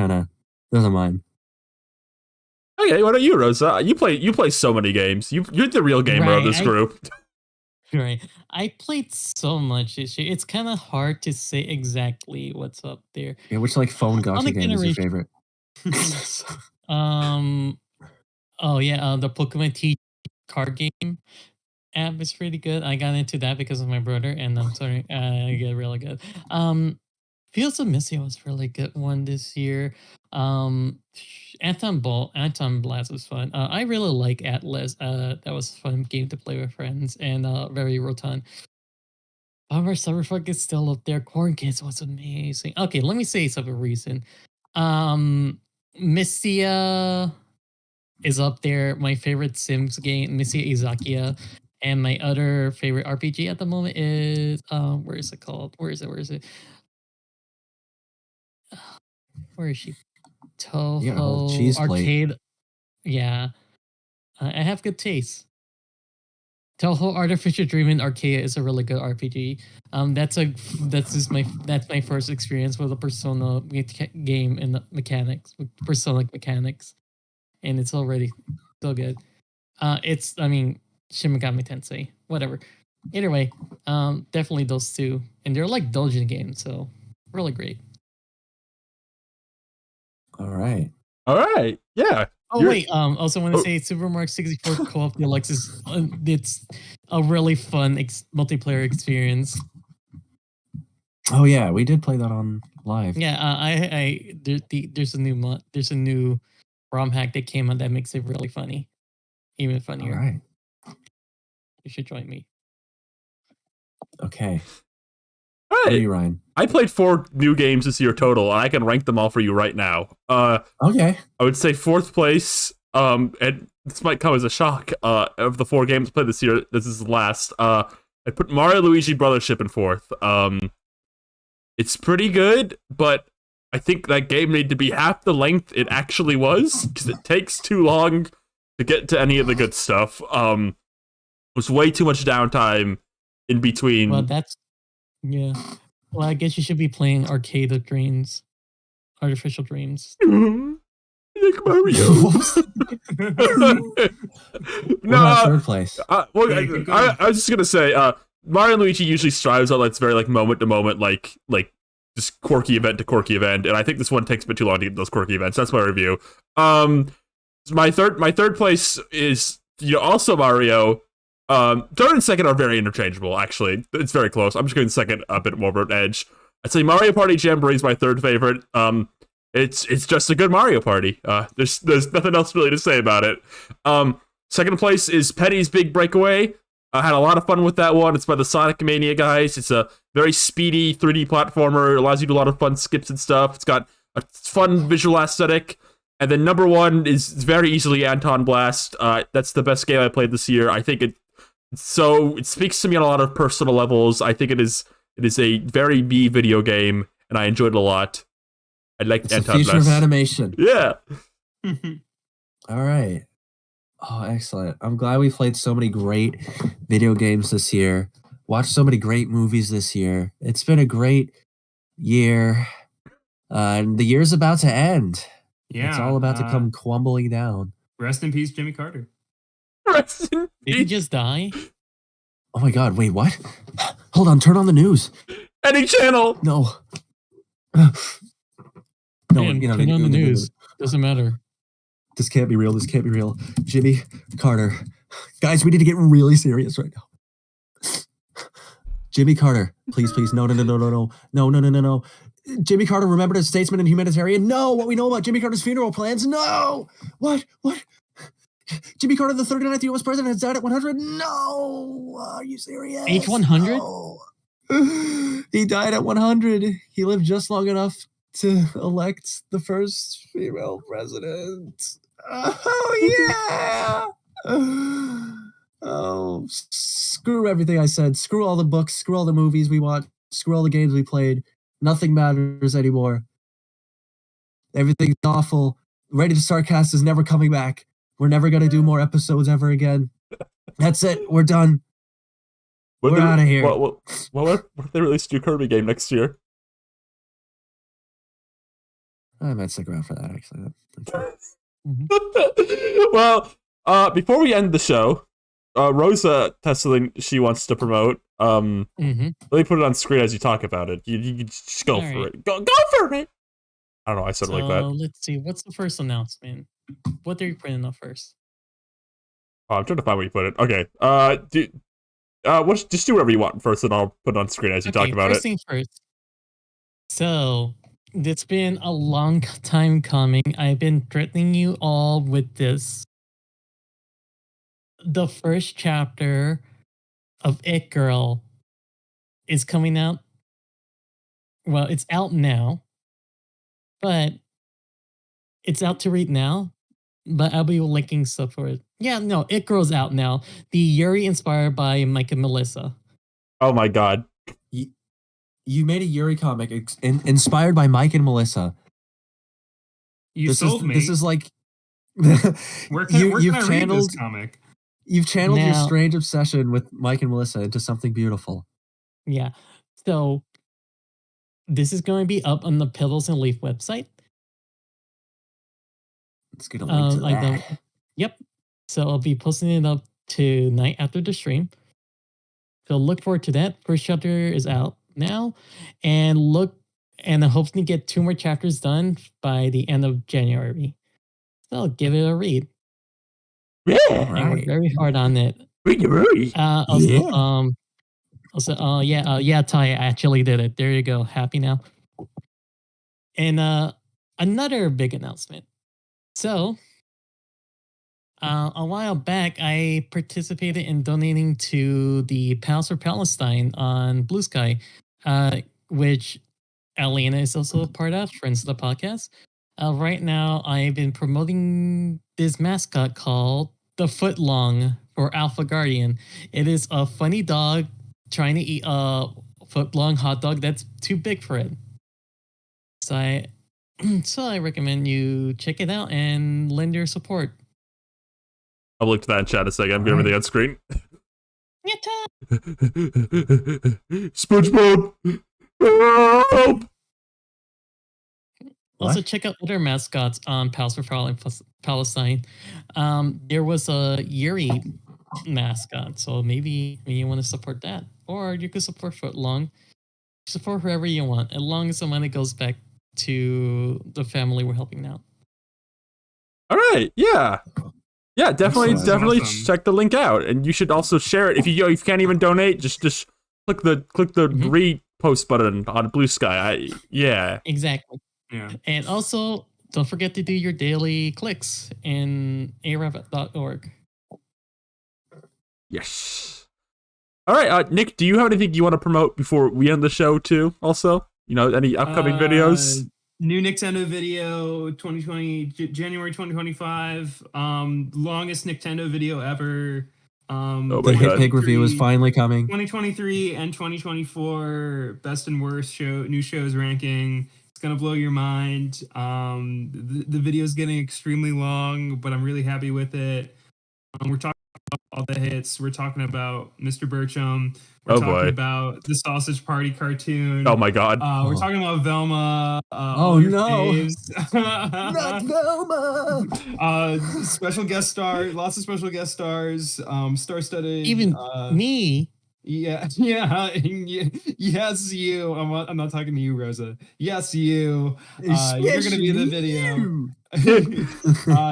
Speaker 2: mine.
Speaker 1: Okay, what about you, Rosa? You play so many games. You're the real gamer of this group.
Speaker 4: Right. I played so much this year. It's kind of hard to say exactly what's up there.
Speaker 2: Yeah, which like phone gacha game is your favorite?
Speaker 4: The Pokemon T card game app is pretty good. I got into that because of my brother, and I'm sorry, I get really good. Fields of Missy was really good one this year. Anton Blast was fun. I really like Atlas. That was a fun game to play with friends, and very rotund. Bummer Cyberfuck is still up there. Corn Kids was amazing. Okay, let me say something recent. Mistia is up there. My favorite Sims game, Mistia Izakiya. And my other favorite RPG at the moment is where is it called? Where is it? Where is she? Toho
Speaker 2: cheese
Speaker 4: Arcade.
Speaker 2: plate.
Speaker 4: Yeah. I have good taste. Toho Artificial Dreaming Arcade is a really good RPG. That's my first experience with a Persona game in the mechanics, with Persona mechanics, and it's already so good. Shin Megami Tensei, whatever. Either way, definitely those two, and they're like doujin games, so really great.
Speaker 2: All right,
Speaker 1: yeah.
Speaker 4: Wait, also want to say Super Mario 64 Co-op Deluxe is it's a really fun multiplayer experience.
Speaker 2: Oh yeah, we did play that on live.
Speaker 4: Yeah, there's a new ROM hack that came out that makes it really funny, even funnier.
Speaker 2: All right.
Speaker 4: You should join me.
Speaker 2: Okay.
Speaker 1: All right.
Speaker 2: You, Ryan.
Speaker 1: I played 4 new games this year total, and I can rank them all for you right now.
Speaker 2: Okay.
Speaker 1: I would say 4th place, and this might come as a shock, of the 4 games played this year, this is the last. I put Mario Luigi Brothership in 4th. It's pretty good, but I think that game needed to be half the length it actually was, because it takes too long to get to any of the good stuff. Was way too much downtime in between.
Speaker 4: Well, yeah. Well, I guess you should be playing Arcade of Dreams, Artificial Dreams.
Speaker 1: Like Mario.
Speaker 2: No, third place.
Speaker 1: I was just gonna say, Mario and Luigi usually strives on that's very like moment to moment, like just quirky event to quirky event, and I think this one takes a bit too long to get those quirky events. That's my review. My third place is also Mario. Third and second are very interchangeable, actually. It's very close. I'm just going second a bit more of an edge. I'd say Mario Party Jamboree is my third favorite. It's just a good Mario Party. There's nothing else really to say about it. Second place is Penny's Big Breakaway. I had a lot of fun with that one. It's by the Sonic Mania guys. It's a very speedy 3D platformer. It allows you to do a lot of fun skips and stuff. It's got a fun visual aesthetic. And then number 1 is very easily Anton Blast. That's the best game I played this year. I think it speaks to me on a lot of personal levels. I think it is a very B video game, and I enjoyed it a lot. I like
Speaker 2: It's
Speaker 1: Anton
Speaker 2: the future
Speaker 1: Blast.
Speaker 2: of animation.
Speaker 1: Yeah.
Speaker 2: All right. Oh, excellent. I'm glad we played so many great video games this year. Watched so many great movies this year. It's been a great year. And the year's about to end.
Speaker 3: Yeah.
Speaker 2: It's all about to come crumbling down.
Speaker 3: Rest in peace, Jimmy Carter.
Speaker 1: Rest in
Speaker 4: Did he just die?
Speaker 2: Oh my god, wait, what? Hold on, turn on the news.
Speaker 1: Any channel.
Speaker 2: No.
Speaker 4: Man, turn on the news. Doesn't matter.
Speaker 2: This can't be real. This can't be real. Jimmy Carter. Guys, we need to get really serious right now. Jimmy Carter. Please. No. Jimmy Carter remembered as statesman and humanitarian? No. What we know about Jimmy Carter's funeral plans? No. What? Jimmy Carter, the 39th U.S. president, has died at 100? No. Are you serious?
Speaker 4: Age 100?
Speaker 2: No. He died at 100. He lived just long enough to elect the first female president. Oh, yeah. Oh, screw everything I said. Screw all the books. Screw all the movies we watched. Screw all the games we played. Nothing matters anymore. Everything's awful. Ready to Starcast is never coming back. We're never going to do more episodes ever again. That's it. We're done. We're out of here.
Speaker 1: What if they release a new Kirby game next year?
Speaker 2: I might stick around for that, actually.
Speaker 1: Well, before we end the show, Rosa has something she wants to promote. Let me put it on screen as you talk about it. You just go for it. Go for it. I don't know. I said it like that.
Speaker 4: Let's see. What's the first announcement? What are you putting up first?
Speaker 1: Oh, I'm trying to find where you put it. Okay. Just do whatever you want first, and I'll put it on screen as you talk about it.
Speaker 4: First thing first. So, it's been a long time coming. I've been threatening you all with this. The first chapter of It Girl is coming out. Well, it's out now. But it's out to read now. But I'll be linking stuff for it. Yeah, no, It Girl's out now. The Yuri inspired by Mike and Melissa.
Speaker 1: Oh my god.
Speaker 2: You made a Yuri comic inspired by Mike and Melissa.
Speaker 3: This
Speaker 2: is like
Speaker 3: where can I read this comic?
Speaker 2: You've channeled your strange obsession with Mike and Melissa into something beautiful.
Speaker 4: Yeah. So this is going to be up on the Pebbles and Leaf website.
Speaker 2: It's going to link to that.
Speaker 4: Yep. So I'll be posting it up tonight after the stream. So look forward to that. First chapter is out now. And I'm hoping to get 2 more chapters done by the end of January. So I'll give it a read.
Speaker 1: Yeah.
Speaker 4: And we're very hard on it. Ty, I actually did it. There you go. Happy now. And another big announcement. So, a while back, I participated in donating to the Pals for Palestine on Blue Sky, which Alina is also a part of, friends of the podcast. Right now, I've been promoting this mascot called the Footlong for Alpha Guardian. It is a funny dog trying to eat a foot-long hot dog that's too big for it. So I recommend you check it out and lend your support.
Speaker 1: I'll look to that in chat a second. I'm getting everything on screen. SpongeBob! Help!
Speaker 4: Also, check out other mascots on Pals for Palestine. There was a Yuri mascot, so maybe you want to support that. Or you could support Footlong. Support whoever you want, as long as the money goes back to the family we're helping now.
Speaker 1: All right, yeah, definitely
Speaker 3: awesome.
Speaker 1: Check the link out, and you should also share it. If you can't even donate, just click the repost button on Blue Sky.
Speaker 4: Exactly.
Speaker 3: Yeah,
Speaker 4: and also don't forget to do your daily clicks in aref.org.
Speaker 1: Yes. All right, Nick, do you have anything you want to promote before we end the show too? Also, any upcoming videos?
Speaker 3: New Nintendo video, January 2025. Longest Nintendo video ever.
Speaker 2: The Hitpig review is finally coming.
Speaker 3: 2023 and 2024 best and worst new shows ranking. It's gonna blow your mind. The video is getting extremely long, but I'm really happy with it. We're talking about all the hits. We're talking about Mr. Burcham. We're talking about the Sausage Party cartoon.
Speaker 1: Oh my god.
Speaker 3: We're talking about Velma.
Speaker 2: Oh no.
Speaker 3: Not Velma. Special guest star. Lots of special guest stars. Star-studded.
Speaker 4: Even me.
Speaker 3: Yeah, yes, you. I'm not talking to you, Rosa. Yes, you. You're gonna be in the video.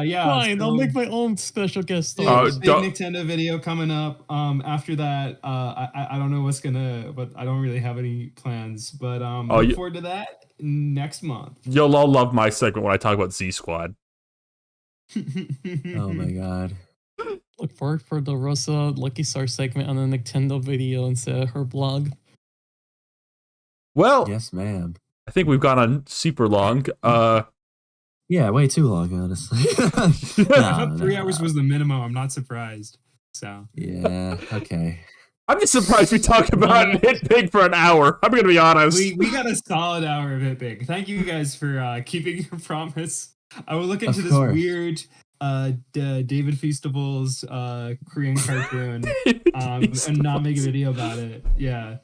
Speaker 3: Yeah.
Speaker 4: Fine, I'll
Speaker 3: So
Speaker 4: make my own special guest
Speaker 3: big,
Speaker 4: stars.
Speaker 3: big Nintendo video coming up. After that, I don't know but I don't really have any plans. But look forward to that next month.
Speaker 1: You'll all love my segment when I talk about Z Squad.
Speaker 2: Oh my god.
Speaker 4: Look forward for the Rosa Lucky Star segment on the Nintendo video instead of her blog.
Speaker 1: Well,
Speaker 2: Yes, ma'am.
Speaker 1: I think we've gone on super long.
Speaker 2: Yeah, way too long, honestly.
Speaker 3: I thought 3 hours was the minimum. I'm not surprised. So
Speaker 2: Yeah, okay.
Speaker 1: I'm just surprised we talked about Hitpig for an hour. I'm gonna be honest.
Speaker 3: we got a solid hour of Hitpig. Thank you guys for keeping your promise. I will look into this weird David Feastable's Korean cartoon and not make a video about it. Yeah.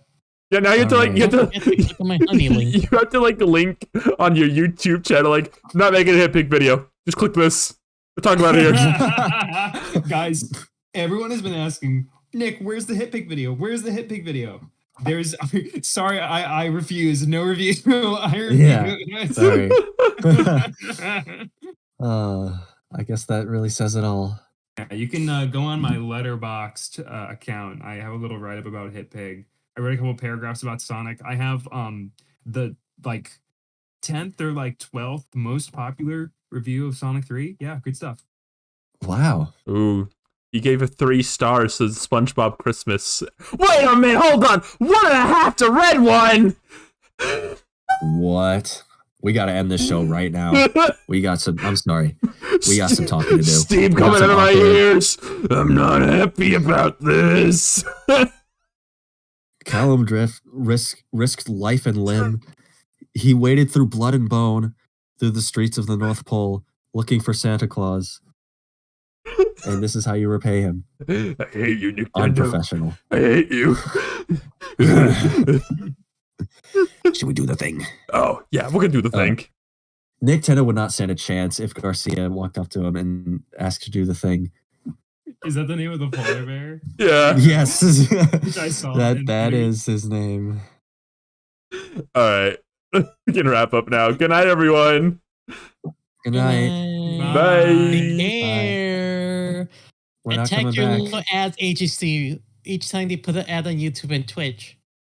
Speaker 1: Yeah, now you have to like
Speaker 4: Click on my honey link.
Speaker 1: you have to like link on your YouTube channel, like not making a Hitpig video. Just click this. We're talking about it here.
Speaker 3: Guys, everyone has been asking, Nick, where's the Hitpig video? Where's the Hitpig video? There's sorry, I refuse. No review. I refuse.
Speaker 2: Yeah, sorry. I guess that really says it all.
Speaker 3: Yeah, you can go on my Letterboxd account. I have a little write up about Hitpig. I wrote a couple paragraphs about Sonic. I have the like 10th or like 12th most popular review of Sonic 3. Yeah, good stuff.
Speaker 2: Wow.
Speaker 1: Ooh. You gave it 3 stars to SpongeBob Christmas. Wait a minute, hold on! 1.5 to Red One!
Speaker 2: What? We gotta end this show right now. I'm sorry. We got some talking to do.
Speaker 1: Steam coming out of my ears! I'm not happy about this!
Speaker 2: Callum Drift risked life and limb. He waded through blood and bone through the streets of the North Pole looking for Santa Claus. And this is how you repay him.
Speaker 1: I hate you, Nintendo.
Speaker 2: Unprofessional.
Speaker 1: I hate you.
Speaker 2: Should we do the thing?
Speaker 1: Oh, yeah, we're gonna do the thing.
Speaker 2: Nintendo would not stand a chance if Garcia walked up to him and asked to do the thing.
Speaker 3: Is that the name of the polar bear?
Speaker 1: Yeah.
Speaker 2: Yes.
Speaker 3: I saw
Speaker 2: that is his name.
Speaker 1: All right. We can wrap up now. Good night, everyone.
Speaker 2: Good night.
Speaker 1: Bye.
Speaker 4: Take care.
Speaker 2: We're not
Speaker 4: Attack
Speaker 2: coming
Speaker 4: your
Speaker 2: back.
Speaker 4: little ads agency each time they put an ad on YouTube and Twitch.